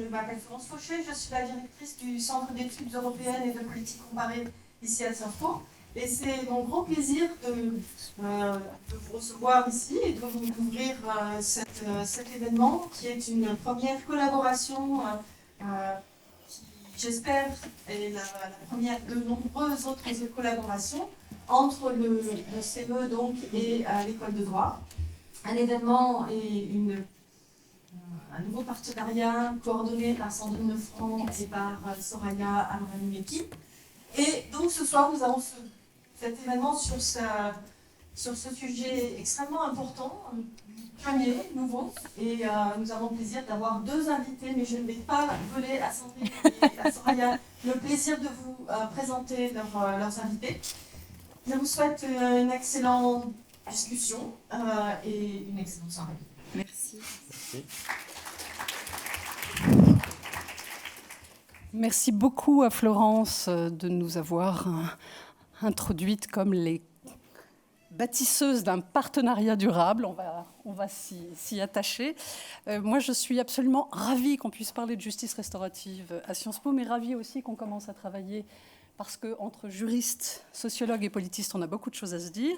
Je m'appelle Florence Fauché, je suis la directrice du Centre d'études européennes et de politique comparée ici à Sciences Po. Et c'est mon grand plaisir de vous recevoir ici et de vous ouvrir cet événement qui est une première collaboration qui, j'espère, est la première de nombreuses autres collaborations entre le CE donc, et l'école de droit. Un événement et un nouveau partenariat coordonné par Sandrine Lefranc et par Soraya Amranimeki. Et donc ce soir, nous avons cet événement sur ce sujet extrêmement important, pionnier, nouveau. Et nous avons le plaisir d'avoir deux invités, mais je ne vais pas voler à Sandrine et à Soraya le plaisir de vous présenter leurs invités. Je vous souhaite une excellente discussion et une excellente soirée. Merci. Merci. Merci beaucoup à Florence de nous avoir introduites comme les bâtisseuses d'un partenariat durable. On va s'y attacher. Moi, je suis absolument ravie qu'on puisse parler de justice restaurative à Sciences Po, mais ravie aussi qu'on commence à travailler parce qu'entre juristes, sociologues et politistes, on a beaucoup de choses à se dire.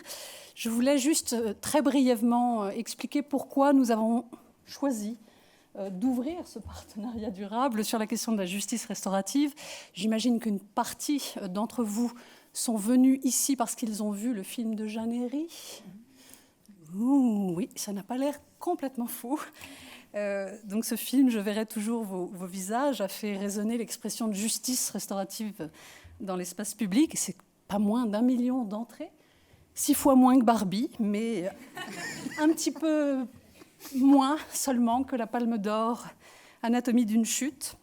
Je voulais juste très brièvement expliquer pourquoi nous avons choisi d'ouvrir ce partenariat durable sur la question de la justice restaurative. J'imagine qu'une partie d'entre vous sont venus ici parce qu'ils ont vu le film de Jeanne Herry. Oui, ça n'a pas l'air complètement faux. Donc ce film, je verrai toujours vos visages, a fait résonner l'expression de justice restaurative dans l'espace public. C'est pas moins d'1 million d'entrées, 6 fois moins que Barbie, mais un petit peu moins seulement que la Palme d'Or, Anatomie d'une chute.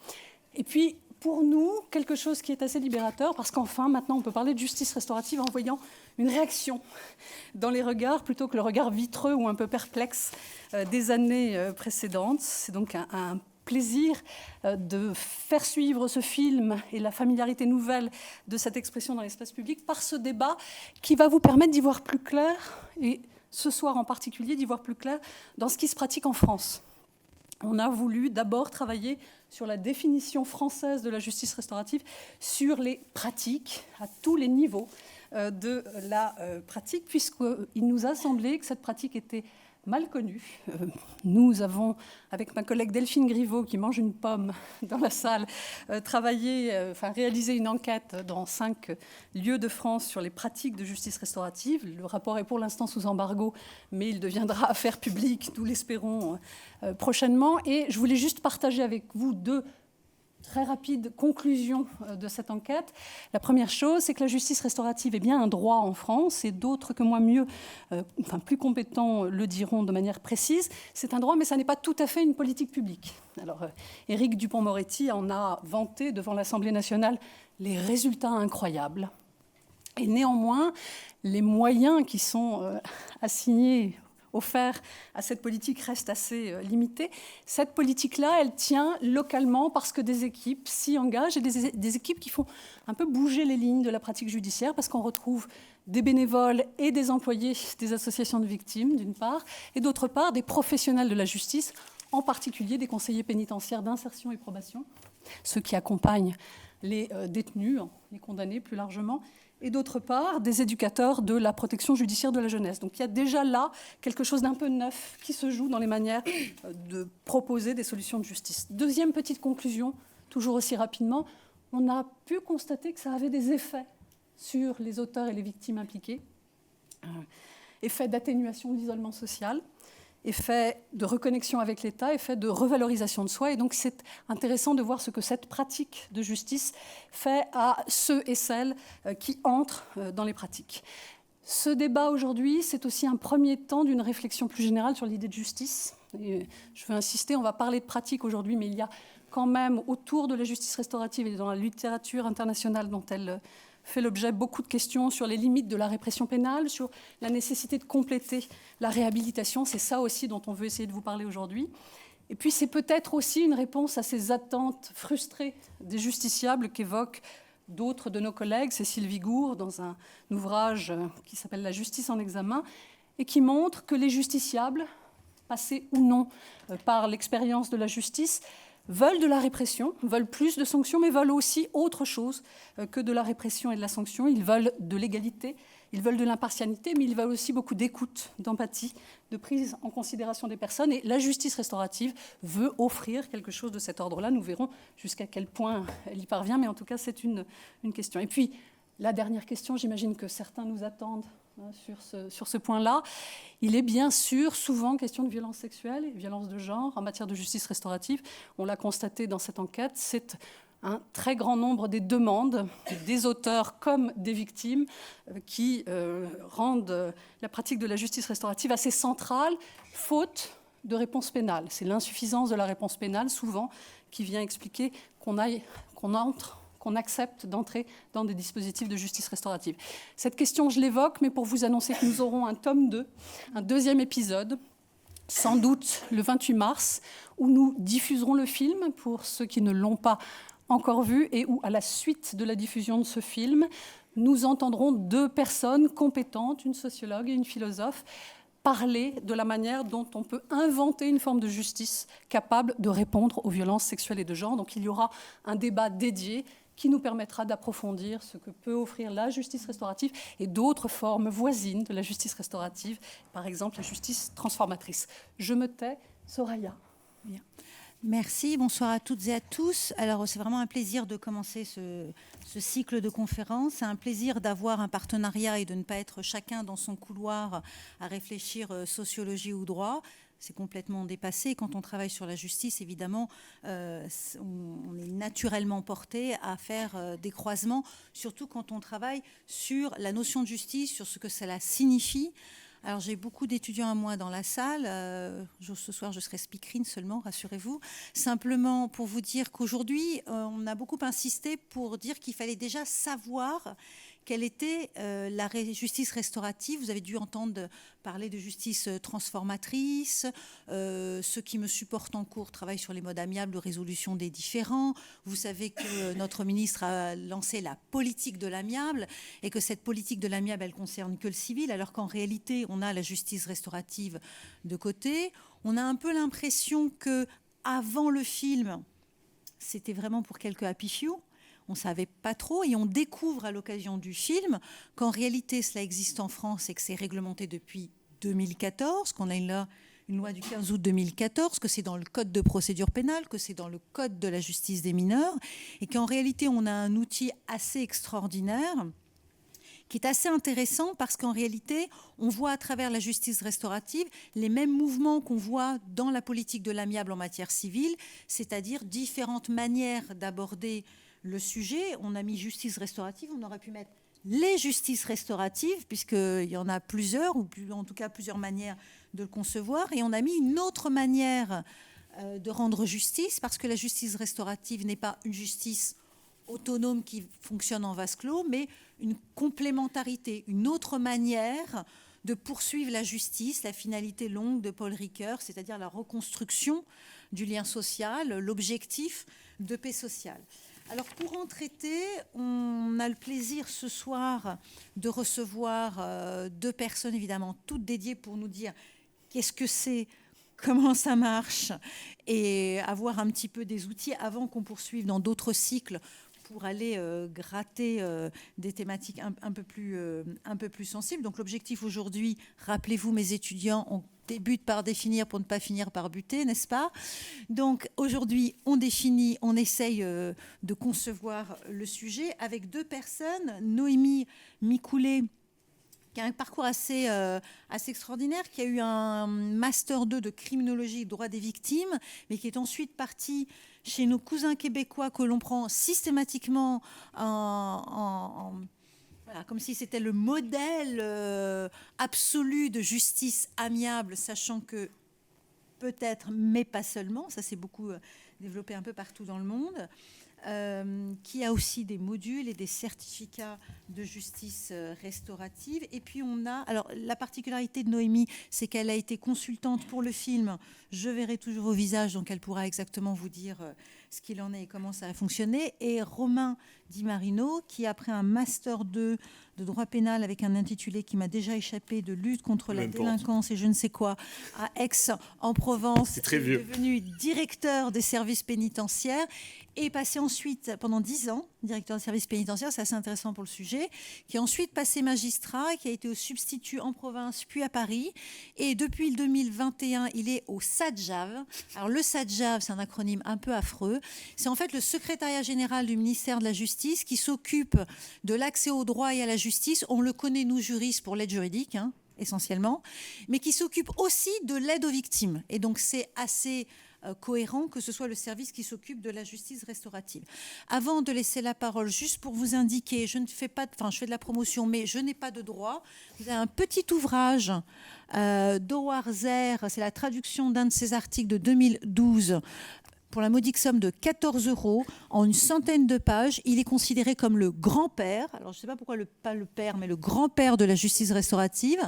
Et puis, pour nous, quelque chose qui est assez libérateur, parce qu'enfin, maintenant, on peut parler de justice restaurative en voyant une réaction dans les regards, plutôt que le regard vitreux ou un peu perplexe des années précédentes. C'est donc un plaisir de faire suivre ce film et la familiarité nouvelle de cette expression dans l'espace public par ce débat qui va vous permettre d'y voir plus clair, et ce soir en particulier, d'y voir plus clair dans ce qui se pratique en France. On a voulu d'abord travailler sur la définition française de la justice restaurative, sur les pratiques à tous les niveaux de la pratique, puisqu'il nous a semblé que cette pratique était mal connue. Nous avons, avec ma collègue Delphine Griveaux, qui mange une pomme dans la salle, réalisé une enquête dans 5 lieux de France sur les pratiques de justice restaurative. Le rapport est pour l'instant sous embargo, mais il deviendra affaire publique, nous l'espérons prochainement. Et je voulais juste partager avec vous 2 très rapides conclusions de cette enquête. La première chose, c'est que la justice restaurative est bien un droit en France, et d'autres que moi plus compétents le diront de manière précise. C'est un droit, mais ça n'est pas tout à fait une politique publique. Alors, Éric Dupond-Moretti en a vanté devant l'Assemblée nationale les résultats incroyables. Et néanmoins, les moyens qui sont assignés, offerts à cette politique restent assez limités. Cette politique-là, elle tient localement parce que des équipes s'y engagent, et des équipes qui font un peu bouger les lignes de la pratique judiciaire, parce qu'on retrouve des bénévoles et des employés des associations de victimes, d'une part, et d'autre part, des professionnels de la justice, en particulier des conseillers pénitentiaires d'insertion et probation, ceux qui accompagnent les détenus, les condamnés plus largement, et d'autre part, des éducateurs de la protection judiciaire de la jeunesse. Donc il y a déjà là quelque chose d'un peu neuf qui se joue dans les manières de proposer des solutions de justice. Deuxième petite conclusion, toujours aussi rapidement, on a pu constater que ça avait des effets sur les auteurs et les victimes impliqués. Effet d'atténuation de l'isolement social, effet de reconnexion avec l'État, effet de revalorisation de soi. Et donc c'est intéressant de voir ce que cette pratique de justice fait à ceux et celles qui entrent dans les pratiques. Ce débat aujourd'hui, c'est aussi un premier temps d'une réflexion plus générale sur l'idée de justice. Et je veux insister, on va parler de pratique aujourd'hui, mais il y a quand même autour de la justice restaurative et dans la littérature internationale dont elle fait l'objet beaucoup de questions sur les limites de la répression pénale, sur la nécessité de compléter la réhabilitation. C'est ça aussi dont on veut essayer de vous parler aujourd'hui. Et puis c'est peut-être aussi une réponse à ces attentes frustrées des justiciables qu'évoquent d'autres de nos collègues, Cécile Vigour, dans un ouvrage qui s'appelle « La justice en examen », et qui montre que les justiciables, passés ou non par l'expérience de la justice, veulent de la répression, veulent plus de sanctions, mais veulent aussi autre chose que de la répression et de la sanction. Ils veulent de l'égalité, ils veulent de l'impartialité, mais ils veulent aussi beaucoup d'écoute, d'empathie, de prise en considération des personnes. Et la justice restaurative veut offrir quelque chose de cet ordre-là. Nous verrons jusqu'à quel point elle y parvient, mais en tout cas, c'est une question. Et puis, la dernière question, j'imagine que certains nous attendent sur ce point-là. Il est bien sûr souvent question de violence sexuelle et violence de genre en matière de justice restaurative. On l'a constaté dans cette enquête, c'est un très grand nombre des demandes des auteurs comme des victimes qui rendent la pratique de la justice restaurative assez centrale, faute de réponse pénale. C'est l'insuffisance de la réponse pénale, souvent, qui vient expliquer qu'on accepte d'entrer dans des dispositifs de justice restaurative. Cette question, je l'évoque, mais pour vous annoncer que nous aurons un tome 2, un deuxième épisode, sans doute le 28 mars, où nous diffuserons le film pour ceux qui ne l'ont pas encore vu et où, à la suite de la diffusion de ce film, nous entendrons 2 personnes compétentes, une sociologue et une philosophe, parler de la manière dont on peut inventer une forme de justice capable de répondre aux violences sexuelles et de genre. Donc il y aura un débat dédié qui nous permettra d'approfondir ce que peut offrir la justice restaurative et d'autres formes voisines de la justice restaurative, par exemple la justice transformatrice. Je me tais, Soraya. Bien. Merci, bonsoir à toutes et à tous. Alors c'est vraiment un plaisir de commencer ce cycle de conférences. C'est un plaisir d'avoir un partenariat et de ne pas être chacun dans son couloir à réfléchir sociologie ou droit. C'est complètement dépassé. Quand on travaille sur la justice, évidemment, on est naturellement porté à faire des croisements, surtout quand on travaille sur la notion de justice, sur ce que cela signifie. Alors j'ai beaucoup d'étudiants à moi dans la salle. Ce soir, je serai speakerine seulement, rassurez-vous. Simplement pour vous dire qu'aujourd'hui, on a beaucoup insisté pour dire qu'il fallait déjà savoir quelle était la justice restaurative. Vous avez dû entendre parler de justice transformatrice. Ceux qui me supportent en cours travaillent sur les modes amiables de résolution des différends. Vous savez que notre ministre a lancé la politique de l'amiable et que cette politique de l'amiable, elle concerne que le civil, alors qu'en réalité, on a la justice restaurative de côté. On a un peu l'impression que avant le film, c'était vraiment pour quelques happy few. On ne savait pas trop et on découvre à l'occasion du film qu'en réalité cela existe en France et que c'est réglementé depuis 2014, qu'on a une loi du 15 août 2014, que c'est dans le code de procédure pénale, que c'est dans le code de la justice des mineurs et qu'en réalité on a un outil assez extraordinaire qui est assez intéressant parce qu'en réalité, on voit à travers la justice restaurative les mêmes mouvements qu'on voit dans la politique de l'amiable en matière civile, c'est-à-dire différentes manières d'aborder le sujet. On a mis justice restaurative, on aurait pu mettre les justices restauratives, puisqu'il y en a plusieurs, ou en tout cas plusieurs manières de le concevoir, et on a mis une autre manière de rendre justice, parce que la justice restaurative n'est pas une justice autonome qui fonctionne en vase clos, mais une complémentarité, une autre manière de poursuivre la justice, la finalité longue de Paul Ricoeur, c'est-à-dire la reconstruction du lien social, l'objectif de paix sociale. Alors pour en traiter, on a le plaisir ce soir de recevoir 2 personnes évidemment toutes dédiées pour nous dire qu'est-ce que c'est, comment ça marche et avoir un petit peu des outils avant qu'on poursuive dans d'autres cycles pour aller gratter des thématiques un peu plus sensibles. Donc l'objectif aujourd'hui, rappelez-vous mes étudiants, on débute par définir pour ne pas finir par buter, n'est-ce pas? Donc aujourd'hui, on définit, on essaye de concevoir le sujet avec 2 personnes, Noémie Micoulet, qui a un parcours assez extraordinaire, qui a eu un Master 2 de criminologie et droit des victimes, mais qui est ensuite partie chez nos cousins québécois que l'on prend systématiquement voilà, comme si c'était le modèle absolu de justice amiable, sachant que peut-être, mais pas seulement, ça s'est beaucoup développé un peu partout dans le monde, qui a aussi des modules et des certificats de justice restaurative. Et puis on a, alors la particularité de Noémie, c'est qu'elle a été consultante pour le film Je verrai toujours au visage, donc elle pourra exactement vous dire ce qu'il en est et comment ça a fonctionné, et Romain Di Marino, qui après un Master 2 de droit pénal avec un intitulé qui m'a déjà échappé, de lutte contre la délinquance et je ne sais quoi, à Aix-en-Provence, est devenu directeur des services pénitentiaires et passé ensuite pendant 10 ans directeur des services pénitentiaires, c'est assez intéressant pour le sujet, qui est ensuite passé magistrat, qui a été au substitut en province puis à Paris, et depuis le 2021 il est au SADJAV. Alors le SADJAV, c'est un acronyme un peu affreux, c'est en fait le secrétariat général du ministère de la Justice qui s'occupe de l'accès au droit et à la justice. On le connaît nous juristes pour l'aide juridique, essentiellement, mais qui s'occupe aussi de l'aide aux victimes, et donc c'est assez cohérent que ce soit le service qui s'occupe de la justice restaurative. Avant de laisser la parole, juste pour vous indiquer, je fais de la promotion, mais je n'ai pas de droit. Vous avez un petit ouvrage d'Howard Zer, c'est la traduction d'un de ses articles de 2012, pour la modique somme de 14 € en une centaine de pages. Il est considéré comme le grand-père, alors je ne sais pas pourquoi pas le père, mais le grand-père de la justice restaurative.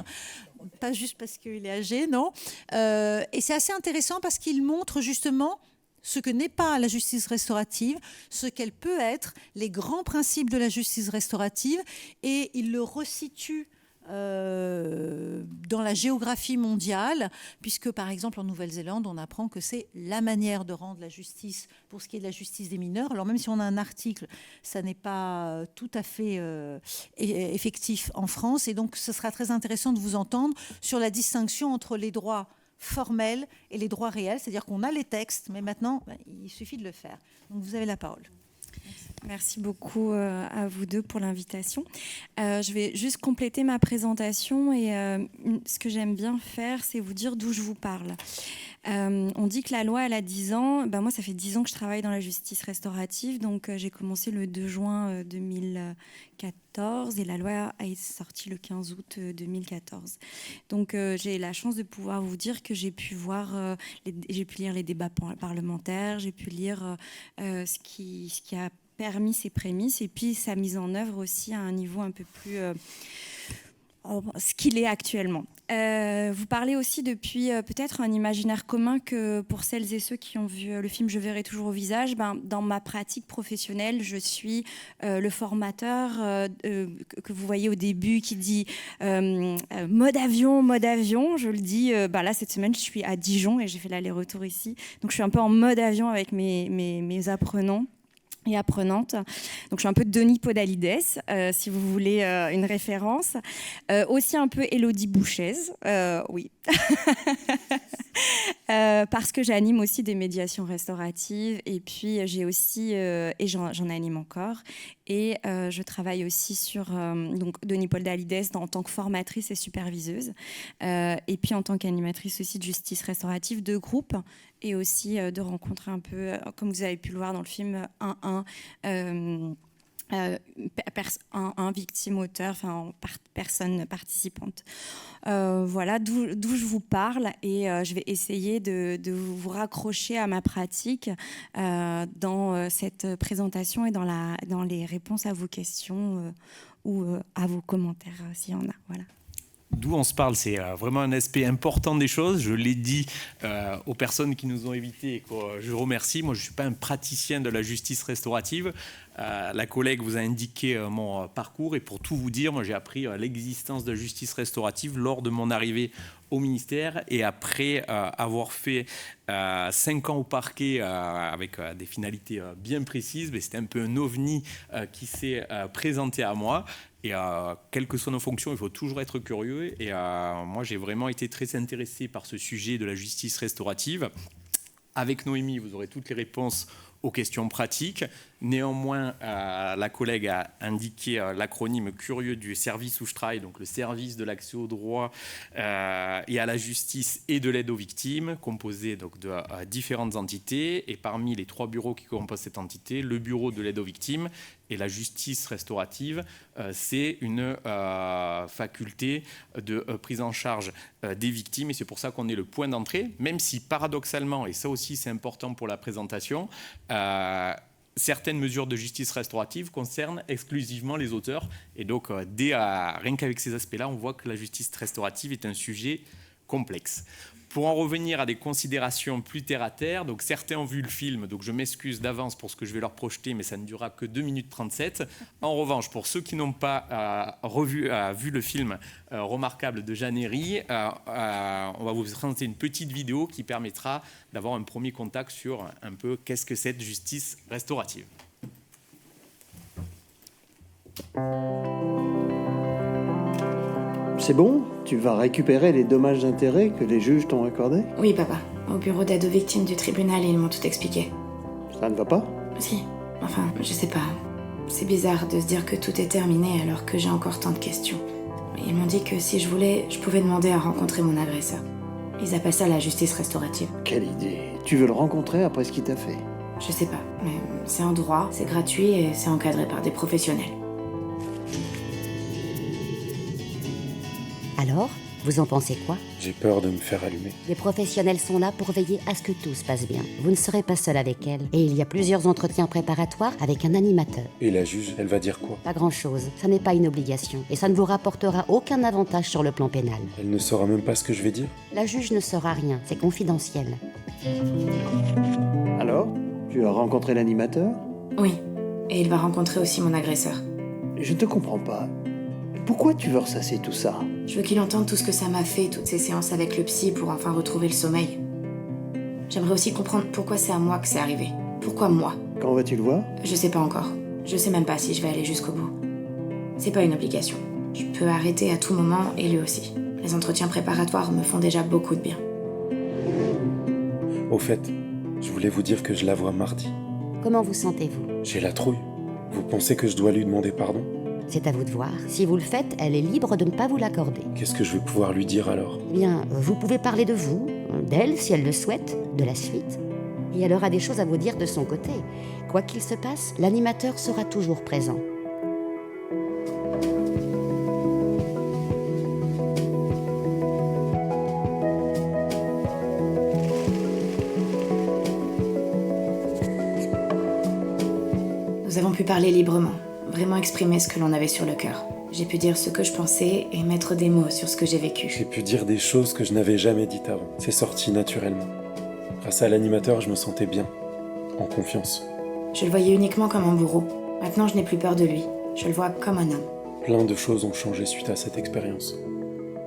Pas juste parce qu'il est âgé, non. Et c'est assez intéressant parce qu'il montre justement ce que n'est pas la justice restaurative, ce qu'elle peut être, les grands principes de la justice restaurative, et il le resitue dans la géographie mondiale, puisque par exemple en Nouvelle-Zélande, on apprend que c'est la manière de rendre la justice pour ce qui est de la justice des mineurs. Alors même si on a un article, ça n'est pas tout à fait effectif en France, et donc ce sera très intéressant de vous entendre sur la distinction entre les droits formels et les droits réels, c'est-à-dire qu'on a les textes, mais maintenant il suffit de le faire. Donc vous avez la parole. Merci beaucoup à vous deux pour l'invitation. Je vais juste compléter ma présentation, et ce que j'aime bien faire, c'est vous dire d'où je vous parle. On dit que la loi, elle a 10 ans. Moi, ça fait 10 ans que je travaille dans la justice restaurative. Donc, j'ai commencé le 2 juin 2014 et la loi est sortie le 15 août 2014. Donc, j'ai la chance de pouvoir vous dire que j'ai pu lire les débats parlementaires, j'ai pu lire ce qui a permis ses prémices et puis sa mise en œuvre aussi à un niveau un peu plus ce qu'il est actuellement. Vous parlez aussi depuis peut-être un imaginaire commun que pour celles et ceux qui ont vu le film Je verrai toujours au visage, dans ma pratique professionnelle, je suis le formateur que vous voyez au début qui dit mode avion, je le dis, là cette semaine je suis à Dijon et j'ai fait l'aller-retour ici, donc je suis un peu en mode avion avec mes apprenants et apprenante. Donc je suis un peu Denis Podalides, si vous voulez une référence. Aussi un peu Élodie Bouchez, oui. Parce que j'anime aussi des médiations restauratives, et puis j'ai aussi, et j'en anime encore, et je travaille aussi sur donc Denis Podalides en tant que formatrice et superviseuse, et puis en tant qu'animatrice aussi de justice restaurative de groupe, et aussi de rencontrer un peu, comme vous avez pu le voir dans le film, un victime-auteur, personne participante. Voilà d'où je vous parle, et je vais essayer de vous raccrocher à ma pratique dans cette présentation et dans les réponses à vos questions ou à vos commentaires s'il y en a. Voilà. D'où on se parle, c'est vraiment un aspect important des choses. Je l'ai dit aux personnes qui nous ont invités et que je remercie. Moi, je ne suis pas un praticien de la justice restaurative. La collègue vous a indiqué mon parcours, et pour tout vous dire, moi j'ai appris l'existence de la justice restaurative lors de mon arrivée au ministère, et après avoir fait 5 ans au parquet avec des finalités bien précises, mais c'était un peu un ovni qui s'est présenté à moi. Et quelles que soient nos fonctions, il faut toujours être curieux. Et moi, j'ai vraiment été très intéressé par ce sujet de la justice restaurative. Avec Noémie, vous aurez toutes les réponses aux questions pratiques. Néanmoins, la collègue a indiqué l'acronyme curieux du service où je travaille, donc le service de l'accès au droit et à la justice et de l'aide aux victimes, composé donc de différentes entités. Et parmi les 3 bureaux qui composent cette entité, le bureau de l'aide aux victimes et la justice restaurative, c'est une faculté de prise en charge des victimes, et c'est pour ça qu'on est le point d'entrée, même si paradoxalement, et ça aussi c'est important pour la présentation, certaines mesures de justice restaurative concernent exclusivement les auteurs, et donc rien qu'avec ces aspects-là, on voit que la justice restaurative est un sujet complexe. Pour en revenir à des considérations plus terre-à-terre, donc certains ont vu le film, donc je m'excuse d'avance pour ce que je vais leur projeter, mais ça ne durera que 2 minutes 37. En revanche, pour ceux qui n'ont pas vu le film remarquable de Jeanne Herry, on va vous présenter une petite vidéo qui permettra d'avoir un premier contact sur un peu qu'est-ce que cette justice restaurative. C'est bon? Tu vas récupérer les dommages d'intérêt que les juges t'ont accordés? Oui, papa. Au bureau d'aide aux victimes du tribunal, ils m'ont tout expliqué. Ça ne va pas? Si. Enfin, je sais pas. C'est bizarre de se dire que tout est terminé alors que j'ai encore tant de questions. Ils m'ont dit que si je voulais, je pouvais demander à rencontrer mon agresseur. Ils appellent ça la justice restaurative. Quelle idée. Tu veux le rencontrer après ce qu'il t'a fait? Je sais pas, mais c'est en droit, c'est gratuit et c'est encadré par des professionnels. Alors, vous en pensez quoi? J'ai peur de me faire allumer. Les professionnels sont là pour veiller à ce que tout se passe bien. Vous ne serez pas seul avec elle. Et il y a plusieurs entretiens préparatoires avec un animateur. Et la juge, elle va dire quoi? Pas grand-chose. Ça n'est pas une obligation. Et ça ne vous rapportera aucun avantage sur le plan pénal. Elle ne saura même pas ce que je vais dire? La juge ne saura rien. C'est confidentiel. Alors? Tu as rencontré l'animateur? Oui, et il va rencontrer aussi mon agresseur. Je ne te comprends pas. Pourquoi tu veux ressasser tout ça? Je veux qu'il entende tout ce que ça m'a fait, toutes ces séances avec le psy pour enfin retrouver le sommeil. J'aimerais aussi comprendre pourquoi c'est à moi que c'est arrivé. Pourquoi moi? Quand vas-tu le voir? Je sais pas encore. Je sais même pas si je vais aller jusqu'au bout. C'est pas une obligation. Je peux arrêter à tout moment et lui aussi. Les entretiens préparatoires me font déjà beaucoup de bien. Au fait, je voulais vous dire que je la vois mardi. Comment vous sentez-vous? J'ai la trouille. Vous pensez que je dois lui demander pardon? C'est à vous de voir. Si vous le faites, elle est libre de ne pas vous l'accorder. Qu'est-ce que je vais pouvoir lui dire alors? Eh bien, vous pouvez parler de vous, d'elle si elle le souhaite, de la suite. Et elle aura des choses à vous dire de son côté. Quoi qu'il se passe, l'animateur sera toujours présent. Nous avons pu parler librement, vraiment exprimer ce que l'on avait sur le cœur. J'ai pu dire ce que je pensais et mettre des mots sur ce que j'ai vécu. J'ai pu dire des choses que je n'avais jamais dites avant. C'est sorti naturellement. Grâce à l'animateur, je me sentais bien, en confiance. Je le voyais uniquement comme un bourreau. Maintenant, je n'ai plus peur de lui. Je le vois comme un homme. Plein de choses ont changé suite à cette expérience.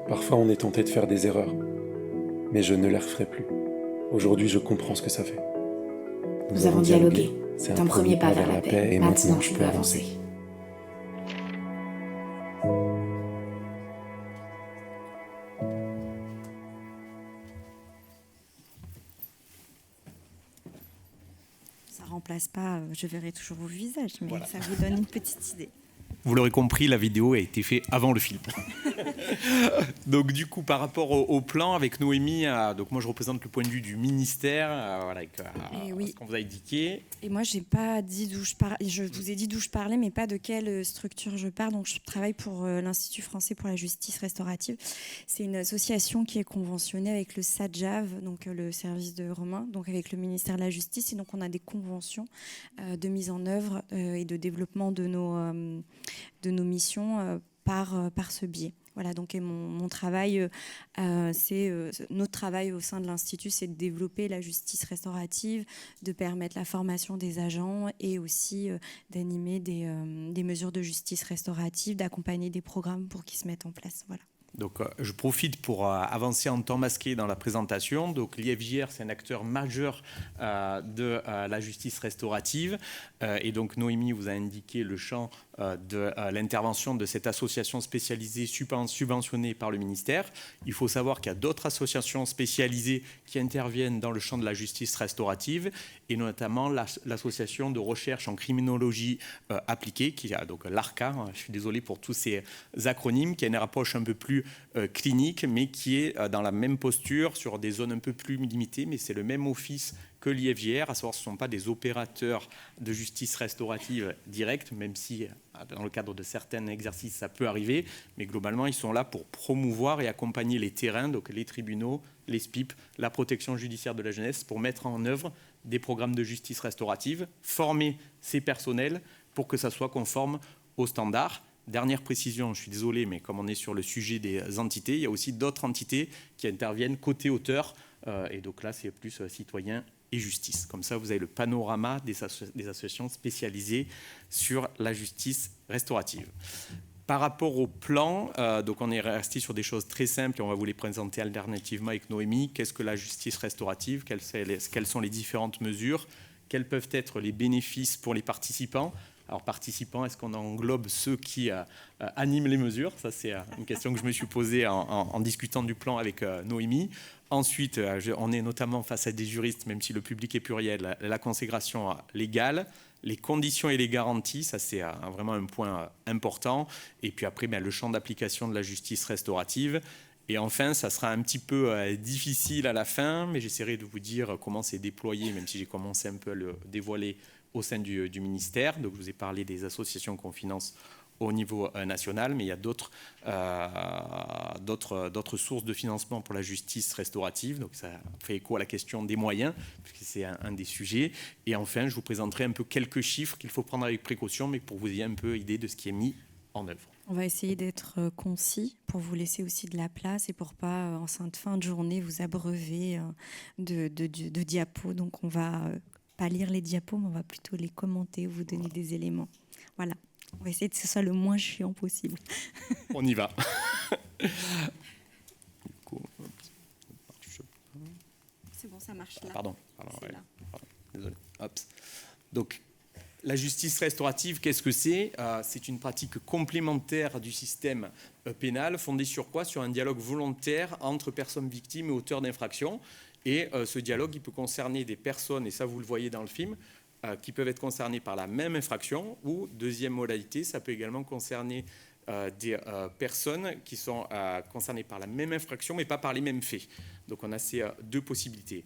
Parfois, on est tenté de faire des erreurs. Mais je ne les referai plus. Aujourd'hui, je comprends ce que ça fait. Nous avons dialogué. C'est un premier pas vers la paix et maintenant je peux avancer. Ça remplace pas, je verrai toujours vos visages, mais Voilà. ça vous donne une petite idée. Vous l'aurez compris, la vidéo a été faite avant le film. Donc du coup, par rapport au plan avec Noémie, donc moi je représente le point de vue du ministère, voilà, avec oui. ce qu'on vous a indiqué. Et moi, j'ai pas dit d'où je parlais. Je vous ai dit d'où je parlais, mais pas de quelle structure je parle. Donc, je travaille pour l'Institut français pour la justice restaurative. C'est une association qui est conventionnée avec le SADJAV, donc le service de Romain, donc avec le ministère de la Justice. Et donc, on a des conventions de mise en œuvre et de développement de nos missions par ce biais. Voilà, donc et mon travail, notre travail au sein de l'Institut, c'est de développer la justice restaurative, de permettre la formation des agents et aussi d'animer des mesures de justice restaurative, d'accompagner des programmes pour qu'ils se mettent en place. Voilà. Donc, je profite pour avancer en temps masqué dans la présentation. Donc, l'IFJR, c'est un acteur majeur de la justice restaurative. Et donc, Noémie vous a indiqué le champ de l'intervention de cette association spécialisée subventionnée par le ministère. Il faut savoir qu'il y a d'autres associations spécialisées qui interviennent dans le champ de la justice restaurative, et notamment l'association de recherche en criminologie appliquée, qui a donc l'ARCA, je suis désolé pour tous ces acronymes, qui a une approche un peu plus clinique, mais qui est dans la même posture sur des zones un peu plus limitées, mais c'est le même office que l'IFJR, à savoir que ce ne sont pas des opérateurs de justice restaurative directe, même si dans le cadre de certains exercices ça peut arriver, mais globalement ils sont là pour promouvoir et accompagner les terrains, donc les tribunaux, les SPIP, la protection judiciaire de la jeunesse, pour mettre en œuvre des programmes de justice restaurative, former ces personnels pour que ça soit conforme aux standards, dernière précision, je suis désolé, mais comme on est sur le sujet des entités, il y a aussi d'autres entités qui interviennent côté auteur, et donc là, c'est plus citoyen et justice. Comme ça, vous avez le panorama des associations spécialisées sur la justice restaurative. Par rapport au plan, donc on est resté sur des choses très simples et on va vous les présenter alternativement avec Noémie. Qu'est-ce que la justice restaurative? Quelles sont les différentes mesures? Quels peuvent être les bénéfices pour les participants? Alors, participants, est-ce qu'on englobe ceux qui animent les mesures? Ça, c'est une question que je me suis posée en discutant du plan avec Noémie. Ensuite, on est notamment face à des juristes, même si le public est pluriel, la consécration légale, les conditions et les garanties, ça c'est vraiment un point important. Et puis après, le champ d'application de la justice restaurative. Et enfin, ça sera un petit peu difficile à la fin, mais j'essaierai de vous dire comment c'est déployé, même si j'ai commencé un peu à le dévoiler au sein du ministère. Donc, je vous ai parlé des associations qu'on finance au niveau national, mais il y a d'autres sources de financement pour la justice restaurative. Donc, ça fait écho à la question des moyens, puisque c'est un des sujets. Et enfin, je vous présenterai un peu quelques chiffres qu'il faut prendre avec précaution, mais pour que vous ayez un peu idée de ce qui est mis en œuvre. On va essayer d'être concis pour vous laisser aussi de la place et pour pas, en fin de journée, vous abreuver de diapos. Donc, on va pas lire les diapos, mais on va plutôt les commenter, vous donner des éléments. Voilà. On va essayer que ce soit le moins chiant possible. On y va. C'est bon, ça marche là. Pardon, désolé. Hop. Donc, la justice restaurative, qu'est-ce que c'est? C'est une pratique complémentaire du système pénal, fondée sur quoi? Sur un dialogue volontaire entre personnes victimes et auteurs d'infractions. Et ce dialogue, il peut concerner des personnes, et ça vous le voyez dans le film, qui peuvent être concernées par la même infraction, ou, deuxième modalité, ça peut également concerner des personnes qui sont concernées par la même infraction, mais pas par les mêmes faits. Donc on a ces deux possibilités.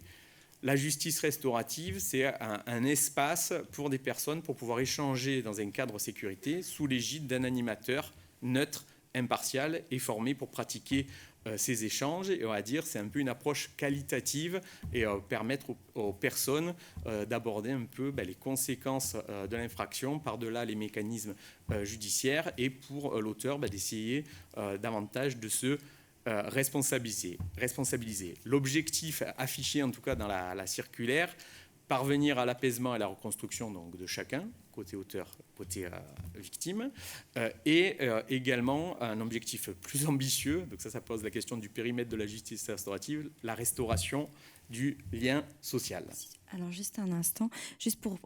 La justice restaurative, c'est un espace pour des personnes pour pouvoir échanger dans un cadre sécurité sous l'égide d'un animateur neutre, impartial et formé pour pratiquer ces échanges. Et on va dire c'est un peu une approche qualitative et permettre aux personnes d'aborder un peu les conséquences de l'infraction par-delà les mécanismes judiciaires et pour l'auteur d'essayer davantage de se responsabiliser. L'objectif affiché en tout cas dans la circulaire, parvenir à l'apaisement et à la reconstruction donc, de chacun, côté auteur, côté victime, et également un objectif plus ambitieux, donc ça pose la question du périmètre de la justice restaurative, la restauration du lien social. Alors juste un instant, juste pour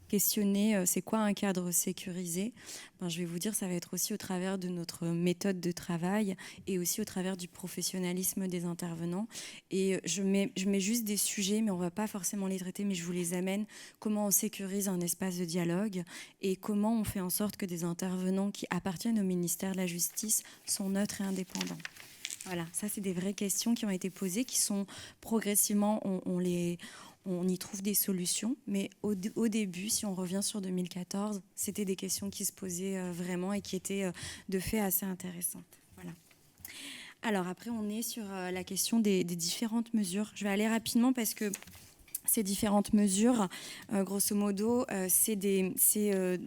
questionner c'est quoi un cadre sécurisé, je vais vous dire ça va être aussi au travers de notre méthode de travail et aussi au travers du professionnalisme des intervenants. Et je mets juste des sujets, mais on ne va pas forcément les traiter, mais je vous les amène. Comment on sécurise un espace de dialogue et comment on fait en sorte que des intervenants qui appartiennent au ministère de la Justice sont neutres et indépendants. Voilà, ça c'est des vraies questions qui ont été posées, qui sont progressivement, on y trouve des solutions, mais au début, si on revient sur 2014, c'était des questions qui se posaient vraiment et qui étaient de fait assez intéressantes. Voilà. Alors après, on est sur la question des différentes mesures. Je vais aller rapidement parce que ces différentes mesures, grosso modo, c'est des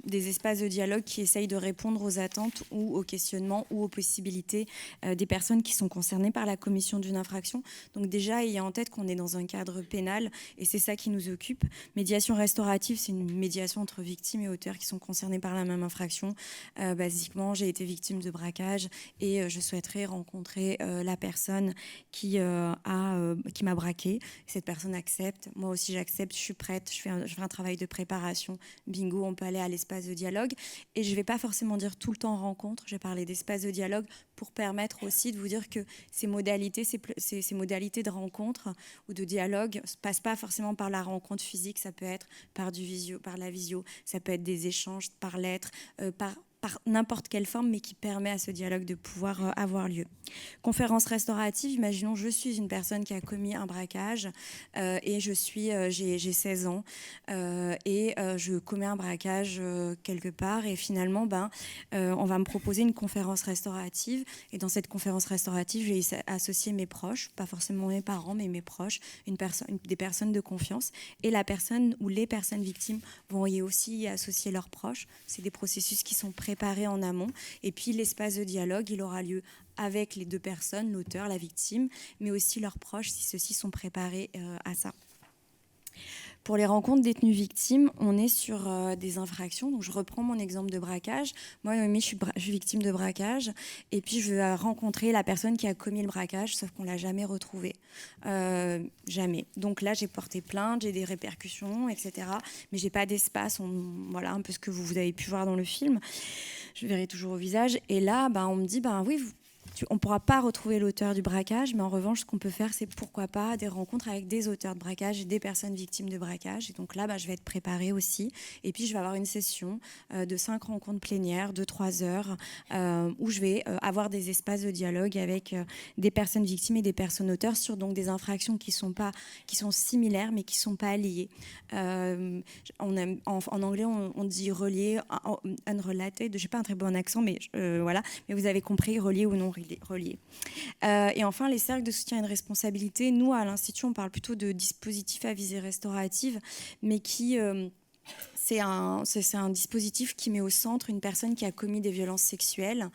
espaces de dialogue qui essayent de répondre aux attentes ou aux questionnements ou aux possibilités des personnes qui sont concernées par la commission d'une infraction. Donc déjà, ayez en tête qu'on est dans un cadre pénal et c'est ça qui nous occupe. Médiation restaurative, c'est une médiation entre victimes et auteurs qui sont concernés par la même infraction. Basiquement, j'ai été victime de braquage et je souhaiterais rencontrer la personne qui m'a braqué. Cette personne accepte. Moi aussi, j'accepte, je suis prête, je fais un travail de préparation. Bingo, on peut aller à l'espace de dialogue. Et je ne vais pas forcément dire tout le temps rencontre, je vais parler d'espace de dialogue pour permettre aussi de vous dire que ces modalités de rencontre ou de dialogue ne passent pas forcément par la rencontre physique, ça peut être par la visio, ça peut être des échanges par lettres, par n'importe quelle forme, mais qui permet à ce dialogue de pouvoir avoir lieu. Conférence restaurative, imaginons je suis une personne qui a commis un braquage et j'ai 16 ans et je commets un braquage quelque part et finalement on va me proposer une conférence restaurative et dans cette conférence restaurative, je vais associer mes proches, pas forcément mes parents, mais mes proches, des personnes de confiance et la personne ou les personnes victimes vont y aussi associer leurs proches. C'est des processus qui sont préparés préparé en amont. Et puis l'espace de dialogue, il aura lieu avec les deux personnes, l'auteur, la victime, mais aussi leurs proches, si ceux-ci sont préparés à ça. Pour les rencontres détenues-victimes, on est sur des infractions. Donc, je reprends mon exemple de braquage. Moi, Noémie, je suis victime de braquage. Et puis, je vais rencontrer la personne qui a commis le braquage, sauf qu'on ne l'a jamais retrouvée. Jamais. Donc là, j'ai porté plainte, j'ai des répercussions, etc. Mais je n'ai pas d'espace. Voilà un peu ce que vous avez pu voir dans le film. Je verrai toujours au visage. Et là, on me dit, oui, on ne pourra pas retrouver l'auteur du braquage, mais en revanche, ce qu'on peut faire, c'est pourquoi pas des rencontres avec des auteurs de braquage et des personnes victimes de braquage. Et donc là, je vais être préparée aussi. Et puis, je vais avoir une session de 5 rencontres plénières de 3 heures où je vais avoir des espaces de dialogue avec des personnes victimes et des personnes auteurs sur donc, des infractions qui sont similaires, mais qui ne sont pas liées. En anglais, on dit relié, unrelated. Je n'ai pas un très bon accent, mais voilà. Mais vous avez compris, relié ou non reliés. Et enfin, les cercles de soutien et de responsabilité. Nous, à l'Institut, on parle plutôt de dispositifs à visée restaurative, mais qui... C'est un dispositif qui met au centre une personne qui a commis des violences sexuelles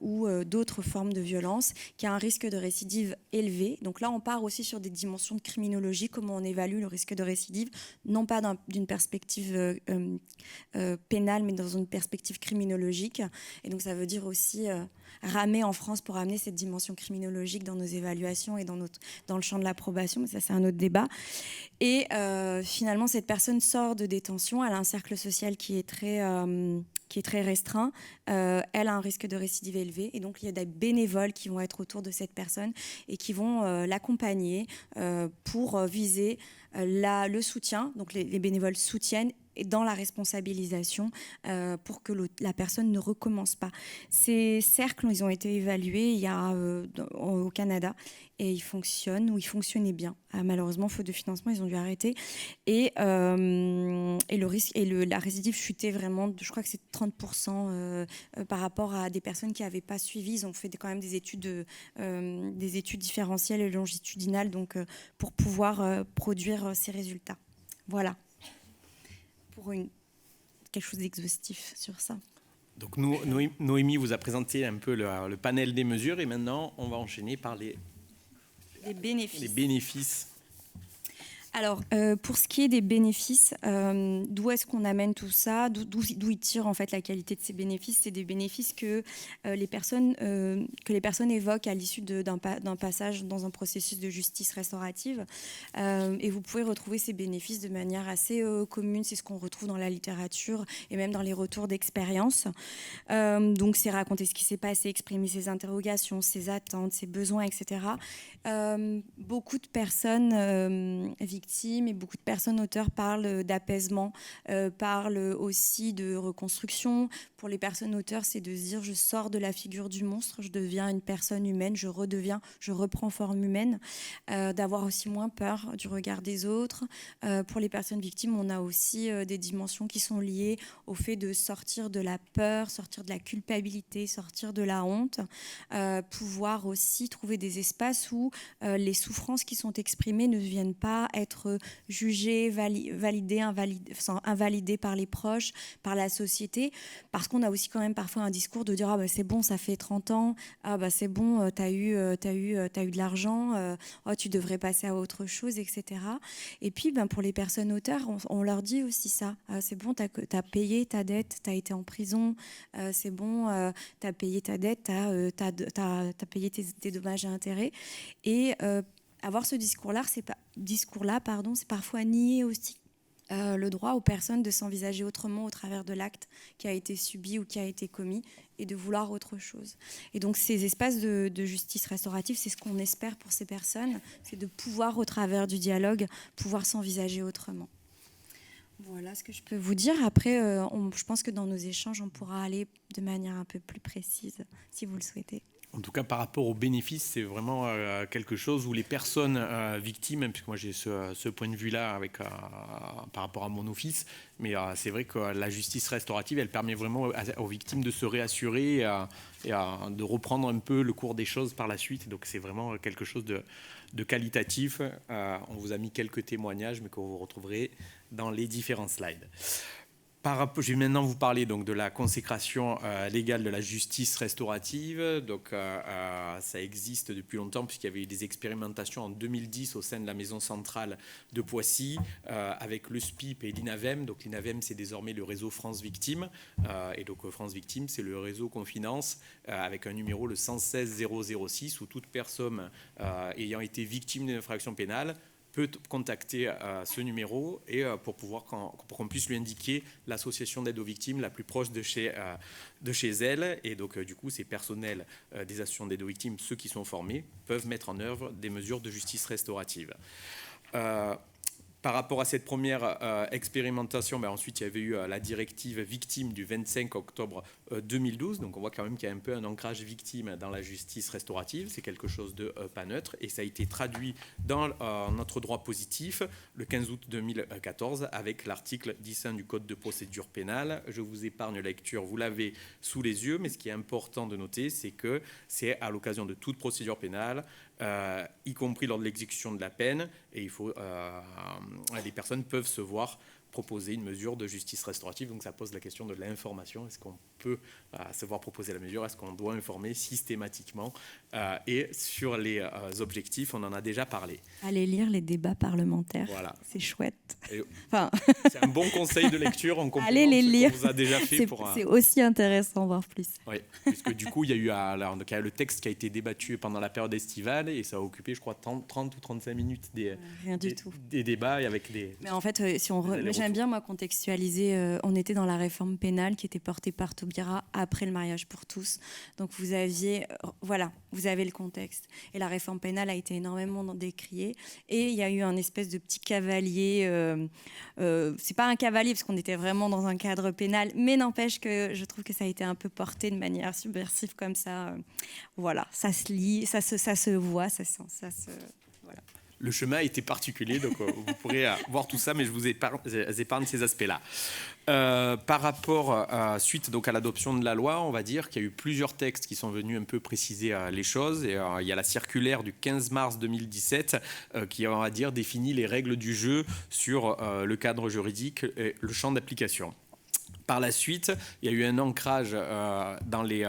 ou d'autres formes de violence, qui a un risque de récidive élevé. Donc là, on part aussi sur des dimensions de criminologie, comment on évalue le risque de récidive, non pas d'une perspective pénale, mais dans une perspective criminologique. Et donc ça veut dire aussi ramer en France pour amener cette dimension criminologique dans nos évaluations et dans le champ de l'approbation, mais ça c'est un autre débat. Et finalement, cette personne sort de détention, elle a un cercle social qui est très restreint, elle a un risque de récidive élevé, et donc il y a des bénévoles qui vont être autour de cette personne et qui vont l'accompagner pour viser le soutien. Donc les bénévoles soutiennent et dans la responsabilisation pour que la personne ne recommence pas. Ces cercles, ils ont été évalués au Canada et ils fonctionnent, ou ils fonctionnaient bien. Malheureusement, faute de financement, ils ont dû arrêter. Et le risque et la récidive chutait vraiment, je crois que c'est 30% par rapport à des personnes qui n'avaient pas suivi. Ils ont fait quand même des études différentielles et longitudinales donc, pour pouvoir produire ces résultats. Voilà. Pour quelque chose d'exhaustif sur ça. Donc Noémie vous a présenté un peu le panel des mesures et maintenant on va enchaîner par les bénéfices. Alors, pour ce qui est des bénéfices, d'où est-ce qu'on amène tout ça, d'où il tire en fait la qualité de ces bénéfices? C'est des bénéfices que les personnes évoquent à l'issue d'un passage dans un processus de justice restaurative. Et vous pouvez retrouver ces bénéfices de manière assez commune. C'est ce qu'on retrouve dans la littérature et même dans les retours d'expérience. Donc, c'est raconter ce qui s'est passé, exprimer ses interrogations, ses attentes, ses besoins, etc. Beaucoup de personnes victimes et beaucoup de personnes auteurs parlent d'apaisement, parlent aussi de reconstruction. Pour les personnes auteurs, c'est de se dire je sors de la figure du monstre, je deviens une personne humaine, je reprends forme humaine, d'avoir aussi moins peur du regard des autres. Pour les personnes victimes, on a aussi des dimensions qui sont liées au fait de sortir de la peur, sortir de la culpabilité, sortir de la honte, pouvoir aussi trouver des espaces où les souffrances qui sont exprimées ne viennent pas être jugées, validées, invalidées par les proches, par la société, parce qu'on a aussi quand même parfois un discours de dire ah bah c'est bon, ça fait 30 ans, ah bah c'est bon, t'as eu de l'argent, oh, tu devrais passer à autre chose, etc. Et puis pour les personnes auteurs, on leur dit aussi ça, c'est bon, t'as payé ta dette, t'as été en prison, c'est bon, t'as payé ta dette, t'as payé tes dommages et intérêts. Et avoir ce discours-là, c'est parfois nier aussi le droit aux personnes de s'envisager autrement au travers de l'acte qui a été subi ou qui a été commis et de vouloir autre chose. Et donc ces espaces de justice restaurative, c'est ce qu'on espère pour ces personnes, c'est de pouvoir au travers du dialogue, pouvoir s'envisager autrement. Voilà ce que je peux vous dire. Après, je pense que dans nos échanges, on pourra aller de manière un peu plus précise, si vous le souhaitez. En tout cas, par rapport aux bénéfices, c'est vraiment quelque chose où les personnes victimes, puisque moi j'ai ce point de vue-là par rapport à mon office, mais c'est vrai que la justice restaurative, elle permet vraiment aux victimes de se réassurer et de reprendre un peu le cours des choses par la suite. Donc c'est vraiment quelque chose de qualitatif. On vous a mis quelques témoignages, mais que vous retrouverez dans les différents slides. Je vais maintenant vous parler donc de la consécration légale de la justice restaurative. Donc, ça existe depuis longtemps puisqu'il y avait eu des expérimentations en 2010 au sein de la maison centrale de Poissy avec le SPIP et l'INAVEM. Donc, l'INAVEM, c'est désormais le réseau France Victimes. Et donc, France Victimes, c'est le réseau qu'on finance avec un numéro, le 116 006, où toute personne ayant été victime d'une infraction pénale peut contacter ce numéro et pour qu'on puisse lui indiquer l'association d'aide aux victimes la plus proche de chez elle. Et donc, du coup, ces personnels des associations d'aide aux victimes, ceux qui sont formés, peuvent mettre en œuvre des mesures de justice restaurative. Par rapport à cette première expérimentation, ensuite, il y avait eu la directive victime du 25 octobre 2012. Donc, on voit quand même qu'il y a un peu un ancrage victime dans la justice restaurative. C'est quelque chose de pas neutre. Et ça a été traduit dans notre droit positif le 15 août 2014 avec l'article 10.1 du Code de procédure pénale. Je vous épargne la lecture, vous l'avez sous les yeux. Mais ce qui est important de noter, c'est que c'est à l'occasion de toute procédure pénale, y compris lors de l'exécution de la peine, et les personnes peuvent se voir proposer une mesure de justice restaurative. Donc ça pose la question de l'information. Est-ce qu'on peut se voir proposer la mesure? Est-ce qu'on doit informer systématiquement? Et sur les objectifs, on en a déjà parlé. Allez lire les débats parlementaires. Voilà. C'est chouette. C'est un bon conseil de lecture en complément Allez les de ce lire. qu'on vous a déjà fait. C'est aussi intéressant, voire plus. Oui, puisque du coup, il y a eu le texte qui a été débattu pendant la période estivale et ça a occupé, je crois, 30 ou 35 minutes Rien du tout. Des débats et avec des... Mais en fait, j'aime bien, moi, contextualiser. On était dans la réforme pénale qui était portée par Taubira après le mariage pour tous. Donc, vous avez le contexte. Et la réforme pénale a été énormément décriée. Et il y a eu un espèce de petit cavalier. C'est pas un cavalier, parce qu'on était vraiment dans un cadre pénal. Mais n'empêche que je trouve que ça a été un peu porté de manière subversive comme ça. Voilà, ça se lit, ça se voit, ça se... Voilà. Le chemin a été particulier, donc vous pourrez voir tout ça, mais je vous épargne ces aspects-là. Par rapport suite donc à l'adoption de la loi, on va dire qu'il y a eu plusieurs textes qui sont venus un peu préciser les choses. Et, il y a la circulaire du 15 mars 2017 qui, on va dire, définit les règles du jeu sur le cadre juridique et le champ d'application. Par la suite, il y a eu un ancrage dans les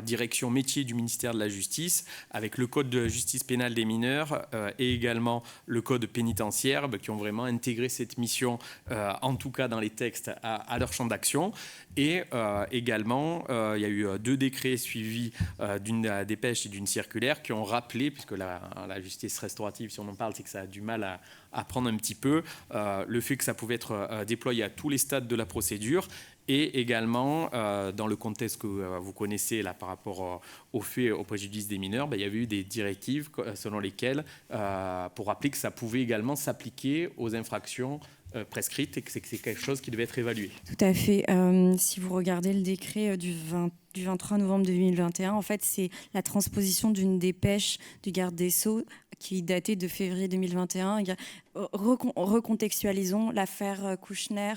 directions métiers du ministère de la Justice avec le Code de justice pénale des mineurs et également le Code pénitentiaire qui ont vraiment intégré cette mission, en tout cas dans les textes, à leur champ d'action. Et également, il y a eu 2 décrets suivis d'une dépêche et d'une circulaire qui ont rappelé, puisque la justice restaurative, si on en parle, c'est que ça a du mal à prendre un petit peu, le fait que ça pouvait être déployé à tous les stades de la procédure. Et également, dans le contexte que vous connaissez là, par rapport aux faits, au préjudice des mineurs, il y avait eu des directives selon lesquelles, pour rappeler que ça pouvait également s'appliquer aux infractions prescrites et que c'est quelque chose qui devait être évalué. Tout à fait. Si vous regardez le décret du 23 novembre 2021, en fait, c'est la transposition d'une dépêche du garde des Sceaux qui datait de février 2021. Recontextualisons l'affaire Kouchner,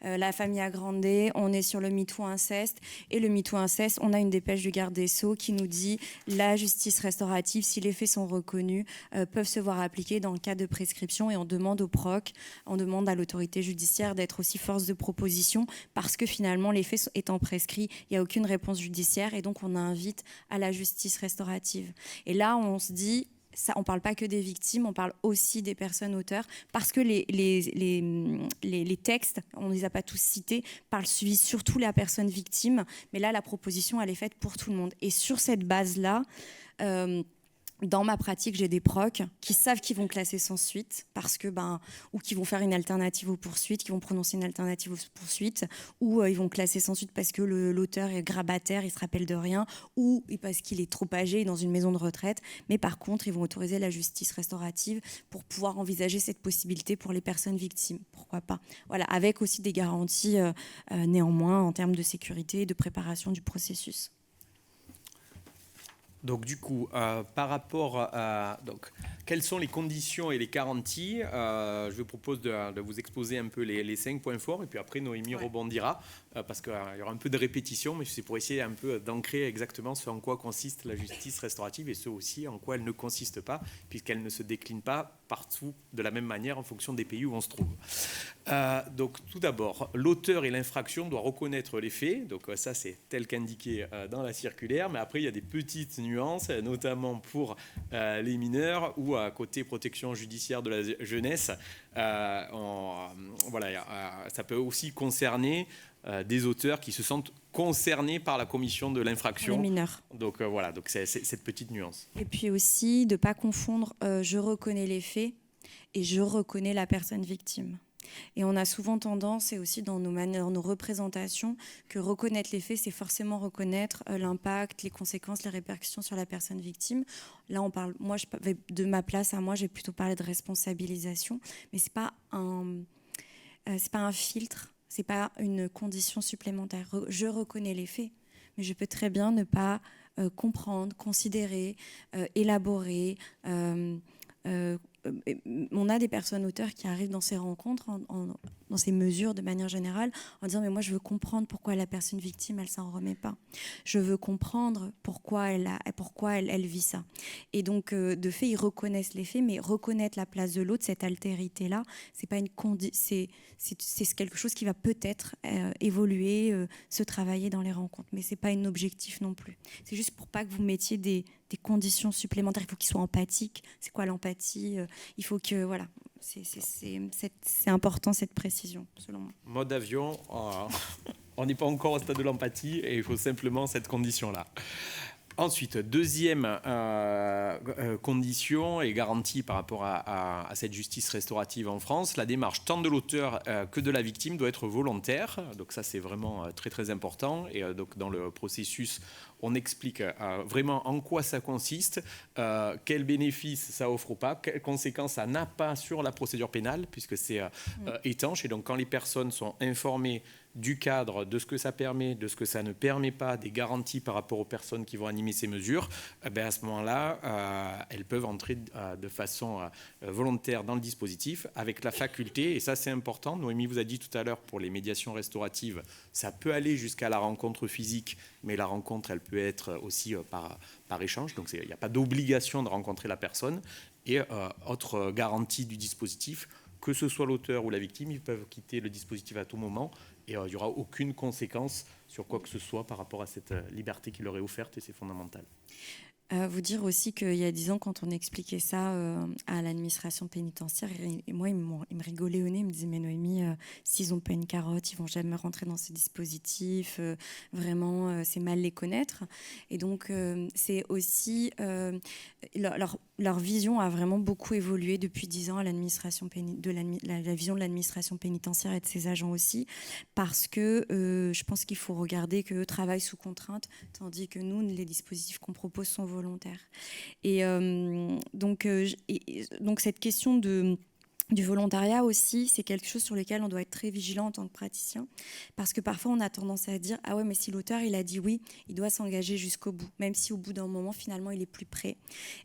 la famille Agrande, on est sur le MeToo inceste. Et le MeToo inceste, on a une dépêche du garde des Sceaux qui nous dit la justice restaurative, si les faits sont reconnus, peuvent se voir appliquer dans le cas de prescription. Et on demande au PROC, on demande à l'autorité judiciaire d'être aussi force de proposition parce que finalement, les faits étant prescrits, il n'y a aucune réponse judiciaire et donc on invite à la justice restaurative. Et là, on se dit... Ça, on ne parle pas que des victimes, on parle aussi des personnes auteurs, parce que les textes, on ne les a pas tous cités, suivent surtout la personne victime, mais là, la proposition, elle est faite pour tout le monde. Et sur cette base-là, dans ma pratique, j'ai des procs qui savent qu'ils vont classer sans suite parce que, ou qui vont faire une alternative aux poursuites, qui vont prononcer une alternative aux poursuites, ou ils vont classer sans suite parce que l'auteur est grabataire, il se rappelle de rien, ou parce qu'il est trop âgé dans une maison de retraite. Mais par contre, ils vont autoriser la justice restaurative pour pouvoir envisager cette possibilité pour les personnes victimes. Pourquoi pas ? Voilà, avec aussi des garanties néanmoins en termes de sécurité et de préparation du processus. Donc du coup, par rapport à quelles sont les conditions et les garanties, je vous propose de vous exposer un peu les 5 points forts, et puis après Noémie rebondira, parce qu'il y aura un peu de répétition, mais c'est pour essayer un peu d'ancrer exactement ce en quoi consiste la justice restaurative, et ce aussi en quoi elle ne consiste pas, puisqu'elle ne se décline pas partout de la même manière en fonction des pays où on se trouve. Donc tout d'abord, l'auteur et l'infraction doivent reconnaître les faits, donc ça c'est tel qu'indiqué dans la circulaire, mais après il y a des petites nuances, notamment pour les mineurs ou à côté protection judiciaire de la jeunesse. Ça peut aussi concerner des auteurs qui se sentent concernés par la commission de l'infraction. Les mineurs. Donc voilà, donc c'est cette petite nuance. Et puis aussi de ne pas confondre je reconnais les faits et je reconnais la personne victime. Et on a souvent tendance, et aussi dans nos représentations, que reconnaître les faits, c'est forcément reconnaître l'impact, les conséquences, les répercussions sur la personne victime. Là, on parle, moi, de ma place à moi, j'ai plutôt parlé de responsabilisation, mais c'est pas un filtre, c'est pas une condition supplémentaire. Je reconnais les faits, mais je peux très bien ne pas comprendre, considérer, élaborer. On a des personnes auteurs qui arrivent dans ces rencontres, dans ces mesures de manière générale, en disant mais moi je veux comprendre pourquoi la personne victime elle s'en remet pas. Je veux comprendre pourquoi elle vit ça. Et donc de fait ils reconnaissent les faits, mais reconnaître la place de l'autre, cette altérité là, c'est pas c'est quelque chose qui va peut-être évoluer, se travailler dans les rencontres, mais c'est pas un objectif non plus. C'est juste pour pas que vous mettiez des conditions supplémentaires. Il faut qu'ils soient empathiques. C'est quoi l'empathie ? Il faut que voilà. C'est important cette précision, selon moi. Mode avion, on n'est pas encore au stade de l'empathie et il faut simplement cette condition-là. Ensuite, deuxième condition et garantie par rapport à cette justice restaurative en France, la démarche tant de l'auteur que de la victime doit être volontaire. Donc ça, c'est vraiment très très important. Et donc dans le processus, on explique vraiment en quoi ça consiste, quels bénéfices ça offre ou pas, quelles conséquences ça n'a pas sur la procédure pénale, puisque c'est étanche. Et donc quand les personnes sont informées du cadre, de ce que ça permet, de ce que ça ne permet pas, des garanties par rapport aux personnes qui vont animer ces mesures, à ce moment-là, elles peuvent entrer de façon volontaire dans le dispositif avec la faculté, et ça c'est important, Noémie vous a dit tout à l'heure, pour les médiations restauratives, ça peut aller jusqu'à la rencontre physique, mais la rencontre, elle peut être aussi par échange, donc il n'y a pas d'obligation de rencontrer la personne. Et autre garantie du dispositif, que ce soit l'auteur ou la victime, ils peuvent quitter le dispositif à tout moment, et il n'y aura aucune conséquence sur quoi que ce soit par rapport à cette liberté qui leur est offerte, et c'est fondamental. Vous dire aussi qu'il y a 10 ans, quand on expliquait ça à l'administration pénitentiaire, et moi, ils me rigolaient au nez, ils me disaient « Mais Noémie, s'ils n'ont pas une carotte, ils ne vont jamais rentrer dans ce dispositif. Vraiment, c'est mal les connaître. » Et donc, c'est aussi... leur vision a vraiment beaucoup évolué depuis 10 ans à l'administration la vision de l'administration pénitentiaire et de ses agents aussi, parce que je pense qu'il faut regarder qu'eux travaillent sous contrainte, tandis que nous, les dispositifs qu'on propose sont volontaires. Et donc cette question du volontariat aussi, c'est quelque chose sur lequel on doit être très vigilant en tant que praticien, parce que parfois on a tendance à dire « Ah ouais, mais si l'auteur il a dit oui, il doit s'engager jusqu'au bout, même si au bout d'un moment, finalement, il est plus prêt. »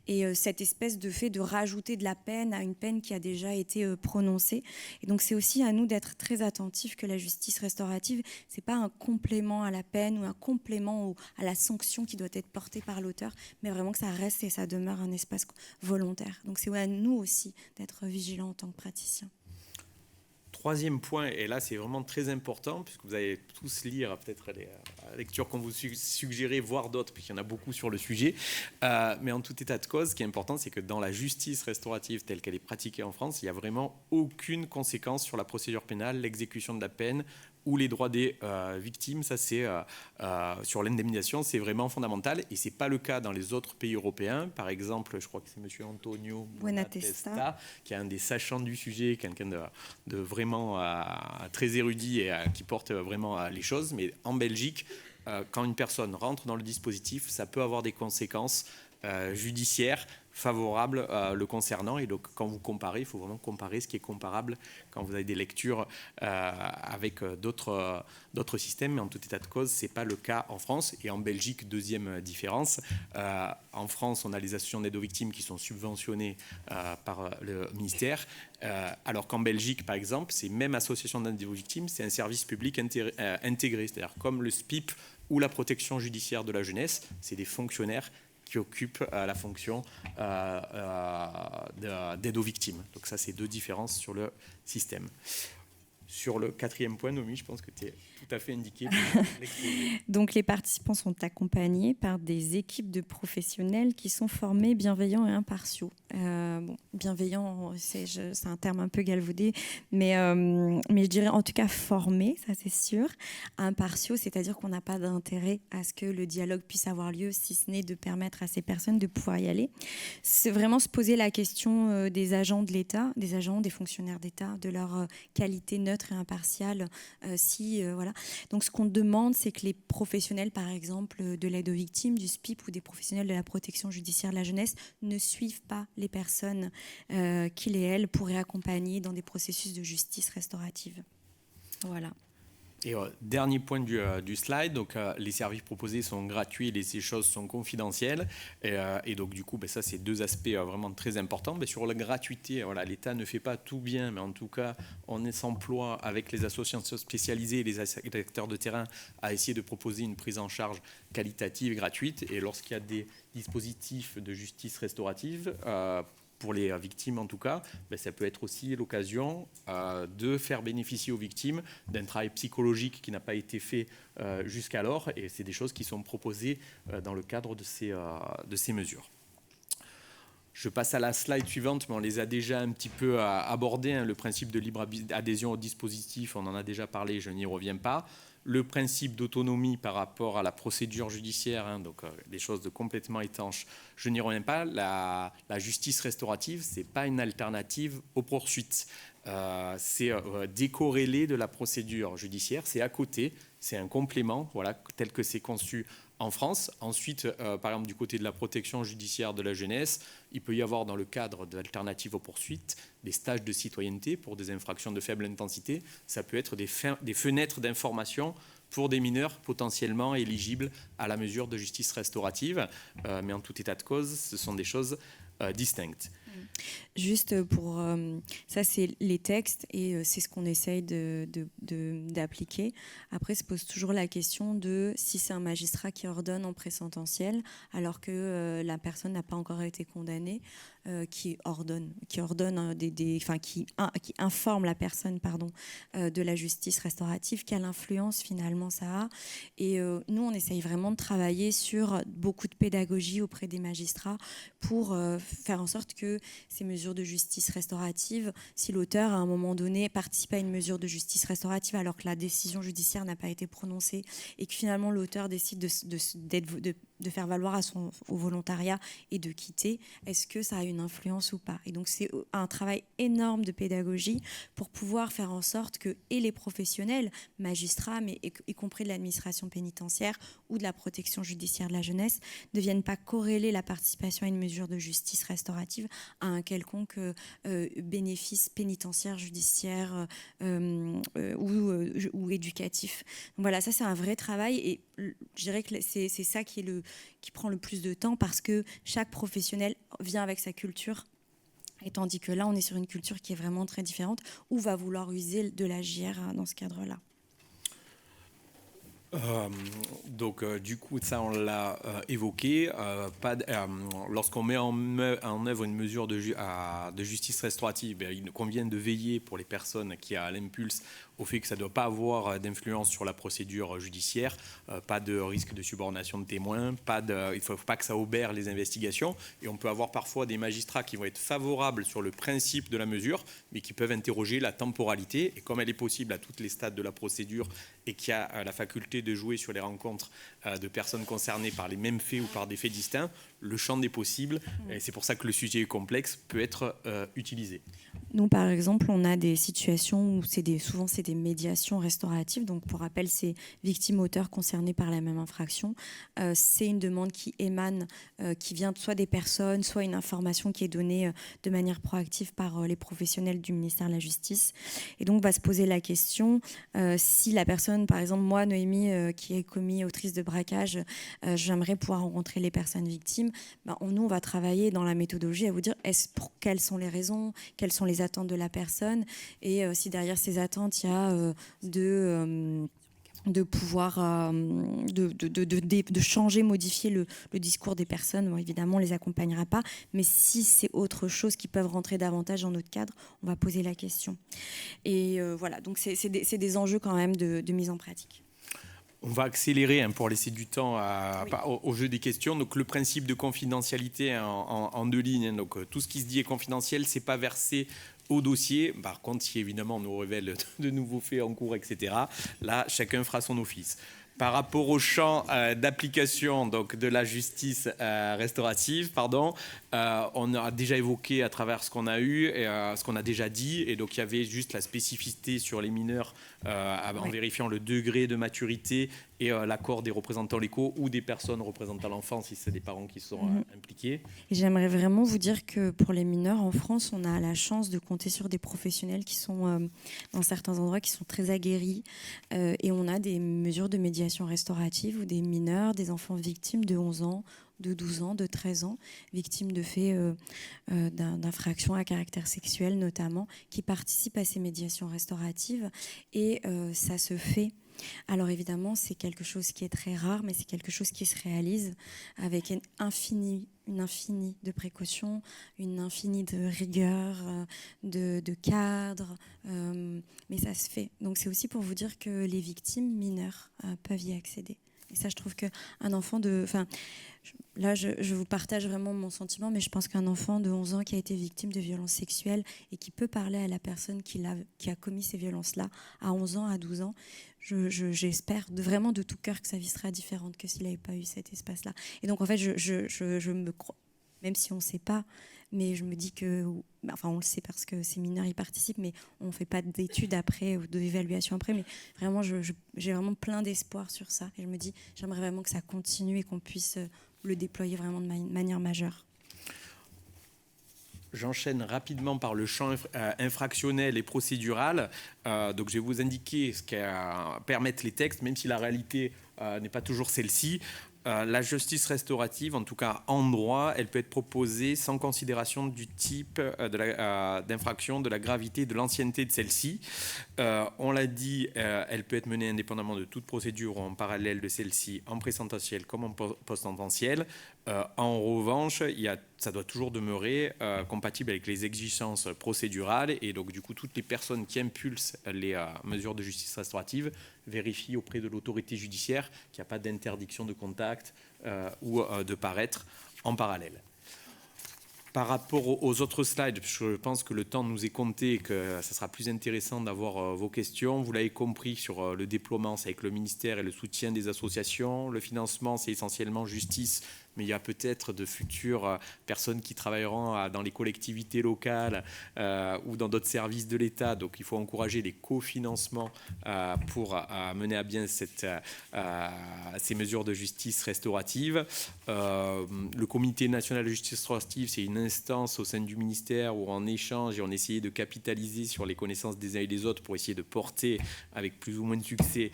Et cette espèce de fait de rajouter de la peine à une peine qui a déjà été prononcée. Et donc c'est aussi à nous d'être très attentifs que la justice restaurative, c'est pas un complément à la peine ou un complément à la sanction qui doit être portée par l'auteur, mais vraiment que ça reste et ça demeure un espace volontaire. Donc c'est à nous aussi d'être vigilants en tant que praticien. Troisième point, et là c'est vraiment très important, puisque vous allez tous lire peut-être les lectures qu'on vous suggérez, voire d'autres, puisqu'il y en a beaucoup sur le sujet. Mais en tout état de cause, ce qui est important, c'est que dans la justice restaurative telle qu'elle est pratiquée en France, il n'y a vraiment aucune conséquence sur la procédure pénale, l'exécution de la peine ou les droits des victimes. Ça, c'est sur l'indemnisation, c'est vraiment fondamental, et c'est pas le cas dans les autres pays européens. Par exemple, je crois que c'est Monsieur Antonio Buonatesta, qui est un des sachants du sujet, quelqu'un de vraiment très érudit et qui porte vraiment les choses. Mais en Belgique, quand une personne rentre dans le dispositif, ça peut avoir des conséquences judiciaires favorables le concernant. Et donc, quand vous comparez, il faut vraiment comparer ce qui est comparable quand vous avez des lectures avec d'autres systèmes. Mais en tout état de cause, ce n'est pas le cas en France. Et en Belgique, deuxième différence, en France, on a les associations d'aide aux victimes qui sont subventionnées par le ministère, alors qu'en Belgique, par exemple, ces mêmes associations d'aide aux victimes, c'est un service public intégré, c'est-à-dire comme le SPIP ou la protection judiciaire de la jeunesse, c'est des fonctionnaires qui occupent la fonction d'aide aux victimes. Donc ça, c'est deux différences sur le système. Sur le quatrième point, Noémie, je pense que tu es tout à fait indiqué. Donc les participants sont accompagnés par des équipes de professionnels qui sont formés, bienveillants et impartiaux. Bienveillant, c'est un terme un peu galvaudé, mais je dirais en tout cas formés, ça c'est sûr. Impartiaux, c'est-à-dire qu'on n'a pas d'intérêt à ce que le dialogue puisse avoir lieu, si ce n'est de permettre à ces personnes de pouvoir y aller. C'est vraiment se poser la question des agents de l'État, des fonctionnaires d'État, de leur qualité neutre et impartiale. Voilà. Donc ce qu'on demande, c'est que les professionnels, par exemple, de l'aide aux victimes, du SPIP ou des professionnels de la protection judiciaire de la jeunesse ne suivent pas les personnes qu'ils et elles pourraient accompagner dans des processus de justice restaurative. Voilà. Et dernier point du slide, donc les services proposés sont gratuits et ces choses sont confidentielles. Et donc du coup, ça c'est deux aspects vraiment très importants. Sur la gratuité, voilà, l'État ne fait pas tout bien, mais en tout cas, on s'emploie avec les associations spécialisées et les acteurs de terrain à essayer de proposer une prise en charge qualitative et gratuite. Et lorsqu'il y a des dispositifs de justice restaurative, pour les victimes en tout cas, ça peut être aussi l'occasion de faire bénéficier aux victimes d'un travail psychologique qui n'a pas été fait jusqu'alors, et c'est des choses qui sont proposées dans le cadre de ces mesures. Je passe à la slide suivante, mais on les a déjà un petit peu abordés. Le principe de libre adhésion au dispositif, on en a déjà parlé, je n'y reviens pas. Le principe d'autonomie par rapport à la procédure judiciaire, donc des choses de complètement étanches, je n'y reviens pas. La justice restaurative, ce n'est pas une alternative aux poursuites. C'est décorrélé de la procédure judiciaire, c'est à côté, c'est un complément, voilà, tel que c'est conçu en France. Ensuite, par exemple, du côté de la protection judiciaire de la jeunesse, il peut y avoir dans le cadre d'alternatives aux poursuites des stages de citoyenneté pour des infractions de faible intensité. Ça peut être des fenêtres d'information pour des mineurs potentiellement éligibles à la mesure de justice restaurative. Mais en tout état de cause, ce sont des choses distinctes. Juste pour... ça, c'est les textes et c'est ce qu'on essaye d'appliquer. Après, se pose toujours la question de si c'est un magistrat qui ordonne en présententiel alors que la personne n'a pas encore été condamnée, qui informe la personne de la justice restaurative, quelle influence finalement ça a. Et nous, on essaye vraiment de travailler sur beaucoup de pédagogie auprès des magistrats pour faire en sorte que ces mesures de justice restaurative, si l'auteur à un moment donné participe à une mesure de justice restaurative alors que la décision judiciaire n'a pas été prononcée et que finalement l'auteur décide de faire valoir au volontariat et de quitter, est-ce que ça a une influence ou pas? Et donc c'est un travail énorme de pédagogie pour pouvoir faire en sorte que et les professionnels, magistrats, mais y compris de l'administration pénitentiaire ou de la protection judiciaire de la jeunesse, ne viennent pas corréler la participation à une mesure de justice restaurative à un quelconque bénéfice pénitentiaire, judiciaire ou éducatif. Donc voilà, ça c'est un vrai travail et je dirais que c'est ça qui prend le plus de temps parce que chaque professionnel vient avec sa culture. Et tandis que là, on est sur une culture qui est vraiment très différente où va vouloir user de la JR dans ce cadre-là. Donc du coup ça on l'a évoqué, lorsqu'on met en œuvre une mesure de justice restaurative, il convient de veiller pour les personnes qui a l'impulse au fait que ça ne doit pas avoir d'influence sur la procédure judiciaire, pas de risque de subornation de témoins, il ne faut pas que ça obère les investigations. Et on peut avoir parfois des magistrats qui vont être favorables sur le principe de la mesure, mais qui peuvent interroger la temporalité. Et comme elle est possible à tous les stades de la procédure et qu'il y a la faculté de jouer sur les rencontres de personnes concernées par les mêmes faits ou par des faits distincts, le champ des possibles, et c'est pour ça que le sujet complexe peut être utilisé. Nous, par exemple, on a des situations où souvent c'est des médiations restauratives. Donc, pour rappel, c'est victimes-auteurs concernés par la même infraction. C'est une demande qui émane, qui vient soit des personnes, soit une information qui est donnée de manière proactive par les professionnels du ministère de la Justice. Et donc, on va se poser la question, si la personne, par exemple, moi, Noémie, qui est commis autrice de braquage, j'aimerais pouvoir rencontrer les personnes victimes, nous, on va travailler dans la méthodologie à vous dire quelles sont les raisons, quelles sont les attentes de la personne, et si derrière ces attentes il y a de pouvoir de changer, modifier le discours des personnes, bon, évidemment on les accompagnera pas, mais si c'est autre chose qui peuvent rentrer davantage dans notre cadre, on va poser la question. Et voilà, donc c'est des enjeux quand même de mise en pratique. On va accélérer pour laisser du temps au jeu des questions. Donc, le principe de confidentialité en 2 lignes. Donc, tout ce qui se dit est confidentiel, c'est pas versé au dossier. Par contre, si évidemment on nous révèle de nouveaux faits en cours, etc., là, chacun fera son office. Par rapport au champ d'application donc, de la justice restaurative, on a déjà évoqué à travers ce qu'on a eu et ce qu'on a déjà dit. Et donc, il y avait juste la spécificité sur les mineurs en vérifiant le degré de maturité et l'accord des représentants locaux ou des personnes représentant l'enfant, si c'est des parents qui sont impliqués. Et j'aimerais vraiment vous dire que pour les mineurs en France, on a la chance de compter sur des professionnels qui sont, dans certains endroits, qui sont très aguerris. Et on a des mesures de médiation restaurative où des mineurs, des enfants victimes de 11 ans, de 12 ans, de 13 ans, victimes de faits d'infractions à caractère sexuel notamment, qui participent à ces médiations restauratives. Et ça se fait. Alors évidemment, c'est quelque chose qui est très rare, mais c'est quelque chose qui se réalise avec une infinie de précautions, une infinie de rigueur, de cadre, mais ça se fait. Donc c'est aussi pour vous dire que les victimes mineures peuvent y accéder. Et ça, je trouve qu'un enfant là, je vous partage vraiment mon sentiment, mais je pense qu'un enfant de 11 ans qui a été victime de violences sexuelles et qui peut parler à la personne qui a commis ces violences-là à 11 ans, à 12 ans, j'espère vraiment de tout cœur que sa vie sera différente que s'il n'avait pas eu cet espace-là. Et donc, en fait, je me crois, même si on ne sait pas, mais je me dis que, on le sait parce que ces mineurs y participent, mais on ne fait pas d'études après ou d'évaluation après, mais vraiment, j'ai vraiment plein d'espoir sur ça. Et je me dis, j'aimerais vraiment que ça continue et qu'on puisse le déployer vraiment de manière majeure. J'enchaîne rapidement par le champ infractionnel et procédural. Donc, je vais vous indiquer ce que permettent les textes, même si la réalité n'est pas toujours celle-ci. La justice restaurative, en tout cas en droit, elle peut être proposée sans considération du type d'infraction, de la gravité, de l'ancienneté de celle-ci. On l'a dit, elle peut être menée indépendamment de toute procédure ou en parallèle de celle-ci, en présententiel comme en post-sententiel. En revanche, ça doit toujours demeurer compatible avec les exigences procédurales, et donc du coup toutes les personnes qui impulsent les mesures de justice restaurative vérifient auprès de l'autorité judiciaire qu'il n'y a pas d'interdiction de contact ou de paraître en parallèle. Par rapport aux autres slides, je pense que le temps nous est compté et que ça sera plus intéressant d'avoir vos questions. Vous l'avez compris, sur le déploiement, c'est avec le ministère et le soutien des associations. Le financement, c'est essentiellement justice, mais il y a peut-être de futures personnes qui travailleront dans les collectivités locales ou dans d'autres services de l'État. Donc il faut encourager les cofinancements pour mener à bien ces mesures de justice restaurative. Le Comité national de justice restaurative, c'est une instance au sein du ministère où on échange et on essaye de capitaliser sur les connaissances des uns et des autres pour essayer de porter avec plus ou moins de succès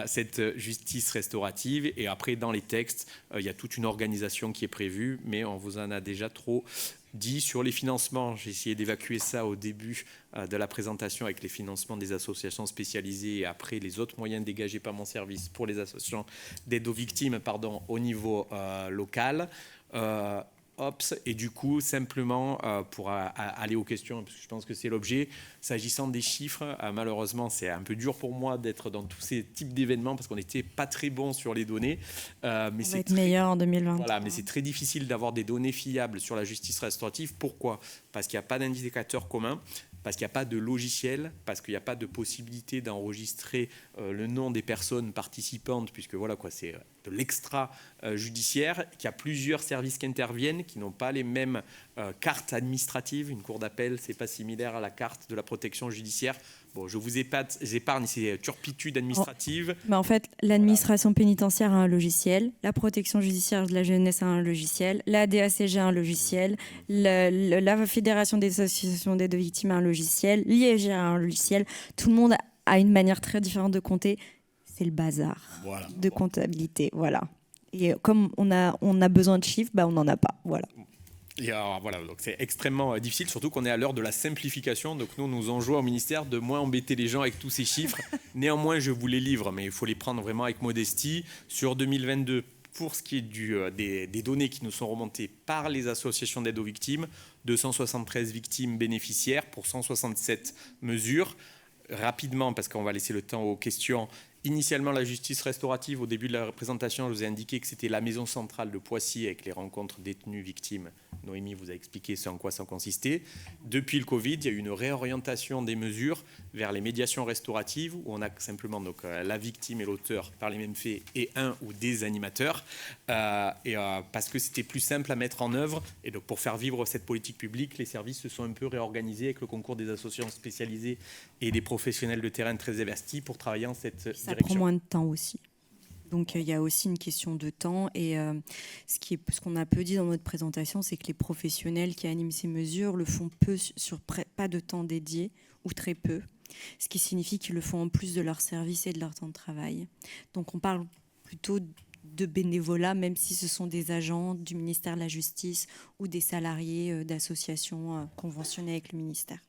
cette justice restaurative. Et après, dans les textes, il y a toute une organisation qui est prévue, mais on vous en a déjà trop dit. Sur les financements, j'ai essayé d'évacuer ça au début de la présentation avec les financements des associations spécialisées et après les autres moyens dégagés par mon service pour les associations d'aide aux victimes au niveau local. Et du coup, simplement pour aller aux questions, parce que je pense que c'est l'objet, s'agissant des chiffres, malheureusement, c'est un peu dur pour moi d'être dans tous ces types d'événements parce qu'on n'était pas très bon sur les données. Mais on va être meilleur en 2020. Voilà, mais c'est très difficile d'avoir des données fiables sur la justice restaurative. Pourquoi ? Parce qu'il n'y a pas d'indicateur commun. parce qu'il n'y a pas de logiciel, parce qu'il n'y a pas de possibilité d'enregistrer le nom des personnes participantes, puisque voilà quoi, c'est de l'extra-judiciaire, qu'il y a plusieurs services qui interviennent, qui n'ont pas les mêmes cartes administratives. Une cour d'appel, ce n'est pas similaire à la carte de la protection judiciaire. Bon, je vous épargne ces turpitudes administratives. Mais en fait, l'administration pénitentiaire a un logiciel, la protection judiciaire de la jeunesse a un logiciel, la DACG a un logiciel, la Fédération des associations d'aide aux victimes a un logiciel, l'IEG a un logiciel. Tout le monde a une manière très différente de compter. C'est le bazar de comptabilité. Voilà. Et comme on a besoin de chiffres, on n'en a pas. Voilà. Et alors, voilà, donc c'est extrêmement difficile, surtout qu'on est à l'heure de la simplification. Donc nous enjoignons au ministère de moins embêter les gens avec tous ces chiffres. Néanmoins, je vous les livre, mais il faut les prendre vraiment avec modestie. Sur 2022, pour ce qui est des données qui nous sont remontées par les associations d'aide aux victimes, 273 victimes bénéficiaires pour 167 mesures. Rapidement, parce qu'on va laisser le temps aux questions. Initialement, la justice restaurative, au début de la présentation, je vous ai indiqué que c'était la maison centrale de Poissy avec les rencontres détenus-victimes. Noémie vous a expliqué en quoi ça consistait. Depuis le Covid, il y a eu une réorientation des mesures vers les médiations restauratives, où on a simplement donc, la victime et l'auteur par les mêmes faits et un ou des animateurs, parce que c'était plus simple à mettre en œuvre. Et donc, pour faire vivre cette politique publique, les services se sont un peu réorganisés avec le concours des associations spécialisées et des professionnels de terrain très investis pour travailler en cette direction. Ça prend moins de temps aussi. Donc il y a aussi une question de temps et ce qu'on a peu dit dans notre présentation, c'est que les professionnels qui animent ces mesures le font peu sur pas de temps dédié ou très peu, ce qui signifie qu'ils le font en plus de leur service et de leur temps de travail. Donc on parle plutôt de bénévolat, même si ce sont des agents du ministère de la Justice ou des salariés d'associations conventionnées avec le ministère.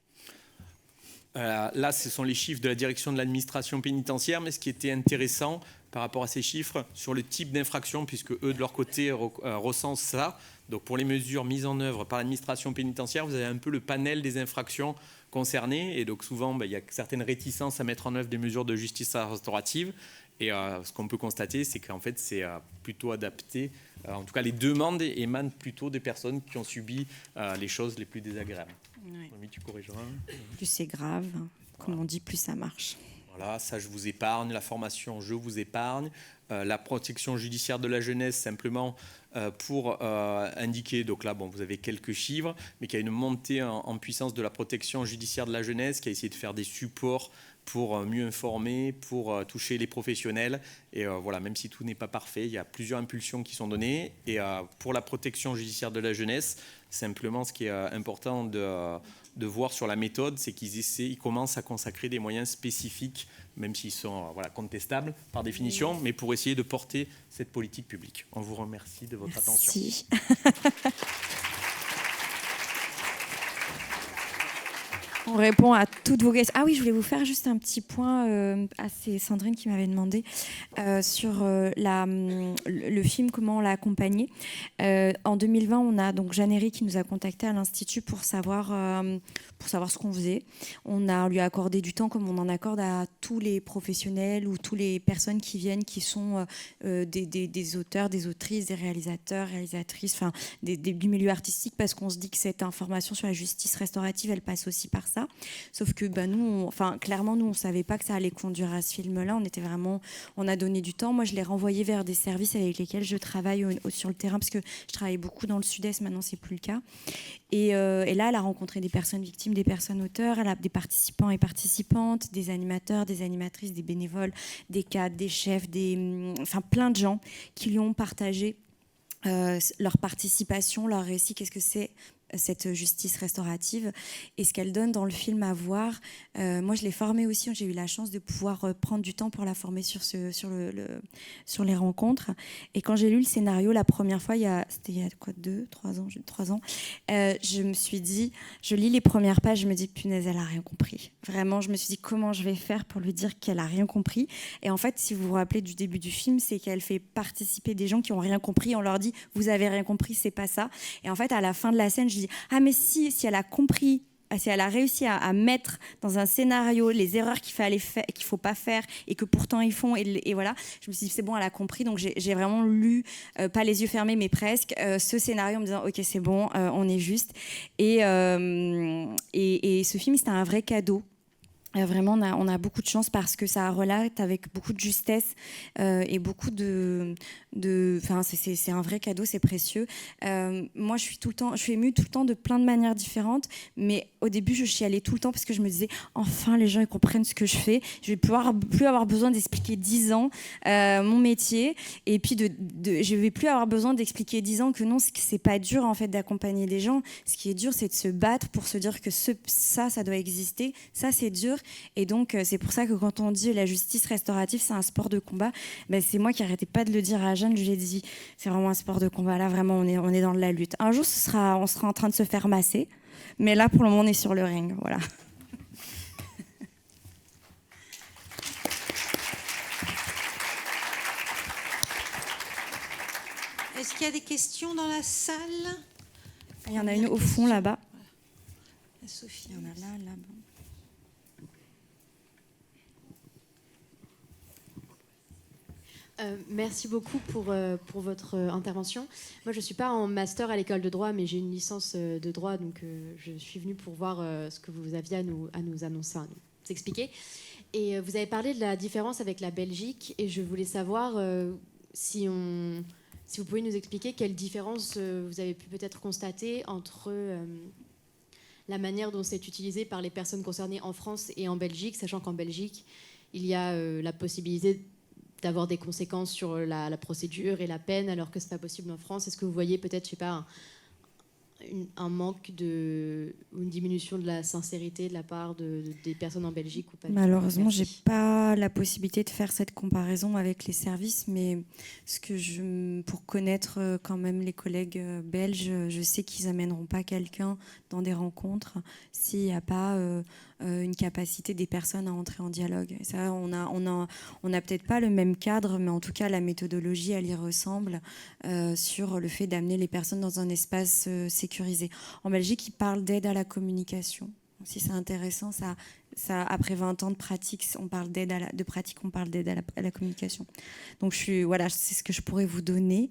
Là, ce sont les chiffres de la direction de l'administration pénitentiaire, mais ce qui était intéressant par rapport à ces chiffres, sur le type d'infraction, puisque eux, de leur côté, recensent ça. Donc, pour les mesures mises en œuvre par l'administration pénitentiaire, vous avez un peu le panel des infractions concernées. Et donc, souvent, il y a certaines réticences à mettre en œuvre des mesures de justice restaurative. Et ce qu'on peut constater, c'est qu'en fait, c'est plutôt adapté. En tout cas, les demandes émanent plutôt des personnes qui ont subi les choses les plus désagréables. Oui. Mamie, tu corrigeras. Plus c'est grave, comme on dit, plus ça marche. Voilà, ça je vous épargne, la formation je vous épargne, la protection judiciaire de la jeunesse simplement pour indiquer, donc là bon, vous avez quelques chiffres, mais qu'il y a une montée en puissance de la protection judiciaire de la jeunesse, qui a essayé de faire des supports pour mieux informer, pour toucher les professionnels. Et voilà, même si tout n'est pas parfait, il y a plusieurs impulsions qui sont données. Et pour la protection judiciaire de la jeunesse, simplement ce qui est important de voir sur la méthode, c'est qu'ils commencent à consacrer des moyens spécifiques, même s'ils sont contestables par définition, mais pour essayer de porter cette politique publique. On vous remercie de votre attention. Merci. On répond à toutes vos questions. Ah oui, je voulais vous faire juste un petit point. C'est Sandrine qui m'avait demandé sur le film, comment on l'a accompagné. En 2020, on a donc Jeannery qui nous a contactés à l'Institut pour savoir ce qu'on faisait. On lui a accordé du temps comme on en accorde à tous les professionnels ou toutes les personnes qui viennent, qui sont des auteurs, des autrices, des réalisateurs, réalisatrices, enfin du milieu artistique, parce qu'on se dit que cette information sur la justice restaurative, elle passe aussi par ça. Sauf que nous, clairement, nous, on ne savait pas que ça allait conduire à ce film-là. On a donné du temps. Moi, je l'ai renvoyé vers des services avec lesquels je travaille sur le terrain, parce que je travaille beaucoup dans le sud-est. Maintenant, c'est plus le cas. Et là, elle a rencontré des personnes victimes, des personnes auteurs. Elle a des participants et participantes, des animateurs, des animatrices, des bénévoles, des cadres, des chefs, plein de gens qui lui ont partagé leur participation, leur récit. Qu'est-ce que c'est cette justice restaurative et ce qu'elle donne dans le film à voir. Moi, je l'ai formée aussi. J'ai eu la chance de pouvoir prendre du temps pour la former sur les rencontres. Et quand j'ai lu le scénario la première fois, c'était il y a quoi, 3 ans, je me suis dit, je lis les premières pages, je me dis, punaise, elle n'a rien compris. Vraiment, je me suis dit, comment je vais faire pour lui dire qu'elle n'a rien compris. Et en fait, si vous vous rappelez du début du film, c'est qu'elle fait participer des gens qui n'ont rien compris. On leur dit, vous avez rien compris, c'est pas ça. Et en fait, à la fin de la scène, je dis, ah mais si elle a compris si elle a réussi à mettre dans un scénario les erreurs qu'il faut pas faire et que pourtant ils font, et voilà, je me suis dit c'est bon, elle a compris. Donc j'ai vraiment lu, pas les yeux fermés mais presque, ce scénario en me disant ok c'est bon, on est juste. Et ce film c'était un vrai cadeau. Vraiment, on a beaucoup de chance parce que ça relate avec beaucoup de justesse et beaucoup enfin, c'est un vrai cadeau, c'est précieux. Moi, je suis émue tout le temps de plein de manières différentes, mais au début, je chialais tout le temps parce que je me disais, enfin, les gens ils comprennent ce que je fais. Je vais plus avoir besoin d'expliquer 10 ans mon métier, et puis je vais plus avoir besoin d'expliquer 10 ans que non, c'est pas dur en fait d'accompagner les gens. Ce qui est dur, c'est de se battre pour se dire que ça doit exister. Ça, c'est dur. Et donc, c'est pour ça que quand on dit la justice restaurative, c'est un sport de combat, ben, c'est moi qui n'arrêtais pas de le dire à Jeanne, je l'ai dit, c'est vraiment un sport de combat. Là, vraiment, on est dans la lutte. Un jour, on sera en train de se faire masser, mais là, pour le moment, on est sur le ring. Voilà. Est-ce qu'il y a des questions dans la salle? Il y en a une au fond, là-bas. Sophie. Il y en a là-bas. Merci beaucoup pour votre intervention. Moi, je ne suis pas en master à l'école de droit, mais j'ai une licence de droit, donc je suis venue pour voir ce que vous aviez à nous annoncer, à nous expliquer. Et vous avez parlé de la différence avec la Belgique, et je voulais savoir si vous pouvez nous expliquer quelle différence vous avez pu peut-être constater entre la manière dont c'est utilisé par les personnes concernées en France et en Belgique, sachant qu'en Belgique, il y a la possibilité d'avoir des conséquences sur la procédure et la peine, alors que ce n'est pas possible en France. Est-ce que vous voyez peut-être, je sais pas, un manque ou une diminution de la sincérité de la part des personnes en Belgique ou pas? Malheureusement, je n'ai pas la possibilité de faire cette comparaison avec les services, mais pour connaître quand même les collègues belges, je sais qu'ils n'amèneront pas quelqu'un dans des rencontres s'il n'y a pas une capacité des personnes à entrer en dialogue. Et ça, on a peut-être pas le même cadre, mais en tout cas, la méthodologie, elle y ressemble sur le fait d'amener les personnes dans un espace sécurisé. En Belgique, ils parlent d'aide à la communication. Si c'est intéressant, ça, après 20 ans de pratique, on parle d'aide à la communication. Donc, voilà, c'est ce que je pourrais vous donner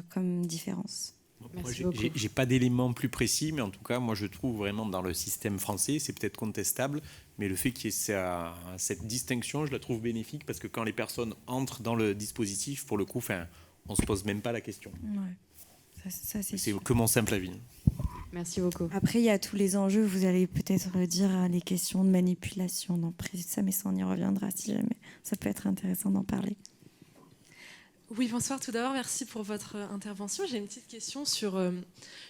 comme différence. Moi, j'ai pas d'éléments plus précis, mais en tout cas, moi, je trouve vraiment dans le système français, c'est peut-être contestable, mais le fait qu'il y ait cette distinction, je la trouve bénéfique, parce que quand les personnes entrent dans le dispositif, pour le coup, on se pose même pas la question. Ouais. Ça, c'est que mon simple avis. Merci beaucoup. Après, il y a tous les enjeux, vous allez peut-être dire les questions de manipulation, ça, mais ça, on y reviendra si jamais. Ça peut être intéressant d'en parler. Oui, bonsoir. Tout d'abord, merci pour votre intervention. J'ai une petite question sur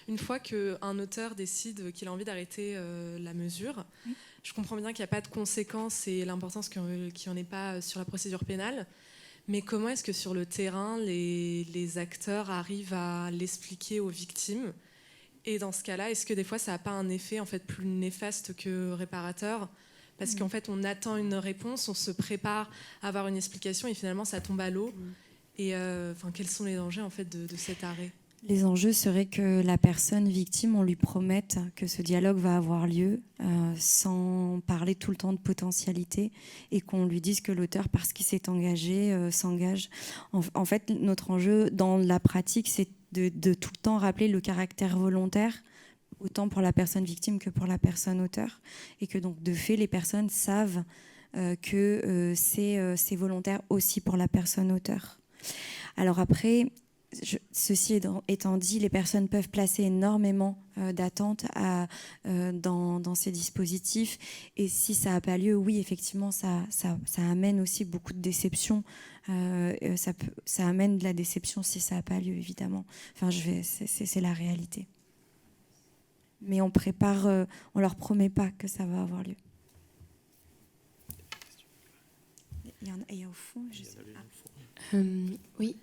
une fois qu'un auteur décide qu'il a envie d'arrêter la mesure. Oui. Je comprends bien qu'il n'y a pas de conséquences et l'importance qu'il n'y en ait pas sur la procédure pénale. Mais comment est-ce que sur le terrain, les acteurs arrivent à l'expliquer aux victimes? Et dans ce cas-là, est-ce que des fois, ça n'a pas un effet en fait, plus néfaste que réparateur? Parce qu'en fait, on attend une réponse, on se prépare à avoir une explication et finalement, ça tombe à l'eau. Et quels sont les dangers en fait, de cet arrêt? Les enjeux seraient que la personne victime, on lui promette que ce dialogue va avoir lieu sans parler tout le temps de potentialité et qu'on lui dise que l'auteur, parce qu'il s'est engagé, s'engage. En fait, notre enjeu dans la pratique, c'est de tout le temps rappeler le caractère volontaire, autant pour la personne victime que pour la personne auteur. Et que donc, de fait, les personnes savent que c'est volontaire aussi pour la personne auteur. Alors après, ceci étant dit, les personnes peuvent placer énormément d'attentes dans ces dispositifs. Et si ça n'a pas lieu, oui, effectivement, ça amène aussi beaucoup de déception. Ça amène de la déception si ça n'a pas lieu, évidemment. C'est la réalité. Mais on leur promet pas que ça va avoir lieu. Il y a au fond, je sais pas. Oui,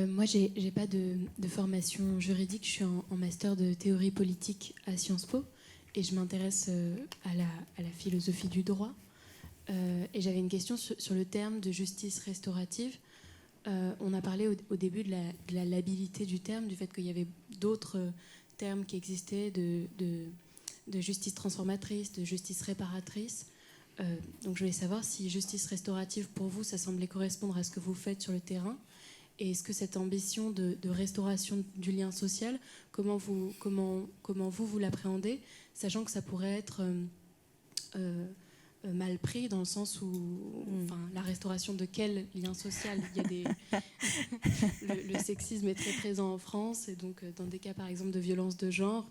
moi j'ai pas de formation juridique, je suis en master de théorie politique à Sciences Po et je m'intéresse à la philosophie du droit. Et j'avais une question sur le terme de justice restaurative. On a parlé au début de la labilité du terme, du fait qu'il y avait d'autres termes qui existaient, de justice transformatrice, de justice réparatrice. Donc je voulais savoir si justice restaurative, pour vous, ça semblait correspondre à ce que vous faites sur le terrain. Et est-ce que cette ambition de restauration du lien social, comment vous l'appréhendez, sachant que ça pourrait être mal pris dans le sens où la restauration de quel lien social? Il y a le sexisme est très présent en France, et donc dans des cas par exemple de violence de genre,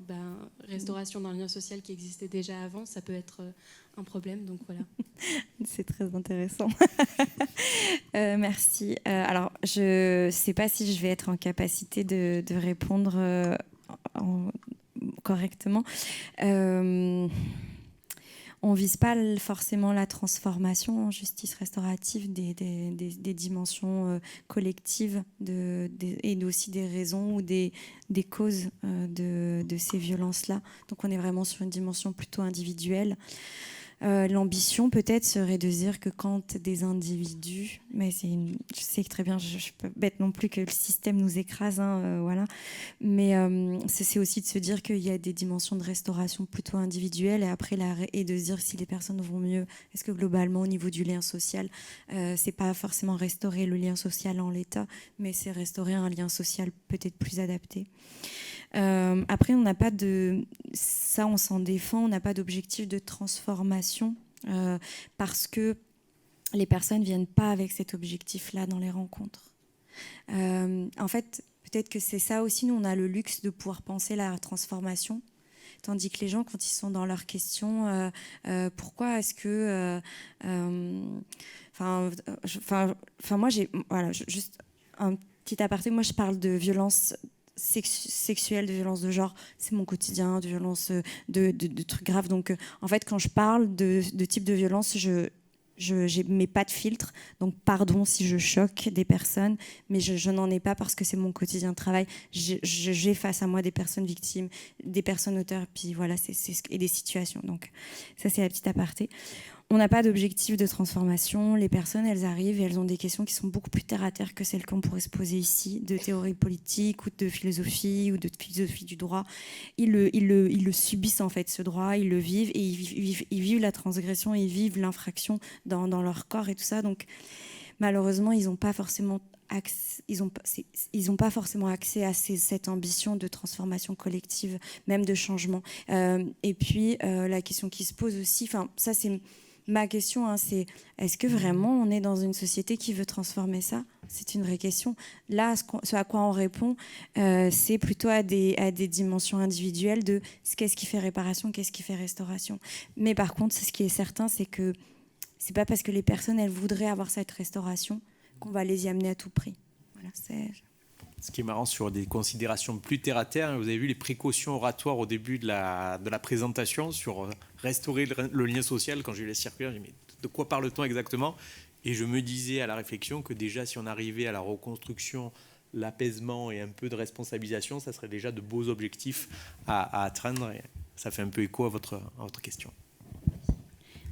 restauration d'un lien social qui existait déjà avant, ça peut être un problème, donc voilà. C'est très intéressant. Merci. Alors, je ne sais pas si je vais être en capacité de répondre correctement. On ne vise pas forcément la transformation en justice restaurative des dimensions collectives et aussi des raisons ou des causes de ces violences-là. Donc on est vraiment sur une dimension plutôt individuelle. L'ambition peut-être serait de dire que quand des individus, mais je sais que très bien, je suis pas bête non plus que le système nous écrase, voilà. Mais c'est aussi de se dire qu'il y a des dimensions de restauration plutôt individuelles et de se dire si les personnes vont mieux. Est-ce que globalement au niveau du lien social, c'est pas forcément restaurer le lien social en l'état, mais c'est restaurer un lien social peut-être plus adapté. Après, on n'a pas ça, on s'en défend, on n'a pas d'objectif de transformation parce que les personnes ne viennent pas avec cet objectif-là dans les rencontres. En fait, peut-être que c'est ça aussi, nous, on a le luxe de pouvoir penser la transformation, tandis que les gens, quand ils sont dans leurs questions, pourquoi est-ce que... moi, juste un petit aparté, moi, je parle de violence sexuelle, de violence de genre, c'est mon quotidien, de violence, de trucs graves. Donc, en fait, quand je parle de type de violence, je mets pas de filtre. Donc, pardon si je choque des personnes, mais je n'en ai pas parce que c'est mon quotidien de travail. J'ai face à moi des personnes victimes, des personnes auteurs, puis voilà, et des situations. Donc, ça, c'est la petite aparté. On n'a pas d'objectif de transformation. Les personnes, elles arrivent et elles ont des questions qui sont beaucoup plus terre-à-terre que celles qu'on pourrait se poser ici, de théorie politique ou de philosophie du droit. Ils le subissent en fait, ce droit, ils le vivent et ils vivent la transgression, ils vivent l'infraction dans leur corps et tout ça. Donc malheureusement, ils n'ont pas forcément pas forcément accès à cette ambition de transformation collective, même de changement. Et puis la question qui se pose aussi, ça c'est ma question, c'est est-ce que vraiment on est dans une société qui veut transformer ça? C'est une vraie question. Là, ce à quoi on répond, c'est plutôt à des dimensions individuelles de qu'est-ce qui fait réparation, qu'est-ce qui fait restauration. Mais par contre, ce qui est certain, c'est que c'est pas parce que les personnes elles voudraient avoir cette restauration qu'on va les y amener à tout prix. Voilà, Ce qui est marrant sur des considérations plus terre-à-terre, vous avez vu les précautions oratoires au début de la présentation sur restaurer le lien social. Quand j'ai eu la circulaire, j'ai dit mais de quoi parle-t-on exactement? Et je me disais à la réflexion que déjà si on arrivait à la reconstruction, l'apaisement et un peu de responsabilisation, ça serait déjà de beaux objectifs à atteindre. Et ça fait un peu écho à votre question.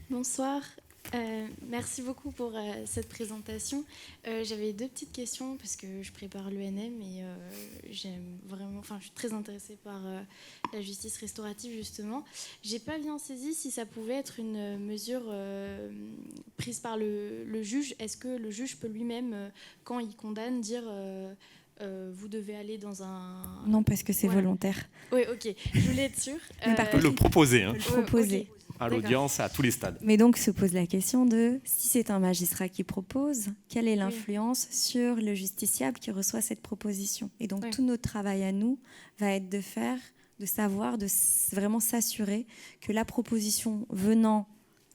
Bonsoir. Merci beaucoup pour cette présentation. J'avais deux petites questions parce que je prépare l'ENM et je suis très intéressée par la justice restaurative justement. J'ai pas bien saisi si ça pouvait être une mesure prise par le juge. Est-ce que le juge peut lui-même, quand il condamne, dire vous devez aller dans un... Non, parce que c'est volontaire. Oui, ok. Je voulais être sûre. On peut le proposer. Le proposer. Okay. À l'audience, à tous les stades. Mais donc se pose la question de si c'est un magistrat qui propose, quelle est l'influence sur le justiciable qui reçoit cette proposition? Et donc tout notre travail à nous va être de savoir, de vraiment s'assurer que la proposition venant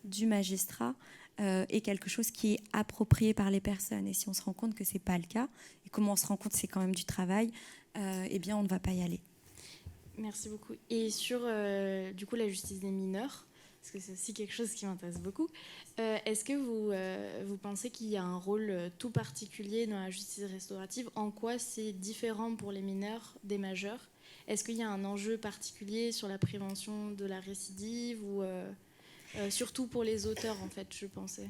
du magistrat est quelque chose qui est approprié par les personnes. Et si on se rend compte que c'est pas le cas, et comment on se rend compte que c'est quand même du travail, eh bien on ne va pas y aller. Merci beaucoup. Et sur du coup la justice des mineurs, parce que c'est aussi quelque chose qui m'intéresse beaucoup. Est-ce que vous pensez qu'il y a un rôle tout particulier dans la justice restaurative? En quoi c'est différent pour les mineurs des majeurs? Est-ce qu'il y a un enjeu particulier sur la prévention de la récidive ou surtout pour les auteurs en fait, je pensais?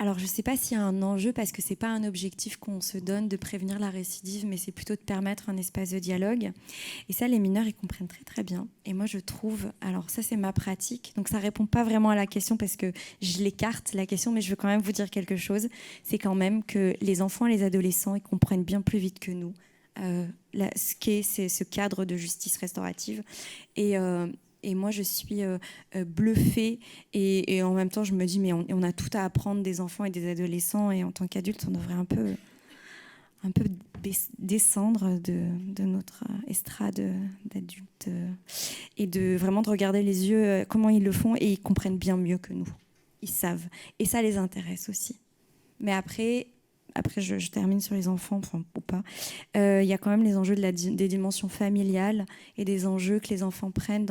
Alors, je ne sais pas s'il y a un enjeu, parce que ce n'est pas un objectif qu'on se donne de prévenir la récidive, mais c'est plutôt de permettre un espace de dialogue. Et ça, les mineurs, ils comprennent très, très bien. Et moi, je trouve... Alors, ça, c'est ma pratique. Donc, ça ne répond pas vraiment à la question, parce que je l'écarte, la question, mais je veux quand même vous dire quelque chose. C'est quand même que les enfants et les adolescents, ils comprennent bien plus vite que nous ce qu'est ce cadre de justice restaurative. Et moi, je suis bluffée et en même temps, je me dis, mais on a tout à apprendre des enfants et des adolescents, et en tant qu'adulte, on devrait un peu descendre de notre estrade d'adultes et vraiment de regarder les yeux, comment ils le font, et ils comprennent bien mieux que nous. Ils savent. Et ça les intéresse aussi. Mais après je termine sur les enfants, enfin, ou pas. Il y a quand même les enjeux des dimensions familiales et des enjeux que les enfants prennent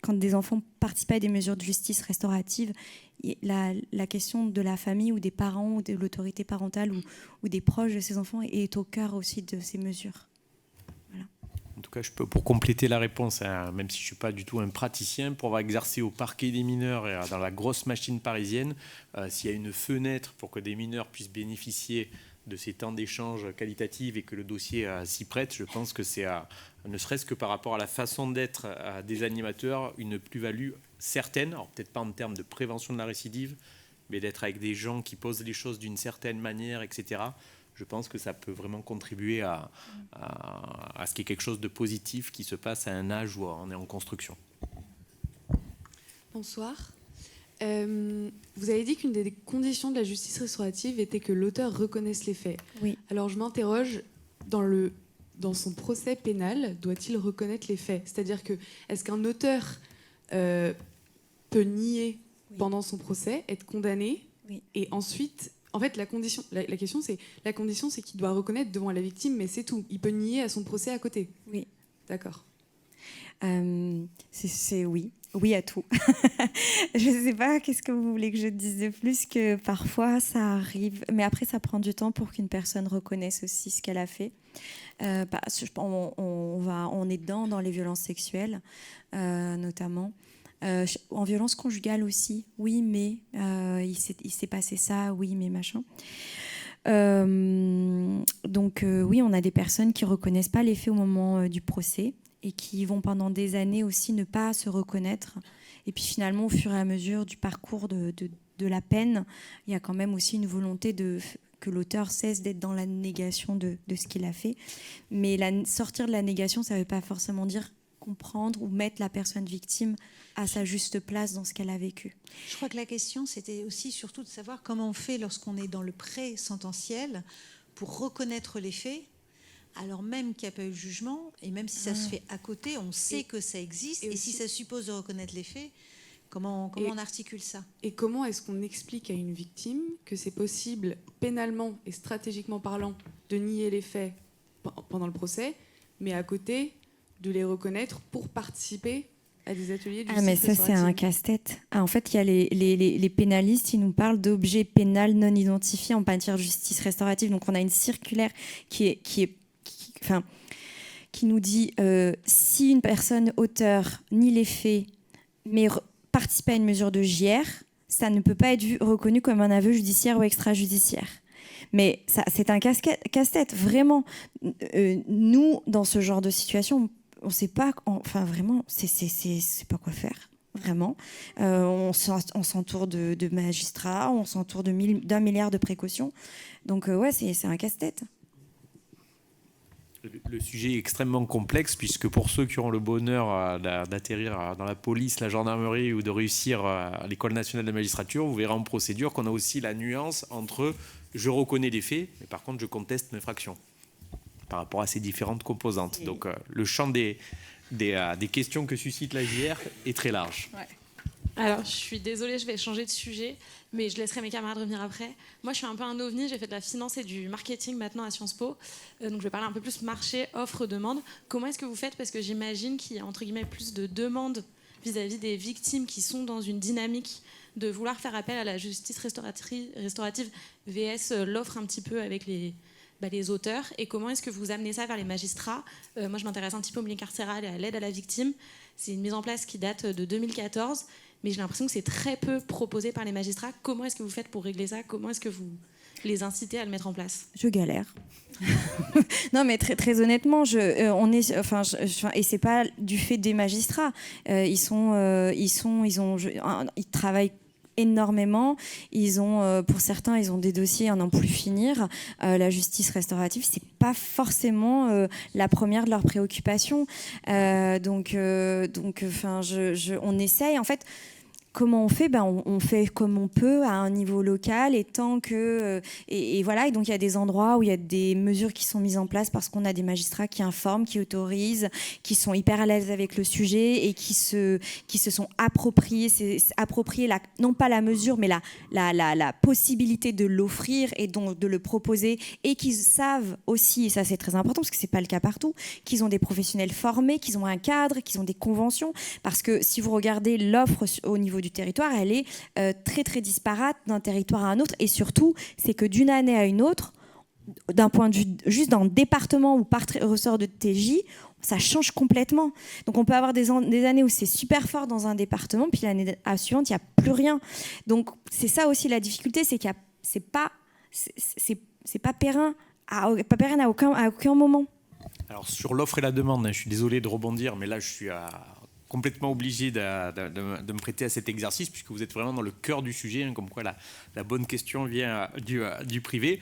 quand des enfants participent à des mesures de justice restaurative. La question de la famille ou des parents ou de l'autorité parentale ou des proches de ces enfants est au cœur aussi de ces mesures. Voilà. En tout cas, pour compléter la réponse, même si je ne suis pas du tout un praticien, pour avoir exercé au parquet des mineurs et dans la grosse machine parisienne, s'il y a une fenêtre pour que des mineurs puissent bénéficier de ces temps d'échange qualitatifs et que le dossier s'y prête, je pense que c'est, ne serait-ce que par rapport à la façon d'être des animateurs, une plus-value certaine, alors peut-être pas en termes de prévention de la récidive, mais d'être avec des gens qui posent les choses d'une certaine manière, etc. Je pense que ça peut vraiment contribuer à ce qu'il y ait quelque chose de positif qui se passe à un âge où on est en construction. Bonsoir. Vous avez dit qu'une des conditions de la justice restaurative était que l'auteur reconnaisse les faits. Oui. Alors je m'interroge, dans son procès pénal, doit-il reconnaître les faits ? C'est-à-dire que, est-ce qu'un auteur peut nier pendant son procès, être condamné, et ensuite... En fait, la question, c'est qu'il doit reconnaître devant la victime, mais c'est tout. Il peut nier à son procès à côté. Oui. D'accord. C'est oui. Oui à tout. Je ne sais pas, qu'est-ce que vous voulez que je dise de plus, que parfois ça arrive, mais après ça prend du temps pour qu'une personne reconnaisse aussi ce qu'elle a fait. On est dans les violences sexuelles, notamment. En violence conjugale aussi, oui, mais il s'est passé ça, oui, mais machin. Donc oui, on a des personnes qui ne reconnaissent pas les faits au moment du procès et qui vont pendant des années aussi ne pas se reconnaître. Et puis finalement, au fur et à mesure du parcours de la peine, il y a quand même aussi une volonté que l'auteur cesse d'être dans la négation de ce qu'il a fait. Mais sortir de la négation, ça ne veut pas forcément dire comprendre ou mettre la personne victime à sa juste place dans ce qu'elle a vécu. Je crois que la question, c'était aussi surtout de savoir comment on fait lorsqu'on est dans le pré-sententiel pour reconnaître les faits, alors même qu'il n'y a pas eu de jugement, et même si ça se fait à côté, on sait que ça existe, et si ça suppose de reconnaître les faits, comment on articule ça ? Et comment est-ce qu'on explique à une victime que c'est possible, pénalement et stratégiquement parlant, de nier les faits pendant le procès, mais à côté de les reconnaître pour participer à des ateliers de justice mais ça, c'est un casse-tête. En fait, il y a les pénalistes, ils nous parlent d'objets pénals non identifiés en matière de justice restaurative. Donc, on a une circulaire qui nous dit si une personne auteur nie les faits, mais participe à une mesure de JR, ça ne peut pas être reconnu comme un aveu judiciaire ou extrajudiciaire. Mais ça, c'est un casse-tête, vraiment. Nous, dans ce genre de situation, on ne sait pas, enfin vraiment, c'est pas quoi faire, vraiment. On s'entoure de magistrats, on s'entoure d'un milliard de précautions. Donc ouais, c'est un casse-tête. Le sujet est extrêmement complexe, puisque pour ceux qui auront le bonheur d'atterrir dans la police, la gendarmerie ou de réussir à l'École nationale de la magistrature, vous verrez en procédure qu'on a aussi la nuance entre je reconnais les faits, mais par contre je conteste l'infraction par rapport à ces différentes composantes. Donc le champ des questions que suscite la JR est très large. Ouais. Alors, je suis désolée, je vais changer de sujet, mais je laisserai mes camarades revenir après. Moi, je suis un peu un ovni, j'ai fait de la finance et du marketing maintenant à Sciences Po, donc je vais parler un peu plus marché, offre, demande. Comment est-ce que vous faites ? Parce que j'imagine qu'il y a entre guillemets plus de demandes vis-à-vis des victimes qui sont dans une dynamique de vouloir faire appel à la justice restaurative VS l'offre un petit peu avec les auteurs. Et comment est-ce que vous amenez ça vers les magistrats ? Moi, je m'intéresse un petit peu au milieu carcéral et à l'aide à la victime. C'est une mise en place qui date de 2014. mais j'ai l'impression que c'est très peu proposé par les magistrats. Comment est-ce que vous faites pour régler ça? Comment est-ce que vous les incitez à le mettre en place? Je galère. Non, mais très, très honnêtement, et c'est pas du fait des magistrats. Ils travaillent énormément. Pour certains, ils ont des dossiers à n'en plus finir. La justice restaurative, c'est pas forcément la première de leurs préoccupations. On essaye, en fait. Comment on fait? On fait comme on peut à un niveau local, et tant que voilà. Et donc il y a des endroits où il y a des mesures qui sont mises en place parce qu'on a des magistrats qui informent, qui autorisent, qui sont hyper à l'aise avec le sujet et qui se sont appropriés non pas la mesure, mais la possibilité de l'offrir et donc de le proposer, et qui savent aussi, et ça c'est très important parce que c'est pas le cas partout, qu'ils ont des professionnels formés, qu'ils ont un cadre, qu'ils ont des conventions. Parce que si vous regardez l'offre au niveau du territoire, elle est très très disparate d'un territoire à un autre, et surtout c'est que d'une année à une autre, d'un point de vue juste dans le département ou par ressort de TJ, ça change complètement. Donc on peut avoir des années où c'est super fort dans un département, puis l'année suivante il n'y a plus rien. Donc c'est ça aussi la difficulté, c'est qu'il y a, c'est pas périn à aucun moment. Alors sur l'offre et la demande, je suis désolé de rebondir, mais là je suis complètement obligé de me prêter à cet exercice, puisque vous êtes vraiment dans le cœur du sujet, comme quoi la bonne question vient du privé,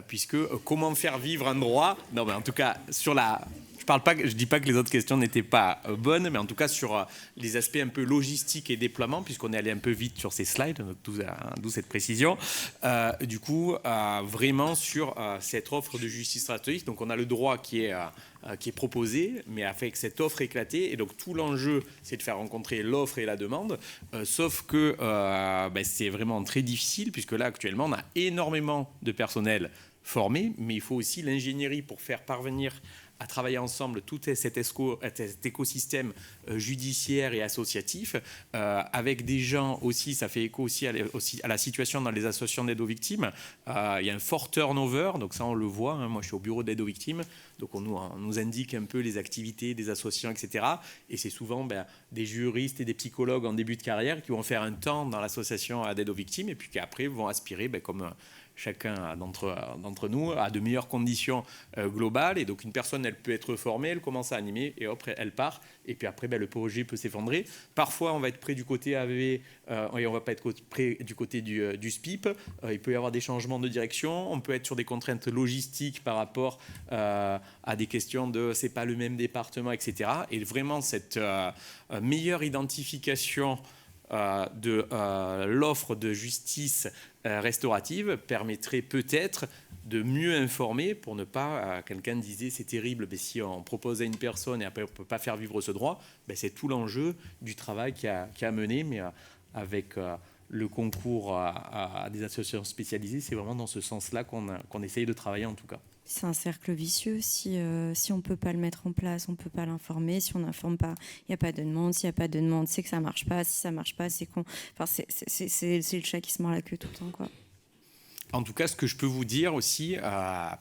puisque comment faire vivre un droit. Non, mais en tout cas, je dis pas que les autres questions n'étaient pas bonnes, mais en tout cas sur les aspects un peu logistiques et déploiement, puisqu'on est allé un peu vite sur ces slides, d'où cette précision. Du coup, vraiment sur cette offre de justice restaurative, donc on a le droit qui est proposé, mais avec cette offre éclatée. Et donc tout l'enjeu, c'est de faire rencontrer l'offre et la demande, sauf que c'est vraiment très difficile, puisque là actuellement on a énormément de personnel formé, mais il faut aussi l'ingénierie pour faire parvenir à travailler ensemble tout cet écosystème judiciaire et associatif, avec des gens aussi, ça fait écho aussi à la situation dans les associations d'aide aux victimes. Il y a un fort turnover, donc ça on le voit, hein. Moi je suis au bureau d'aide aux victimes, donc on nous indique un peu les activités des associations, etc. Et c'est souvent des juristes et des psychologues en début de carrière qui vont faire un temps dans l'association d'aide aux victimes, et puis qui après vont aspirer, comme chacun d'entre nous, a de meilleures conditions globales. Et donc une personne, elle peut être formée, elle commence à animer, et hop, elle part. Et puis après, le projet peut s'effondrer. Parfois, on va être près du côté AV et on ne va pas être près du côté du SPIP. Il peut y avoir des changements de direction. On peut être sur des contraintes logistiques par rapport à des questions de c'est pas le même département, etc. Et vraiment, cette meilleure identification de l'offre de justice restaurative permettrait peut-être de mieux informer, pour ne pas, quelqu'un disait c'est terrible, mais si on propose à une personne et après on ne peut pas faire vivre ce droit, c'est tout l'enjeu du travail qui a mené, mais avec le concours à des associations spécialisées, c'est vraiment dans ce sens-là qu'on essaye de travailler en tout cas. C'est un cercle vicieux. Si on ne peut pas le mettre en place, on ne peut pas l'informer. Si on n'informe pas, il n'y a pas de demande. S'il n'y a pas de demande, c'est que ça ne marche pas. Si ça ne marche pas, c'est qu'on... Enfin, c'est le chat qui se mord la queue tout le temps, quoi. En tout cas, ce que je peux vous dire aussi,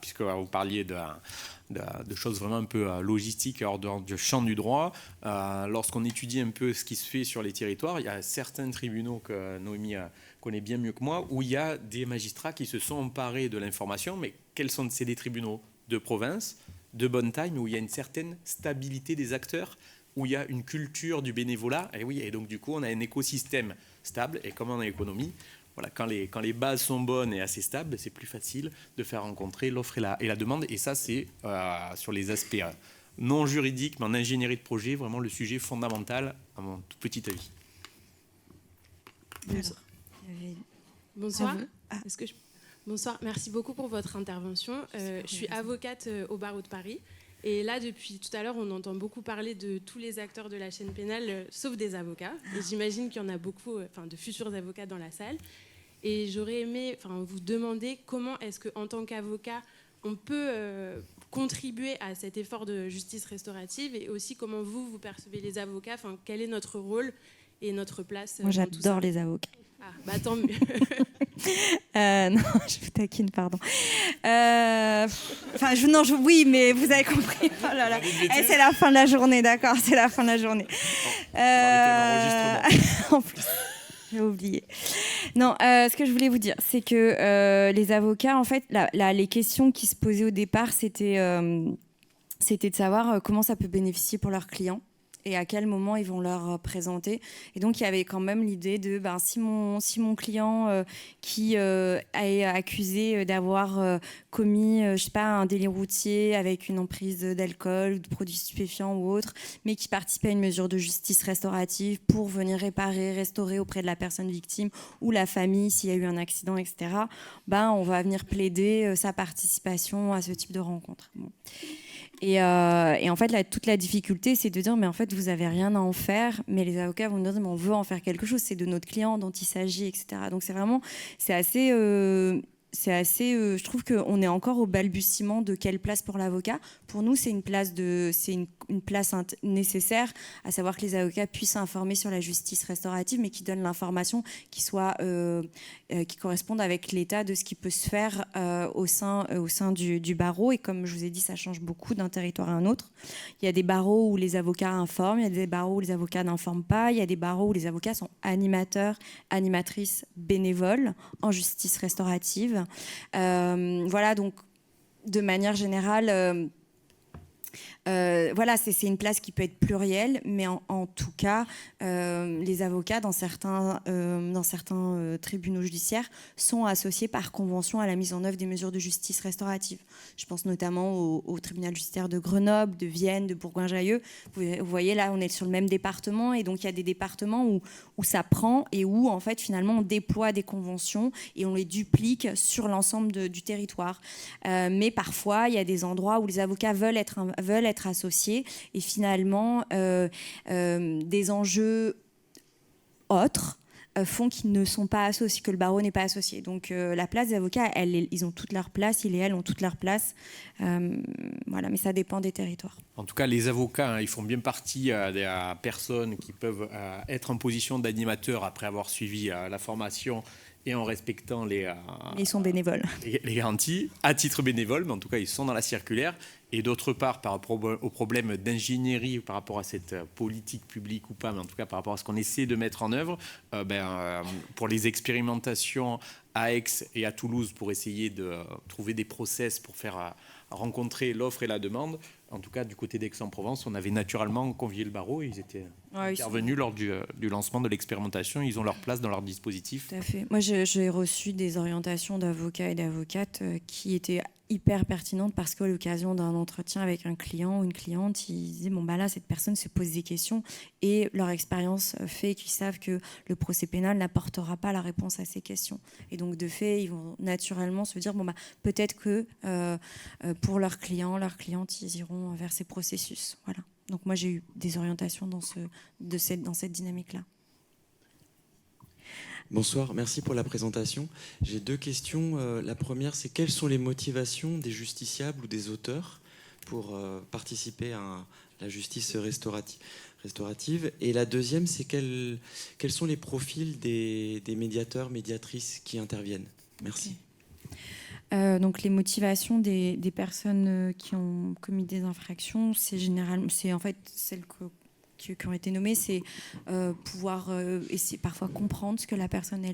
puisque vous parliez de choses vraiment un peu logistiques hors du champ du droit, lorsqu'on étudie un peu ce qui se fait sur les territoires, il y a certains tribunaux que Noémie connaît bien mieux que moi, où il y a des magistrats qui se sont emparés de l'information, mais c'est des tribunaux de province, de bonne taille, mais où il y a une certaine stabilité des acteurs, où il y a une culture du bénévolat, et donc du coup on a un écosystème stable, et comme en économie, voilà, quand les bases sont bonnes et assez stables, c'est plus facile de faire rencontrer l'offre et la demande. Et ça, c'est sur les aspects non juridiques, mais en ingénierie de projet, vraiment le sujet fondamental, à mon tout petit avis. Bonsoir. Bonsoir, merci beaucoup pour votre intervention. Je suis avocate au barreau de Paris. Et là, depuis tout à l'heure, on entend beaucoup parler de tous les acteurs de la chaîne pénale, sauf des avocats. Et j'imagine qu'il y en a beaucoup, de futurs avocats dans la salle. Et j'aurais aimé vous demander comment est-ce qu'en tant qu'avocat, on peut contribuer à cet effort de justice restaurative, et aussi comment vous percevez les avocats, quel est notre rôle et notre place. Moi, j'adore les avocats. Tant mieux. Non, je vous taquine, pardon. Oui, mais vous avez compris. Oh là là. C'est la fin de la journée, d'accord, c'est la fin de la journée. En plus, j'ai oublié. Non, ce que je voulais vous dire, c'est que les avocats, en fait, les questions qui se posaient au départ, c'était de savoir comment ça peut bénéficier pour leurs clients et à quel moment ils vont leur présenter. Et donc, il y avait quand même l'idée de si mon client qui est accusé d'avoir commis, je sais pas, un délit routier avec une emprise d'alcool ou de produits stupéfiants ou autre, mais qui participe à une mesure de justice restaurative pour venir réparer, restaurer auprès de la personne victime ou la famille s'il y a eu un accident, etc., on va venir plaider sa participation à ce type de rencontre. Bon. Et en fait, toute la difficulté, c'est de dire, mais en fait, vous n'avez rien à en faire, mais les avocats vont nous dire, mais on veut en faire quelque chose, c'est de notre client dont il s'agit, etc. Donc c'est assez, je trouve qu'on est encore au balbutiement de quelle place pour l'avocat. Pour nous, c'est une place nécessaire, à savoir que les avocats puissent informer sur la justice restaurative, mais qui donnent l'information qui corresponde avec l'état de ce qui peut se faire au sein du barreau. Et comme je vous ai dit, ça change beaucoup d'un territoire à un autre. Il y a des barreaux où les avocats informent, il y a des barreaux où les avocats n'informent pas, il y a des barreaux où les avocats sont animateurs, animatrices bénévoles en justice restaurative. Voilà, donc de manière générale, c'est une place qui peut être plurielle, mais en tout cas, les avocats dans certains tribunaux judiciaires sont associés par convention à la mise en œuvre des mesures de justice restaurative. Je pense notamment au tribunal judiciaire de Grenoble, de Vienne, de Bourgoin-Jallieu. Vous voyez, là, on est sur le même département, et donc il y a des départements où ça prend et où, en fait, finalement, on déploie des conventions et on les duplique sur l'ensemble du territoire. Mais parfois, il y a des endroits où les avocats veulent être associés, et finalement des enjeux autres font qu'ils ne sont pas associés, que le barreau n'est pas associé. Donc la place des avocats, ils ont toute leur place, ils et elles ont toute leur place. Mais ça dépend des territoires. En tout cas, les avocats, ils font bien partie des personnes qui peuvent être en position d'animateur après avoir suivi la formation et en respectant ils sont bénévoles. Les garanties, à titre bénévole, mais en tout cas, ils sont dans la circulaire. Et d'autre part, par rapport au problème d'ingénierie, par rapport à cette politique publique ou pas, mais en tout cas par rapport à ce qu'on essaie de mettre en œuvre, pour les expérimentations à Aix et à Toulouse, pour essayer de trouver des process pour faire rencontrer l'offre et la demande, en tout cas du côté d'Aix-en-Provence, on avait naturellement convié le barreau, ils étaient intervenus lors du lancement de l'expérimentation, ils ont leur place dans leur dispositif. Tout à fait. Moi, j'ai reçu des orientations d'avocats et d'avocates qui étaient hyper pertinente, parce qu'à l'occasion d'un entretien avec un client ou une cliente, ils disaient là, cette personne se pose des questions, et leur expérience fait qu'ils savent que le procès pénal n'apportera pas la réponse à ces questions. Et donc, de fait, ils vont naturellement se dire peut-être que pour leurs clients, leurs clientes, ils iront vers ces processus. Voilà. Donc, moi, j'ai eu des orientations dans cette dynamique-là. Bonsoir, merci pour la présentation. J'ai deux questions. La première, c'est quelles sont les motivations des justiciables ou des auteurs pour participer à la justice restaurative. Et la deuxième, c'est quels sont les profils des médiateurs, médiatrices qui interviennent. Merci. Donc les motivations des personnes qui ont commis des infractions, c'est en fait celles qui ont été nommées, c'est pouvoir essayer, parfois comprendre ce que la personne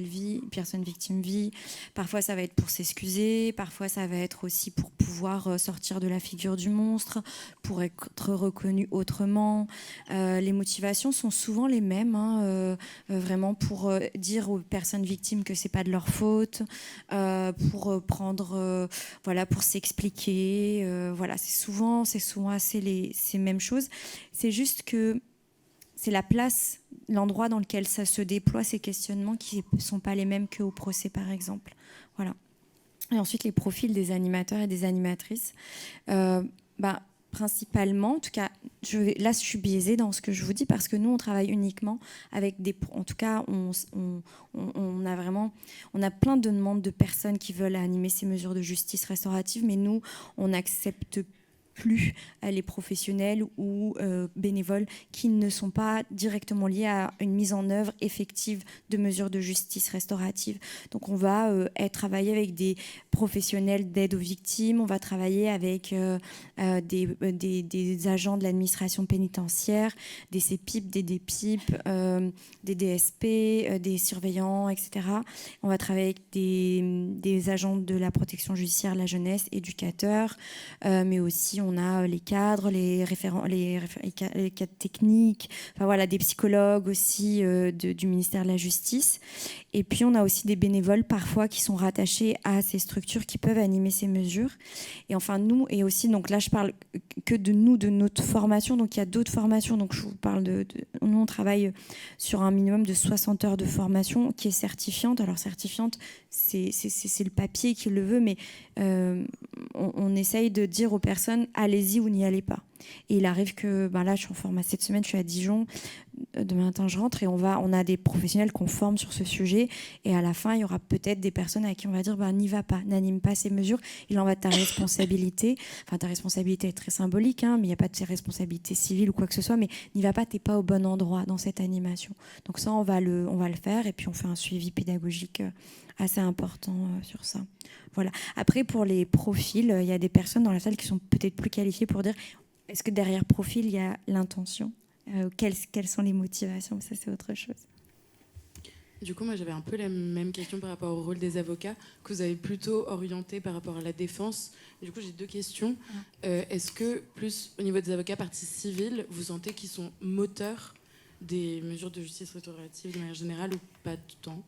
victime vit. Parfois ça va être pour s'excuser, parfois ça va être aussi pour pouvoir sortir de la figure du monstre, pour être reconnu autrement. Les motivations sont souvent les mêmes, vraiment pour dire aux personnes victimes que c'est pas de leur faute, pour pour s'expliquer. C'est souvent assez ces mêmes choses. C'est juste que c'est la place, l'endroit dans lequel ça se déploie, ces questionnements qui ne sont pas les mêmes qu'au procès, par exemple. Voilà. Et ensuite, les profils des animateurs et des animatrices. Principalement, en tout cas, là, je suis biaisée dans ce que je vous dis, parce que nous, on travaille uniquement avec en tout cas, on a plein de demandes de personnes qui veulent animer ces mesures de justice restaurative, mais nous, on accepte plus les professionnels ou bénévoles qui ne sont pas directement liés à une mise en œuvre effective de mesures de justice restaurative. Donc on va travailler avec des professionnels d'aide aux victimes, on va travailler avec des agents de l'administration pénitentiaire, des CPIP, des DPIP, des DSP, des surveillants, etc. On va travailler avec des agents de la protection judiciaire, la jeunesse, éducateurs, mais aussi on a les cadres, les cadres techniques, enfin voilà, des psychologues aussi du ministère de la Justice. Et puis on a aussi des bénévoles parfois qui sont rattachés à ces structures qui peuvent animer ces mesures. Et enfin nous, et aussi, donc là je parle que de nous, de notre formation, donc il y a d'autres formations, donc je vous parle nous on travaille sur un minimum de 60 heures de formation qui est certifiante. Alors certifiante, c'est le papier qui le veut, mais on essaye de dire aux personnes allez-y ou n'y allez pas. Et il arrive que là je suis en formation cette semaine, je suis à Dijon, demain matin je rentre et on a des professionnels qu'on forme sur ce sujet, et à la fin il y aura peut-être des personnes à qui on va dire n'y va pas, n'anime pas ces mesures, il en va de ta responsabilité. Enfin ta responsabilité est très symbolique, mais il n'y a pas de responsabilité civile ou quoi que ce soit, mais n'y va pas, t'es pas au bon endroit dans cette animation. Donc ça on va le faire, et puis on fait un suivi pédagogique assez important sur ça. Voilà. Après pour les profils, il y a des personnes dans la salle qui sont peut-être plus qualifiées pour dire est-ce que derrière profil, il y a l'intention, quelles sont les motivations, ça c'est autre chose. Du coup, moi j'avais un peu la même question par rapport au rôle des avocats, que vous avez plutôt orienté par rapport à la défense. Du coup, j'ai deux questions. Est-ce que, plus au niveau des avocats partie civile, vous sentez qu'ils sont moteurs des mesures de justice restaurative de manière générale ou pas tout le temps?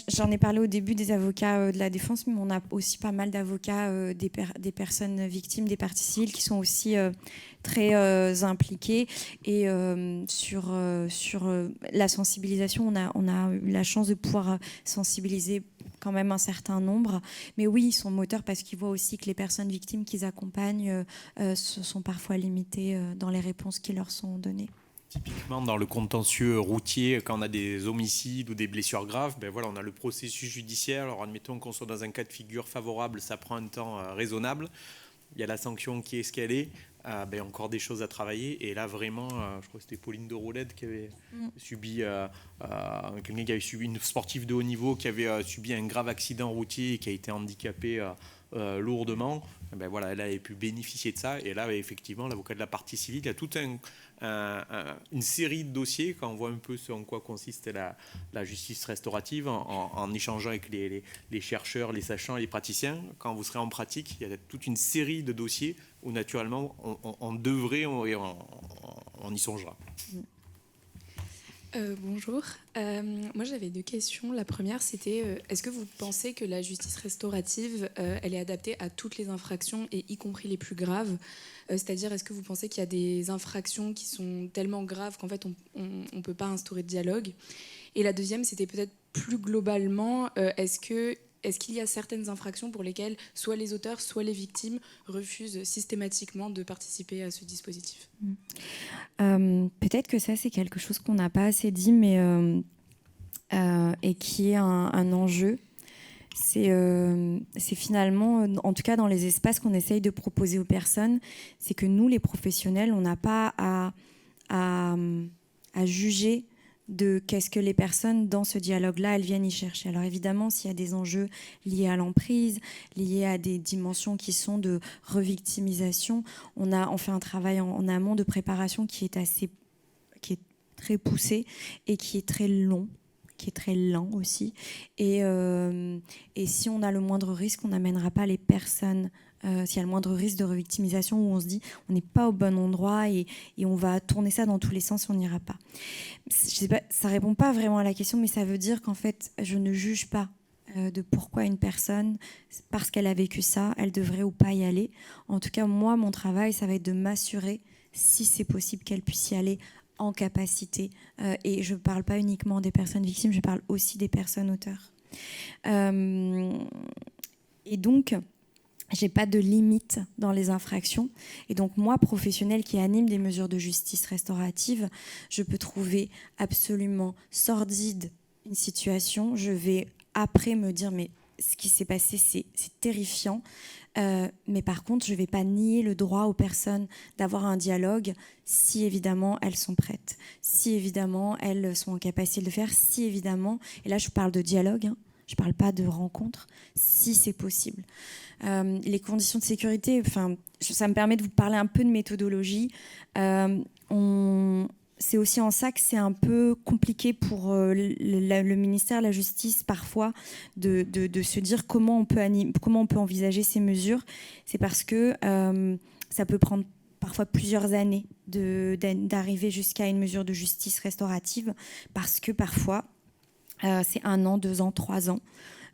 J'en ai parlé au début des avocats de la défense, mais on a aussi pas mal d'avocats des personnes victimes, des parties civiles qui sont aussi très impliqués. Et sur la sensibilisation, on a eu la chance de pouvoir sensibiliser quand même un certain nombre. Mais oui, ils sont moteurs parce qu'ils voient aussi que les personnes victimes qu'ils accompagnent sont parfois limitées dans les réponses qui leur sont données. Typiquement, dans le contentieux routier, quand on a des homicides ou des blessures graves, on a le processus judiciaire. Alors, admettons qu'on soit dans un cas de figure favorable, ça prend un temps raisonnable. Il y a la sanction qui est escalée. Encore des choses à travailler. Et là, vraiment, je crois que c'était Pauline de Rolette qui avait subi, quelqu'un qui avait subi, une sportive de haut niveau qui avait subi un grave accident routier et qui a été handicapée lourdement. Elle avait pu bénéficier de ça. Et là, effectivement, l'avocat de la partie civile, il y a toute une série de dossiers, quand on voit un peu ce en quoi consiste la justice restaurative, en échangeant avec les chercheurs, les sachants et les praticiens. Quand vous serez en pratique, il y a toute une série de dossiers où naturellement on devrait, on y songera. Bonjour. Moi j'avais deux questions. La première c'était est-ce que vous pensez que la justice restaurative elle est adaptée à toutes les infractions et y compris les plus graves, c'est-à-dire est-ce que vous pensez qu'il y a des infractions qui sont tellement graves qu'en fait on ne peut pas instaurer de dialogue? Et la deuxième c'était peut-être plus globalement est-ce qu'il y a certaines infractions pour lesquelles soit les auteurs, soit les victimes refusent systématiquement de participer à ce dispositif? Peut-être que ça, c'est quelque chose qu'on n'a pas assez dit, mais et qui est un enjeu. C'est finalement, en tout cas dans les espaces qu'on essaye de proposer aux personnes, c'est que nous, les professionnels, on n'a pas à juger de qu'est-ce que les personnes dans ce dialogue-là, elles viennent y chercher. Alors évidemment, s'il y a des enjeux liés à l'emprise, liés à des dimensions qui sont de revictimisation, on fait un travail en amont de préparation qui est très poussé et qui est très long, qui est très lent aussi. Et si on a le moindre risque, on n'amènera pas les personnes. S'il y a le moindre risque de revictimisation où on se dit on n'est pas au bon endroit et on va tourner ça dans tous les sens, on n'ira pas. Je sais pas, ça répond pas vraiment à la question, mais ça veut dire qu'en fait, je ne juge pas de pourquoi une personne, parce qu'elle a vécu ça, elle devrait ou pas y aller. En tout cas, moi, mon travail, ça va être de m'assurer, si c'est possible, qu'elle puisse y aller en capacité. Et je ne parle pas uniquement des personnes victimes, je parle aussi des personnes auteurs. Et donc, j'ai pas de limite dans les infractions. Et donc, moi, professionnelle qui anime des mesures de justice restaurative, je peux trouver absolument sordide une situation. Je vais après me dire, mais ce qui s'est passé, c'est terrifiant. Mais par contre, je ne vais pas nier le droit aux personnes d'avoir un dialogue si évidemment elles sont prêtes, si évidemment elles sont en capacité de le faire, si évidemment, et là je parle de dialogue, hein, je ne parle pas de rencontre, si c'est possible. Les conditions de sécurité, ça me permet de vous parler un peu de méthodologie. C'est aussi en ça que c'est un peu compliqué pour le ministère de la Justice parfois de se dire comment on peut envisager ces mesures. C'est parce que ça peut prendre parfois plusieurs années d'arriver jusqu'à une mesure de justice restaurative, parce que parfois c'est 1 an, 2 ans, 3 ans.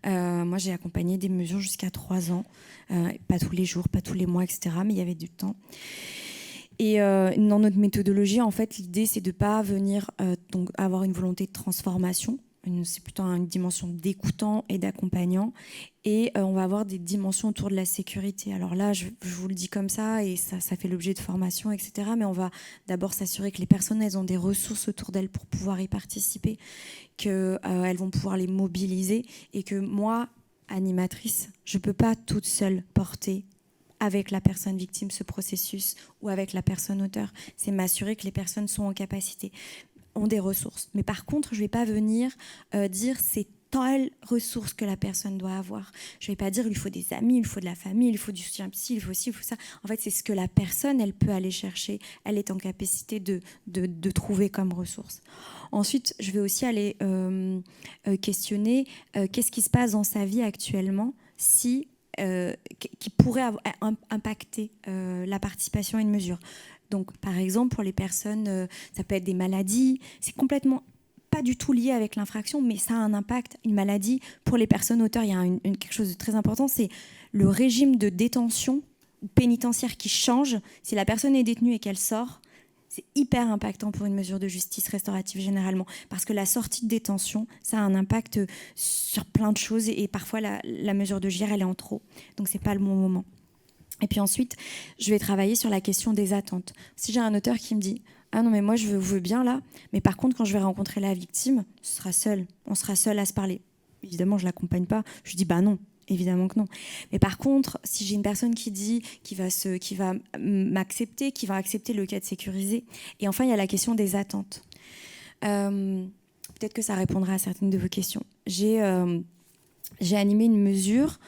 Moi, j'ai accompagné des mesures jusqu'à 3 ans, pas tous les jours, pas tous les mois, etc. Mais il y avait du temps. Et dans notre méthodologie, en fait, l'idée, c'est de ne pas venir donc avoir une volonté de transformation. C'est plutôt une dimension d'écoutant et d'accompagnant. Et on va avoir des dimensions autour de la sécurité. Alors là, je vous le dis comme ça, et ça fait l'objet de formation, etc. Mais on va d'abord s'assurer que les personnes, elles ont des ressources autour d'elles pour pouvoir y participer, qu'elles vont pouvoir les mobiliser, et que moi, animatrice, je ne peux pas toute seule porter avec la personne victime ce processus, ou avec la personne auteur. C'est m'assurer que les personnes sont en capacité, ont des ressources. Mais par contre, je ne vais pas venir dire c'est telle ressource que la personne doit avoir. Je ne vais pas dire il lui faut des amis, il lui faut de la famille, il lui faut du soutien psy, il faut ci, il faut ça. En fait, c'est ce que la personne, elle peut aller chercher. Elle est en capacité de trouver comme ressource. Ensuite, je vais aussi aller questionner qu'est-ce qui se passe dans sa vie actuellement qui pourrait impacter la participation à une mesure. Donc, par exemple, pour les personnes, ça peut être des maladies. C'est complètement pas du tout lié avec l'infraction, mais ça a un impact. Une maladie, pour les personnes auteurs, il y a quelque chose de très important, c'est le régime de détention pénitentiaire qui change. Si la personne est détenue et qu'elle sort, c'est hyper impactant pour une mesure de justice restaurative généralement, parce que la sortie de détention, ça a un impact sur plein de choses, et parfois la mesure de GIR, elle est en trop. Donc, c'est pas le bon moment. Et puis ensuite, je vais travailler sur la question des attentes. Si j'ai un auteur qui me dit « Ah non, mais moi, je veux bien là, mais par contre, quand je vais rencontrer la victime, on sera seul à se parler. » Évidemment, je ne l'accompagne pas. Je dis « Bah non, évidemment que non. » Mais par contre, si j'ai une personne qui va m'accepter, qui va accepter le cadre sécurisé. Et enfin, il y a la question des attentes. Peut-être que ça répondra à certaines de vos questions. J'ai animé une mesure...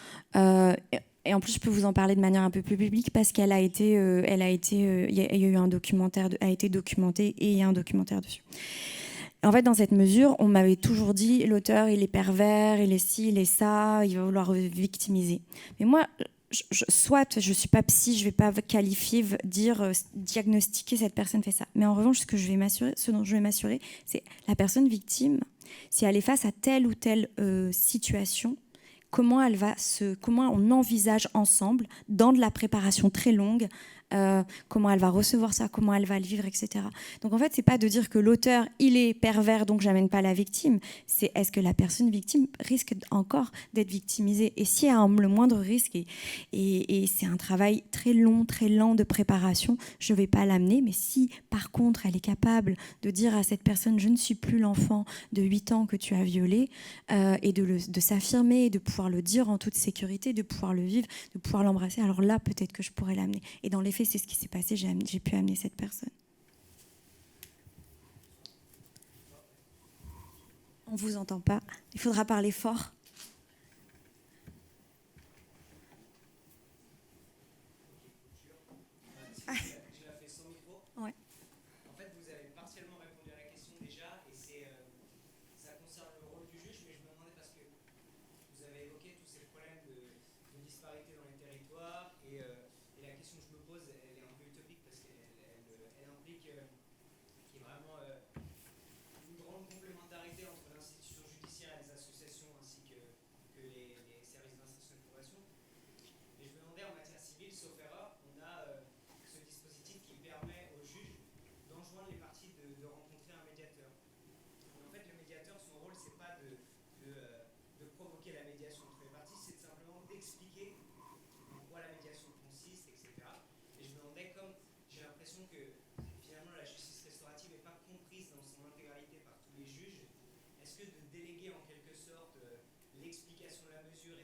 et en plus, je peux vous en parler de manière un peu plus publique, parce qu'elle a été, il y a eu un documentaire, a été documenté, et il y a un documentaire dessus. En fait, dans cette mesure, on m'avait toujours dit l'auteur, il est pervers, il est ci, il est ça, il va vouloir victimiser. Mais moi, soit je suis pas psy, je vais pas qualifier, diagnostiquer cette personne fait ça. Mais en revanche, ce dont je vais m'assurer, c'est la personne victime, si elle est face à telle ou telle situation. Comment on envisage ensemble, dans de la préparation très longue, comment elle va recevoir ça, comment elle va le vivre, etc. Donc en fait, c'est pas de dire que l'auteur, il est pervers, donc j'amène pas la victime. C'est est-ce que la personne victime risque encore d'être victimisée? Et s'il y a le moindre risque, et c'est un travail très long, très lent de préparation, je vais pas l'amener. Mais si, par contre, elle est capable de dire à cette personne, je ne suis plus l'enfant de 8 ans que tu as violé, et de s'affirmer, de pouvoir le dire en toute sécurité, de pouvoir le vivre, de pouvoir l'embrasser, alors là, peut-être que je pourrais l'amener. Et dans les faits, c'est ce qui s'est passé, j'ai pu amener cette personne. On ne vous entend pas, il faudra parler fort. Ouais. En fait, vous avez partiellement répondu à la question déjà, et ça concerne le rôle du juge, mais je me demandais parce que vous avez évoqué tous ces problèmes de disparité dans les territoires, et la question que je me pose, elle est un peu utopique parce qu'elle implique qu'il y ait vraiment une grande complémentarité entre l'institution judiciaire et les associations, ainsi que les services d'instruction et de probation. Et je me demandais, en matière civile, sauf erreur, on a ce dispositif qui permet au juge d'enjoindre les parties de rencontrer un médiateur. Et en fait, le médiateur, son rôle, c'est pas de provoquer la médiation entre les parties, c'est simplement d'expliquer en quoi la médiation consiste, etc. Et je me demandais, comme j'ai l'impression que finalement la justice restaurative n'est pas comprise dans son intégralité par tous les juges, est-ce que de déléguer en quelque sorte l'explication de la mesure et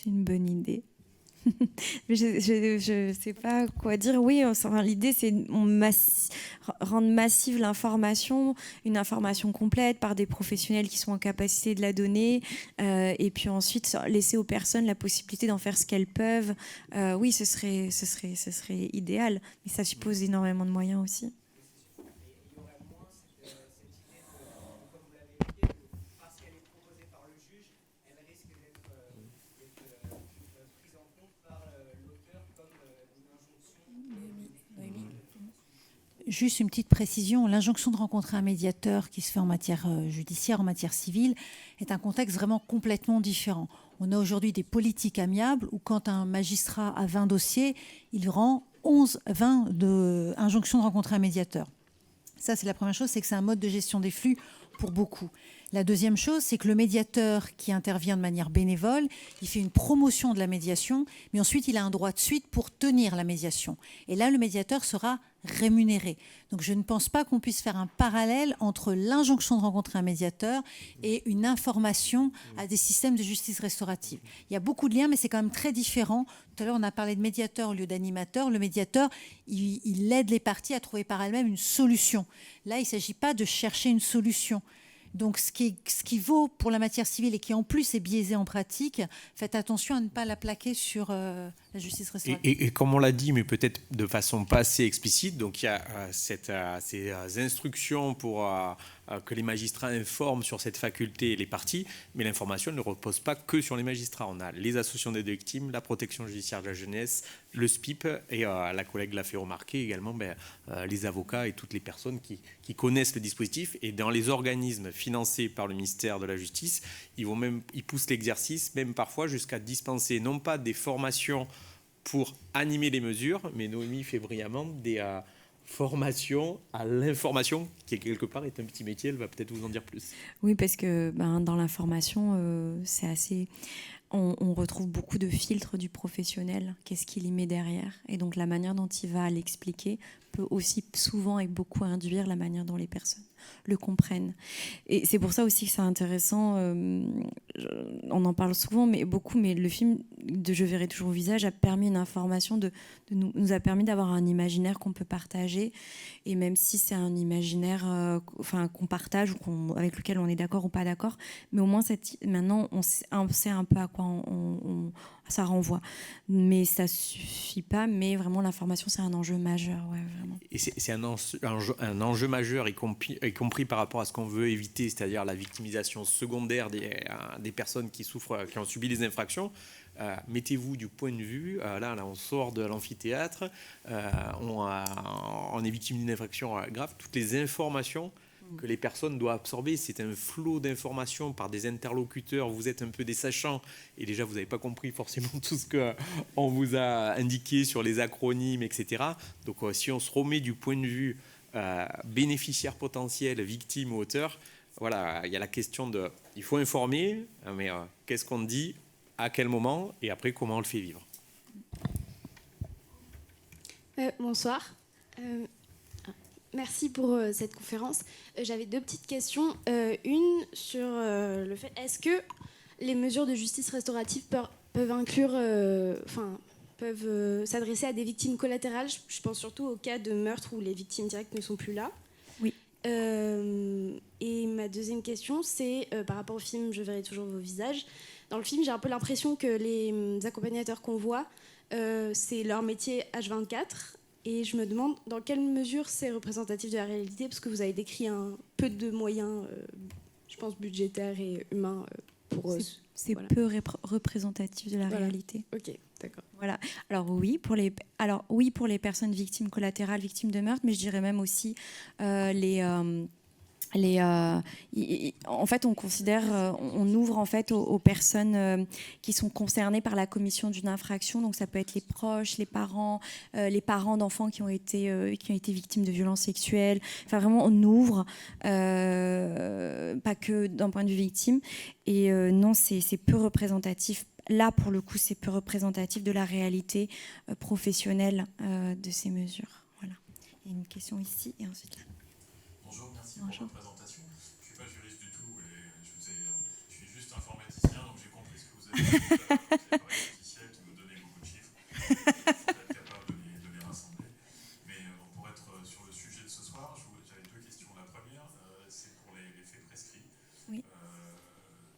C'est une bonne idée. Mais je ne sais pas quoi dire. Oui, enfin, l'idée, c'est rendre massive l'information, une information complète par des professionnels qui sont en capacité de la donner, et puis ensuite laisser aux personnes la possibilité d'en faire ce qu'elles peuvent. Oui, ce serait idéal, mais ça suppose énormément de moyens aussi. Juste une petite précision, l'injonction de rencontrer un médiateur qui se fait en matière judiciaire, en matière civile, est un contexte vraiment complètement différent. On a aujourd'hui des politiques amiables où quand un magistrat a 20 dossiers, il rend 20 injonctions de rencontrer un médiateur. Ça, c'est la première chose, c'est que c'est un mode de gestion des flux pour beaucoup. La deuxième chose, c'est que le médiateur qui intervient de manière bénévole, il fait une promotion de la médiation, mais ensuite il a un droit de suite pour tenir la médiation. Et là, le médiateur sera rémunéré. Donc je ne pense pas qu'on puisse faire un parallèle entre l'injonction de rencontrer un médiateur et une information à des systèmes de justice restaurative. Il y a beaucoup de liens, mais c'est quand même très différent. Tout à l'heure, on a parlé de médiateur au lieu d'animateur. Le médiateur, il aide les parties à trouver par elles-mêmes une solution. Là, il ne s'agit pas de chercher une solution. Donc, ce qui vaut pour la matière civile et qui en plus est biaisé en pratique, faites attention à ne pas la plaquer sur la justice restaurative. Et comme on l'a dit, mais peut-être de façon pas assez explicite, donc il y a ces instructions pour que les magistrats informent sur cette faculté les parties, mais l'information ne repose pas que sur les magistrats. On a les associations des victimes, la protection judiciaire de la jeunesse, le SPIP, et la collègue l'a fait remarquer également, les avocats et toutes les personnes qui connaissent le dispositif. Et dans les organismes financés par le ministère de la Justice, ils poussent l'exercice, même parfois jusqu'à dispenser non pas des formations pour animer les mesures, mais Noémie fait brillamment des formation à l'information, qui quelque part est un petit métier, elle va peut-être vous en dire plus. Oui, parce que dans l'information, c'est assez... On retrouve beaucoup de filtres du professionnel, qu'est-ce qu'il y met derrière. Et donc la manière dont il va l'expliquer peut aussi souvent et beaucoup induire la manière dont les personnes le comprennent. Et c'est pour ça aussi que c'est intéressant, on en parle souvent, mais le film de Je verrai toujours au visage a permis une information, nous a permis d'avoir un imaginaire qu'on peut partager, et même si c'est un imaginaire qu'on partage ou avec lequel on est d'accord ou pas d'accord, mais au moins maintenant on sait un peu à quoi ça renvoie. Mais ça suffit pas, mais vraiment l'information c'est un enjeu majeur. Ouais, vraiment. Et c'est un enjeu majeur, y compris par rapport à ce qu'on veut éviter, c'est-à-dire la victimisation secondaire des personnes qui ont subi les infractions. Mettez-vous du point de vue, là on sort de l'amphithéâtre, on est victime d'une infraction grave, toutes les informations que les personnes doivent absorber, c'est un flot d'informations par des interlocuteurs, vous êtes un peu des sachants, et déjà vous n'avez pas compris forcément tout ce qu'on vous a indiqué sur les acronymes, etc. Donc si on se remet du point de vue bénéficiaire potentiel, victime ou auteur, voilà, il y a la question de, il faut informer, mais qu'est-ce qu'on dit, à quel moment, et après comment on le fait vivre. Bonsoir. Merci pour cette conférence. J'avais deux petites questions. Une sur le fait, est-ce que les mesures de justice restaurative peuvent inclure, peuvent s'adresser à des victimes collatérales? Je pense surtout au cas de meurtre où les victimes directes ne sont plus là. Oui. Et ma deuxième question, c'est par rapport au film Je verrai toujours vos visages. Dans le film, j'ai un peu l'impression que les accompagnateurs qu'on voit, c'est leur métier H24. Et je me demande dans quelle mesure c'est représentatif de la réalité, parce que vous avez décrit un peu de moyens, je pense, budgétaires et humains pour... C'est peu représentatif de la réalité. Ok, d'accord. Voilà. Alors oui, pour les personnes victimes collatérales, victimes de meurtre, mais je dirais même aussi en fait, on considère, on ouvre en fait aux personnes qui sont concernées par la commission d'une infraction. Donc, ça peut être les proches, les parents d'enfants qui ont été victimes de violences sexuelles. Enfin, vraiment, on ouvre, pas que d'un point de vue victime. Et non, c'est peu représentatif. Là, pour le coup, c'est peu représentatif de la réalité professionnelle de ces mesures. Voilà. Il y a une question ici et ensuite là. Bonjour, merci pour votre présentation. Je ne suis pas juriste du tout, et je suis juste informaticien, donc j'ai compris ce que vous logiciel qui nous donnait beaucoup de chiffres. Il faut être capable de les rassembler. Mais pour être sur le sujet de ce soir, j'avais deux questions. La première, c'est pour les faits prescrits. Oui.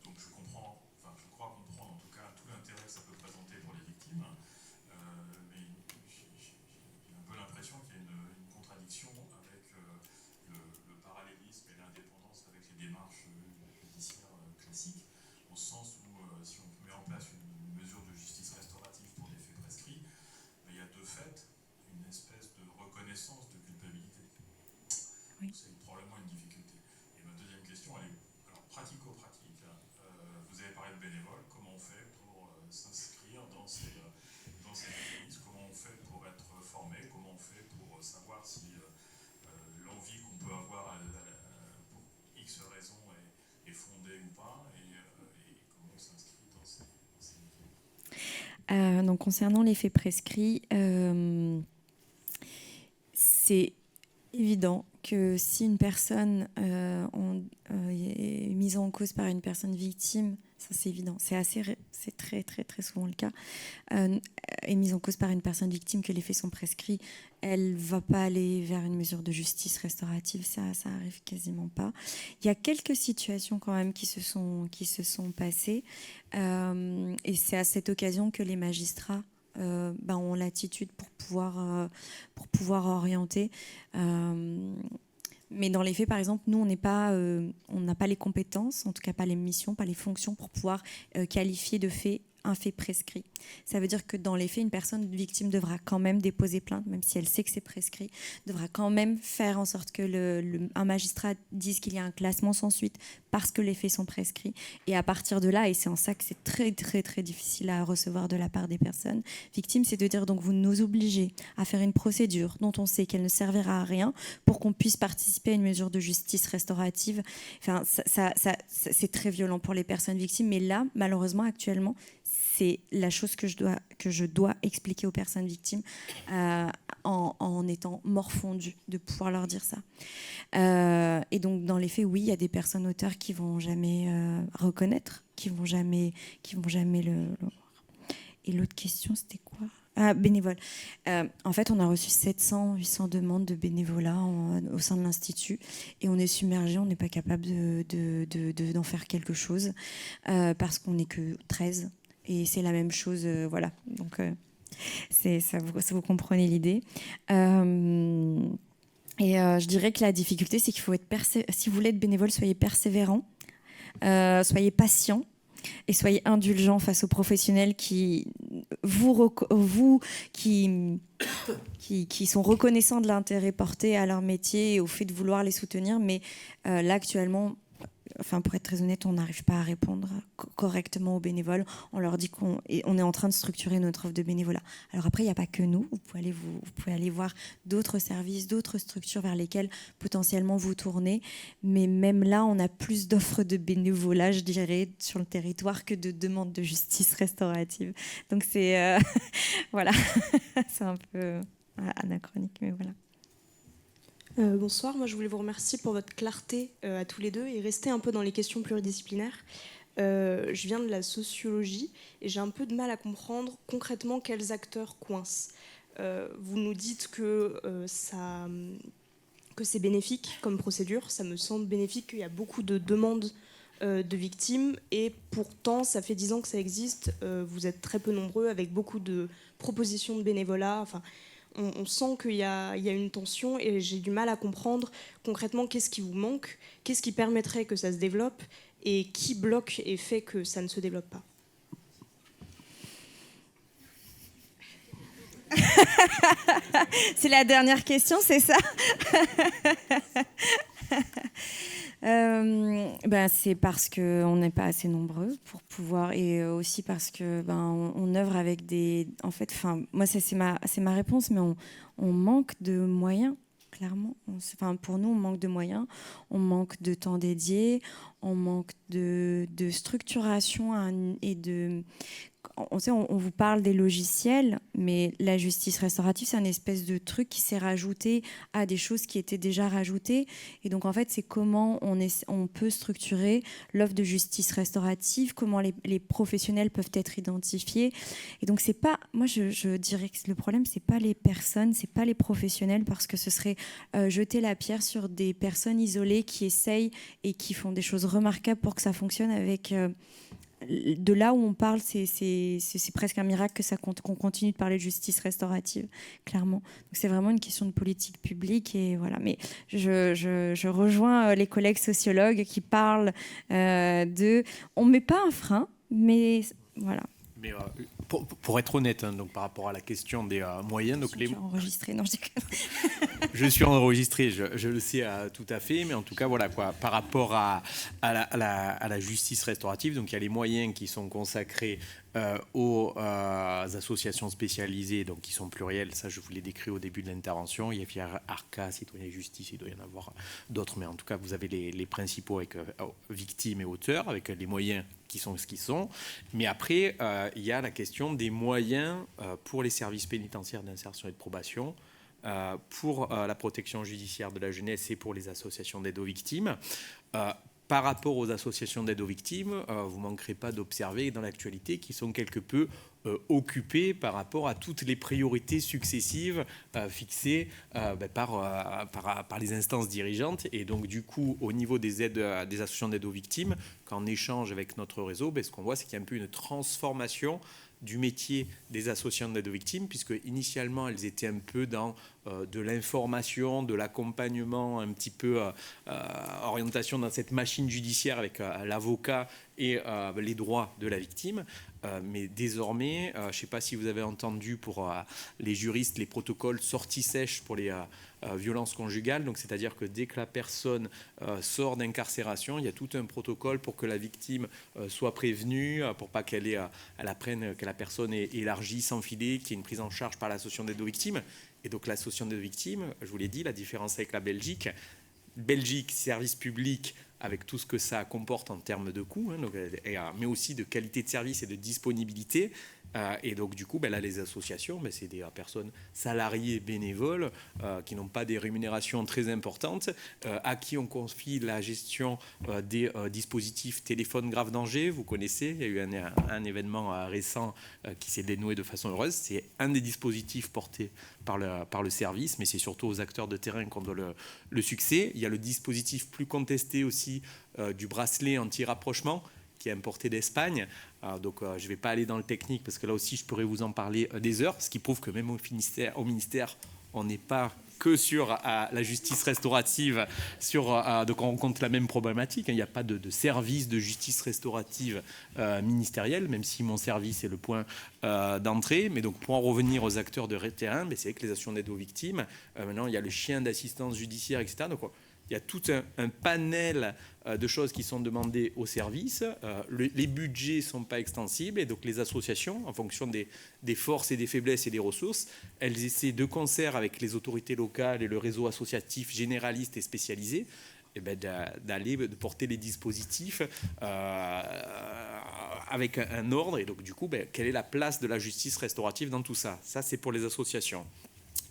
Donc je crois comprendre en tout cas tout l'intérêt que ça peut présenter pour les victimes. Mais j'ai un peu l'impression qu'il y a une contradiction avec le parallélisme et l'indépendance avec les démarches judiciaires classiques, au sens où si on met en place une mesure de justice restaurative pour les faits prescrits, il y a de fait une espèce de reconnaissance de culpabilité. Oui. C'est probablement une difficulté. Et ma deuxième question, elle est alors pratico-pratique. Vous avez parlé de bénévoles. Comment on fait pour s'inscrire dans ces mécanismes? Comment on fait pour être formé? Comment on fait pour savoir si l'envie qu'on peut avoir pour X raisons est fondée ou pas? Et comment on s'inscrit dans ces mécanismes? Donc, concernant les faits prescrits, c'est évident que si une personne est mise en cause par une personne victime, ça c'est évident, c'est très très très souvent le cas, est mise en cause par une personne victime, que les faits sont prescrits, elle ne va pas aller vers une mesure de justice restaurative, ça arrive quasiment pas. Il y a quelques situations quand même qui se sont passées, et c'est à cette occasion que les magistrats ont l'attitude pour pouvoir orienter. Mais dans les faits, par exemple, nous, on n'a pas les compétences, en tout cas pas les missions, pas les fonctions pour pouvoir qualifier de fait un fait prescrit. Ça veut dire que dans les faits, une personne victime devra quand même déposer plainte, même si elle sait que c'est prescrit, devra quand même faire en sorte que un magistrat dise qu'il y a un classement sans suite parce que les faits sont prescrits. Et à partir de là, et c'est en ça que c'est très très très difficile à recevoir de la part des personnes victimes, c'est de dire donc vous nous obligez à faire une procédure dont on sait qu'elle ne servira à rien pour qu'on puisse participer à une mesure de justice restaurative. Enfin, c'est très violent pour les personnes victimes, mais là, malheureusement, actuellement, c'est la chose que je dois expliquer aux personnes victimes en étant morfondue, de pouvoir leur dire ça. Et donc, dans les faits, oui, il y a des personnes auteurs qui vont jamais reconnaître, qui vont jamais le voir. Et l'autre question, c'était quoi ? Ah, bénévoles. En fait, on a reçu 700-800 demandes de bénévolat au sein de l'Institut et on est submergé, on n'est pas capable d'en faire quelque chose parce qu'on n'est que 13. Et c'est la même chose, voilà. Donc, ça vous comprenez l'idée. Je dirais que la difficulté, c'est qu'il faut être si vous voulez être bénévole, soyez persévérant, soyez patient et soyez indulgent face aux professionnels qui sont reconnaissants de l'intérêt porté à leur métier et au fait de vouloir les soutenir. Mais là, actuellement, pour être très honnête, on n'arrive pas à répondre correctement aux bénévoles. On leur dit qu'on est en train de structurer notre offre de bénévolat. Alors après, il n'y a pas que nous. Vous pouvez aller voir d'autres services, d'autres structures vers lesquelles potentiellement vous tournez. Mais même là, on a plus d'offres de bénévolat, je dirais, sur le territoire que de demandes de justice restaurative. Donc c'est voilà, c'est un peu anachronique, mais voilà. Bonsoir, moi je voulais vous remercier pour votre clarté à tous les deux et rester un peu dans les questions pluridisciplinaires. Je viens de la sociologie et j'ai un peu de mal à comprendre concrètement quels acteurs coincent. Vous nous dites que c'est bénéfique comme procédure, ça me semble bénéfique qu'il y a beaucoup de demandes de victimes et pourtant ça fait 10 ans que ça existe, vous êtes très peu nombreux avec beaucoup de propositions de bénévolat, enfin, on sent qu'il y a une tension et j'ai du mal à comprendre concrètement qu'est-ce qui vous manque, qu'est-ce qui permettrait que ça se développe et qui bloque et fait que ça ne se développe pas. C'est la dernière question, c'est ça? C'est parce qu'on n'est pas assez nombreux pour pouvoir, et aussi parce que on œuvre avec des... En fait, moi c'est ma réponse, mais on manque de moyens, clairement. Pour nous, on manque de moyens, on manque de temps dédié, on manque de structuration et de... on vous parle des logiciels, mais la justice restaurative, c'est un espèce de truc qui s'est rajouté à des choses qui étaient déjà rajoutées. Et donc, en fait, c'est comment on peut structurer l'offre de justice restaurative, comment les professionnels peuvent être identifiés. Et donc, c'est pas, moi, je dirais que le problème, c'est pas les personnes, c'est pas les professionnels, parce que ce serait jeter la pierre sur des personnes isolées qui essayent et qui font des choses remarquables pour que ça fonctionne avec... de là où on parle, c'est presque un miracle qu'on continue de parler de justice restaurative, clairement. Donc c'est vraiment une question de politique publique. Et voilà. Mais je rejoins les collègues sociologues qui parlent de... On ne met pas un frein, mais voilà. Mais pour être honnête, hein, donc par rapport à la question des moyens... Donc les... enregistré, non, je suis enregistré, je le sais tout à fait, mais en tout cas, voilà, quoi, par rapport à la justice restaurative, donc il y a les moyens qui sont consacrés aux associations spécialisées, donc qui sont plurielles, ça je vous l'ai décrit au début de l'intervention, il y a Arca, Citoyen Justice, il doit y en avoir d'autres, mais en tout cas vous avez les principaux avec victimes et auteurs, avec les moyens qui sont ce qu'ils sont. Mais après, il y a la question des moyens pour les services pénitentiaires d'insertion et de probation, pour la protection judiciaire de la jeunesse et pour les associations d'aide aux victimes. Par rapport aux associations d'aide aux victimes, vous ne manquerez pas d'observer dans l'actualité qu'ils sont quelque peu occupés par rapport à toutes les priorités successives fixées par les instances dirigeantes. Et donc, du coup, au niveau des associations d'aide aux victimes, quand on échange avec notre réseau, ce qu'on voit, c'est qu'il y a un peu une transformation du métier des associations d'aide aux victimes, puisque initialement elles étaient un peu dans de l'information, de l'accompagnement, un petit peu orientation dans cette machine judiciaire avec l'avocat et les droits de la victime. Mais désormais, je ne sais pas si vous avez entendu pour les juristes les protocoles sorties sèches pour les violences conjugales, donc c'est-à-dire que dès que la personne sort d'incarcération, il y a tout un protocole pour que la victime soit prévenue, pour pas qu'elle apprenne que la personne est élargie, sans filet, qu'il y ait une prise en charge par l'association d'aide aux victimes. Et donc l'association d'aide aux victimes, je vous l'ai dit, la différence avec la Belgique, service public, avec tout ce que ça comporte en termes de coûts, hein, donc, mais aussi de qualité de service et de disponibilité. Et donc, du coup, là, les associations, c'est des personnes salariées bénévoles qui n'ont pas des rémunérations très importantes, à qui on confie la gestion des dispositifs téléphone grave danger. Vous connaissez, il y a eu un événement récent qui s'est dénoué de façon heureuse. C'est un des dispositifs portés par le service, mais c'est surtout aux acteurs de terrain qu'on doit le succès. Il y a le dispositif plus contesté aussi du bracelet anti-rapprochement, qui est importé d'Espagne. Donc je ne vais pas aller dans le technique parce que là aussi je pourrais vous en parler des heures, ce qui prouve que même au ministère on n'est pas que sur la justice restaurative, donc on rencontre la même problématique. Il n'y a pas de service de justice restaurative ministériel, même si mon service est le point d'entrée. Mais donc pour en revenir aux acteurs de terrain, c'est que les associations d'aide aux victimes, maintenant il y a le chien d'assistance judiciaire, etc. Donc il y a tout un panel de choses qui sont demandées aux services. Les budgets ne sont pas extensibles et donc les associations, en fonction des forces et des faiblesses et des ressources, elles essaient de concert avec les autorités locales et le réseau associatif généraliste et spécialisé de porter les dispositifs avec un ordre. Et donc du coup, quelle est la place de la justice restaurative dans tout ça? Ça, c'est pour les associations.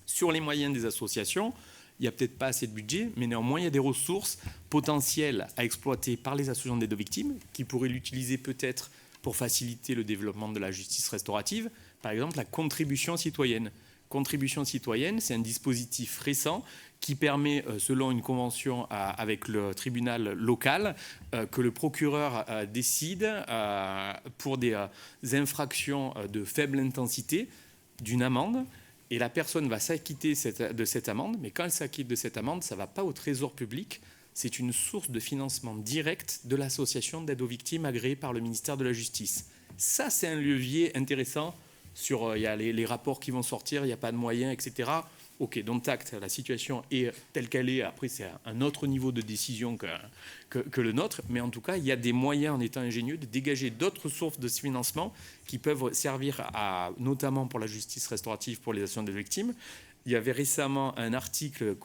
Sur les moyens des associations, il n'y a peut-être pas assez de budget, mais néanmoins, il y a des ressources potentielles à exploiter par les associations d'aide aux victimes qui pourraient l'utiliser peut-être pour faciliter le développement de la justice restaurative. Par exemple, la contribution citoyenne. Contribution citoyenne, c'est un dispositif récent qui permet, selon une convention avec le tribunal local, que le procureur décide pour des infractions de faible intensité d'une amende. Et la personne va s'acquitter de cette amende, mais quand elle s'acquitte de cette amende, ça ne va pas au trésor public, c'est une source de financement direct de l'association d'aide aux victimes agréée par le ministère de la Justice. Ça, c'est un levier intéressant sur il y a les rapports qui vont sortir, il n'y a pas de moyens, etc. Ok, donc acte, la situation est telle qu'elle est. Après, c'est un autre niveau de décision que le nôtre. Mais en tout cas, il y a des moyens, en étant ingénieux, de dégager d'autres sources de financement qui peuvent servir notamment pour la justice restaurative, pour les associations des victimes. Il y avait récemment un article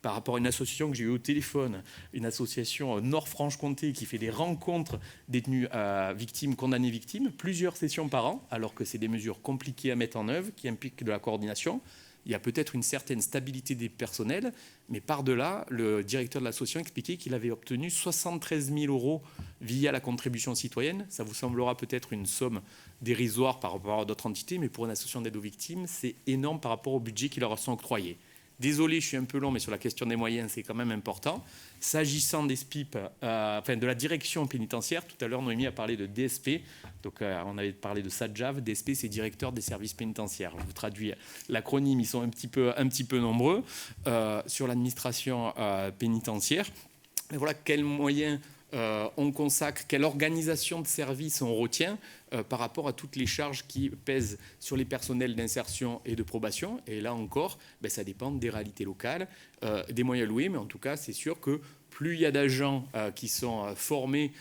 par rapport à une association que j'ai eue au téléphone, une association Nord-Franche-Comté qui fait des rencontres détenus victimes, condamnés victimes, plusieurs sessions par an, alors que c'est des mesures compliquées à mettre en œuvre, qui impliquent de la coordination. Il y a peut-être une certaine stabilité des personnels, mais par-delà, le directeur de l'association expliquait qu'il avait obtenu 73 000 € via la contribution citoyenne. Ça vous semblera peut-être une somme dérisoire par rapport à d'autres entités, mais pour une association d'aide aux victimes, c'est énorme par rapport au budget qui leur sont octroyés. Désolé, je suis un peu long, mais sur la question des moyens, c'est quand même important. S'agissant des SPIP, de la direction pénitentiaire, tout à l'heure, Noémie a parlé de DSP. Donc, on avait parlé de SADJAV. DSP, c'est directeur des services pénitentiaires. Je vous traduis l'acronyme, ils sont un petit peu nombreux sur l'administration pénitentiaire. Et voilà, quels moyens on consacre, quelle organisation de service on retient par rapport à toutes les charges qui pèsent sur les personnels d'insertion et de probation. Et là encore, ça dépend des réalités locales, des moyens alloués, mais en tout cas, c'est sûr que plus il y a d'agents qui sont formés,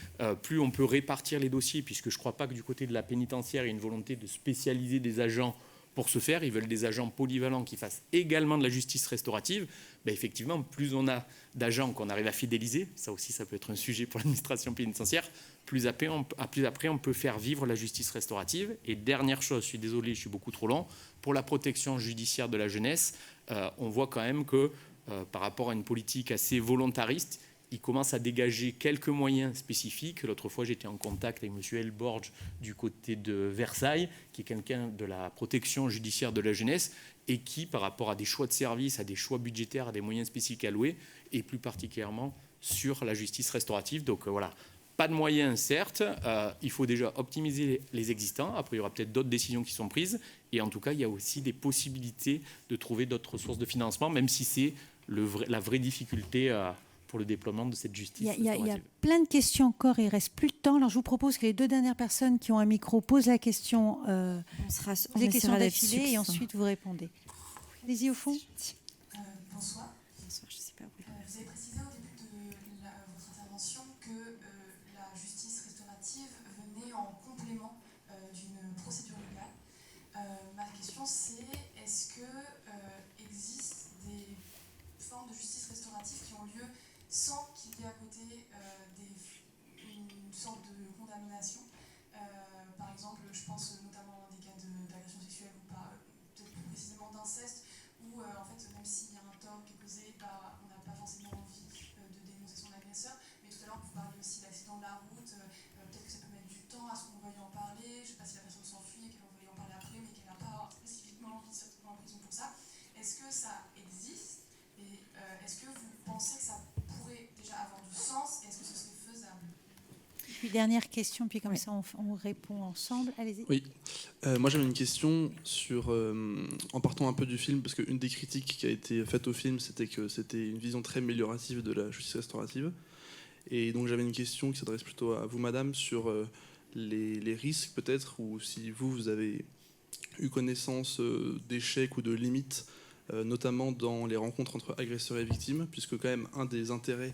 plus on peut répartir les dossiers, puisque je ne crois pas que du côté de la pénitentiaire, il y ait une volonté de spécialiser des agents pour ce faire. Ils veulent des agents polyvalents qui fassent également de la justice restaurative. Effectivement, plus on a d'agents qu'on arrive à fidéliser, ça aussi, ça peut être un sujet pour l'administration pénitentiaire, plus après, on peut faire vivre la justice restaurative. Et dernière chose, je suis désolé, je suis beaucoup trop long, pour la protection judiciaire de la jeunesse, on voit quand même que par rapport à une politique assez volontariste, il commence à dégager quelques moyens spécifiques. L'autre fois, j'étais en contact avec M. Elborge du côté de Versailles, qui est quelqu'un de la protection judiciaire de la jeunesse et qui, par rapport à des choix de service, à des choix budgétaires, à des moyens spécifiques alloués, et plus particulièrement sur la justice restaurative. Donc voilà, pas de moyens, certes. Il faut déjà optimiser les existants. Après, il y aura peut-être d'autres décisions qui sont prises. Et en tout cas, il y a aussi des possibilités de trouver d'autres sources de financement, même si c'est la vraie difficulté pour le déploiement de cette justice restaurative. Il y a plein de questions encore et il ne reste plus de temps. Alors je vous propose que les deux dernières personnes qui ont un micro posent la question, les questions d'affilée et ensuite vous répondez. Allez-y au fond. Bonsoir. Bonsoir, je sais pas. Vous avez précisé au début de votre intervention que la justice restaurative venait en complément d'une procédure légale. Ma question c'est, est-ce que existe des formes de justice restaurative qui ont lieu sans qu'il y ait à côté une sorte de condamnation. Par exemple, je pense notamment à des cas d'agression sexuelle ou peut-être plus précisément d'inceste, où en fait, même s'il y a un tort qui est causé, on n'a pas forcément envie de dénoncer son agresseur. Mais tout à l'heure, vous parliez aussi d'accident de la route. Peut-être que ça peut mettre du temps à ce qu'on veuille en parler. Je ne sais pas si la personne s'enfuit et qu'elle veuille en parler après, mais qu'elle n'a pas spécifiquement envie de se retrouver en prison pour ça. Est-ce que ça existe? Et est-ce que vous pensez que ça pourrait déjà avoir du sens? Est-ce que ce serait faisable? Puis dernière question, puis comme ça on répond ensemble. Allez-y. Oui, moi j'avais une question sur, en partant un peu du film, parce qu'une des critiques qui a été faite au film, c'était que c'était une vision très améliorative de la justice restaurative. Et donc j'avais une question qui s'adresse plutôt à vous, madame, sur les risques peut-être, ou si vous avez eu connaissance d'échecs ou de limites, notamment dans les rencontres entre agresseurs et victimes, puisque quand même un des intérêts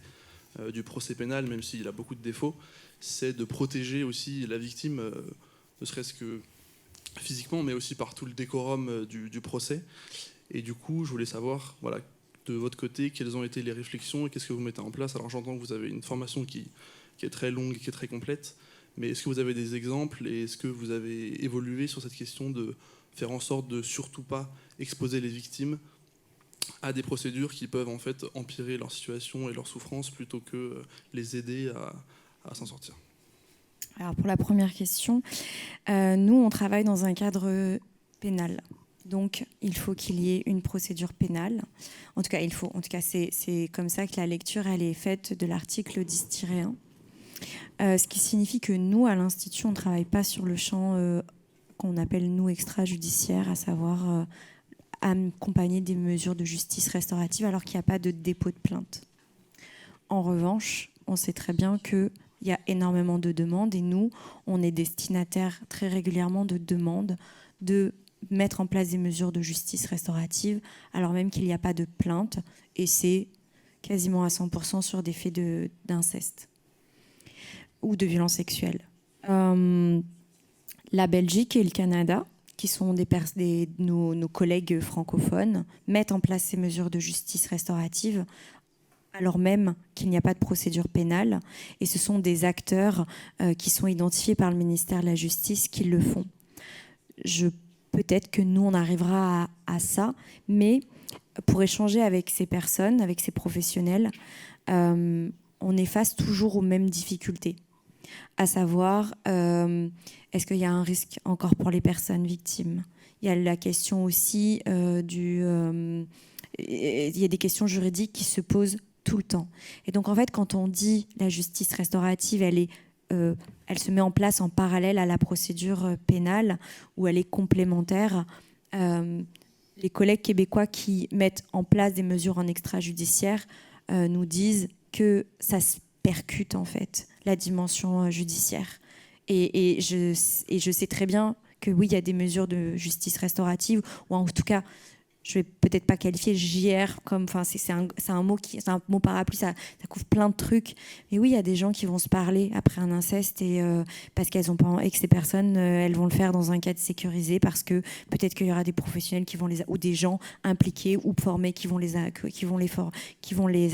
du procès pénal, même s'il a beaucoup de défauts, c'est de protéger aussi la victime, ne serait-ce que physiquement, mais aussi par tout le décorum du procès. Et du coup, je voulais savoir, voilà, de votre côté, quelles ont été les réflexions et qu'est-ce que vous mettez en place. Alors j'entends que vous avez une formation qui est très longue et qui est très complète, mais est-ce que vous avez des exemples et est-ce que vous avez évolué sur cette question de faire en sorte de surtout pas exposer les victimes à des procédures qui peuvent en fait empirer leur situation et leur souffrance plutôt que les aider à s'en sortir? Alors pour la première question, nous on travaille dans un cadre pénal. Donc il faut qu'il y ait une procédure pénale. En tout cas c'est comme ça que la lecture elle est faite de l'article 10-1. Ce qui signifie que nous à l'Institut on ne travaille pas sur le champ qu'on appelle nous extrajudiciaire, à savoir accompagner des mesures de justice restaurative alors qu'il n'y a pas de dépôt de plainte. En revanche, on sait très bien qu'il y a énormément de demandes et nous, on est destinataire très régulièrement de demandes de mettre en place des mesures de justice restaurative alors même qu'il n'y a pas de plainte et c'est quasiment à 100% sur des faits d'inceste ou de violences sexuelles. La Belgique et le Canada qui sont nos collègues francophones, mettent en place ces mesures de justice restaurative alors même qu'il n'y a pas de procédure pénale. Et ce sont des acteurs qui sont identifiés par le ministère de la Justice qui le font. Peut-être que nous, on arrivera à ça, mais pour échanger avec ces personnes, avec ces professionnels, on est face toujours aux mêmes difficultés. À savoir, est-ce qu'il y a un risque encore pour les personnes victimes ? Il y a la question aussi il y a des questions juridiques qui se posent tout le temps. Et donc, en fait, quand on dit la justice restaurative, elle se met en place en parallèle à la procédure pénale, ou elle est complémentaire. Les collègues québécois qui mettent en place des mesures en extrajudiciaire nous disent que ça se percute, en fait, la dimension judiciaire. Et je sais très bien que oui, il y a des mesures de justice restaurative, ou en tout cas, je vais peut-être pas qualifier JR comme, enfin, c'est un mot parapluie, ça couvre plein de trucs. Mais oui, il y a des gens qui vont se parler après un inceste et parce qu'elles ont pas, et que ces personnes, elles vont le faire dans un cadre sécurisé, parce que peut-être qu'il y aura des professionnels qui vont ou des gens impliqués ou formés qui vont les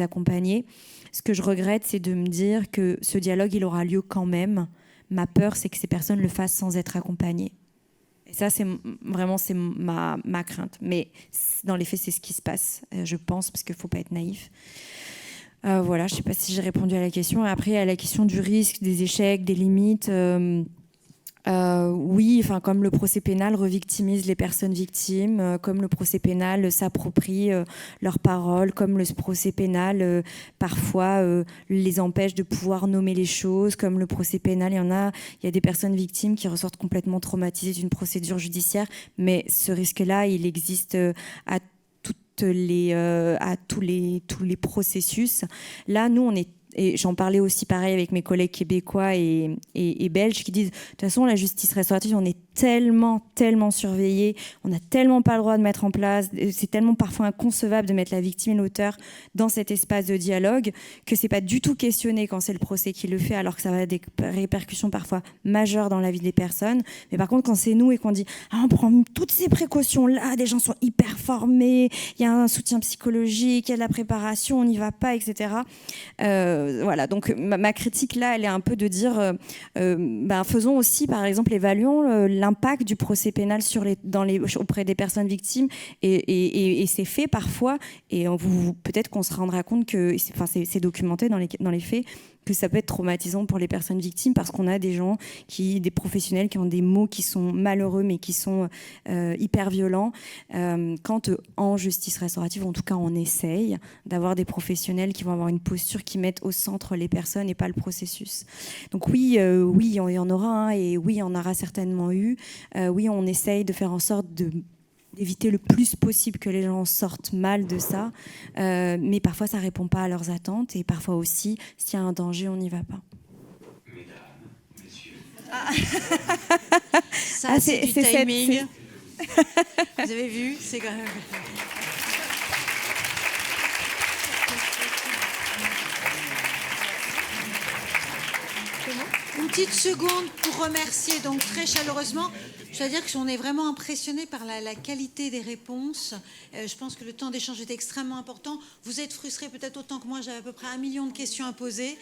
accompagner. Ce que je regrette, c'est de me dire que ce dialogue, il aura lieu quand même. Ma peur, c'est que ces personnes le fassent sans être accompagnées. Et ça, c'est ma crainte. Mais dans les faits, c'est ce qui se passe, je pense, parce qu'il ne faut pas être naïf. Voilà, je ne sais pas si j'ai répondu à la question. Après, à la question du risque, des échecs, des limites... oui, enfin, comme le procès pénal revictimise les personnes victimes, comme le procès pénal s'approprie leurs paroles, comme le procès pénal parfois les empêche de pouvoir nommer les choses, comme le procès pénal, il y a des personnes victimes qui ressortent complètement traumatisées d'une procédure judiciaire, mais ce risque-là, il existe à tous les processus. Là, nous, on est... Et j'en parlais aussi pareil avec mes collègues québécois et belges qui disent de toute façon la justice restaurative, on est tellement surveillé, on n'a tellement pas le droit de mettre en place, c'est tellement parfois inconcevable de mettre la victime et l'auteur dans cet espace de dialogue que c'est pas du tout questionné quand c'est le procès qui le fait, alors que ça va avoir des répercussions parfois majeures dans la vie des personnes. Mais par contre, quand c'est nous et qu'on dit on prend toutes ces précautions là, des gens sont hyper formés, il y a un soutien psychologique, il y a de la préparation, on n'y va pas, etc. Voilà, donc ma critique là, elle est un peu de dire faisons aussi, par exemple, évaluons l'impact du procès pénal auprès des personnes victimes, et c'est fait parfois, et peut-être qu'on se rendra compte que c'est documenté dans les faits, que ça peut être traumatisant pour les personnes victimes, parce qu'on a des professionnels qui ont des mots qui sont malheureux mais qui sont hyper violents, quand en justice restaurative, en tout cas on essaye d'avoir des professionnels qui vont avoir une posture qui mettent au centre les personnes et pas le processus. Donc oui, il y en aura, et oui, il y en aura certainement eu. Oui, on essaye de faire en sorte d'éviter le plus possible que les gens sortent mal de ça, mais parfois ça répond pas à leurs attentes, et parfois aussi, s'il y a un danger, on n'y va pas. Mesdames, messieurs. Ça, c'est du timing. Vous avez vu, c'est quand même... Une petite seconde pour remercier donc très chaleureusement. Je dois dire qu'on est vraiment impressionné par la qualité des réponses. Je pense que le temps d'échange est extrêmement important. Vous êtes frustrés peut-être autant que moi, j'avais à peu près 1 million de questions à poser.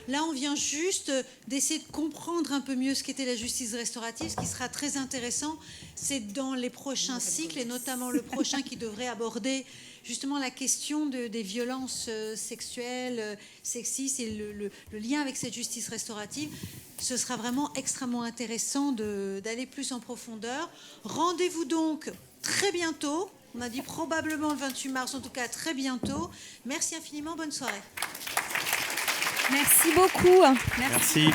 Là, on vient juste d'essayer de comprendre un peu mieux ce qu'était la justice restaurative. Ce qui sera très intéressant, c'est dans les prochains cycles, et notamment le prochain qui devrait aborder justement la question des violences sexuelles, sexistes, et le lien avec cette justice restaurative. Ce sera vraiment extrêmement intéressant d'aller plus en profondeur. Rendez-vous donc très bientôt. On a dit probablement le 28 mars, en tout cas très bientôt. Merci infiniment, bonne soirée. Merci beaucoup. Merci.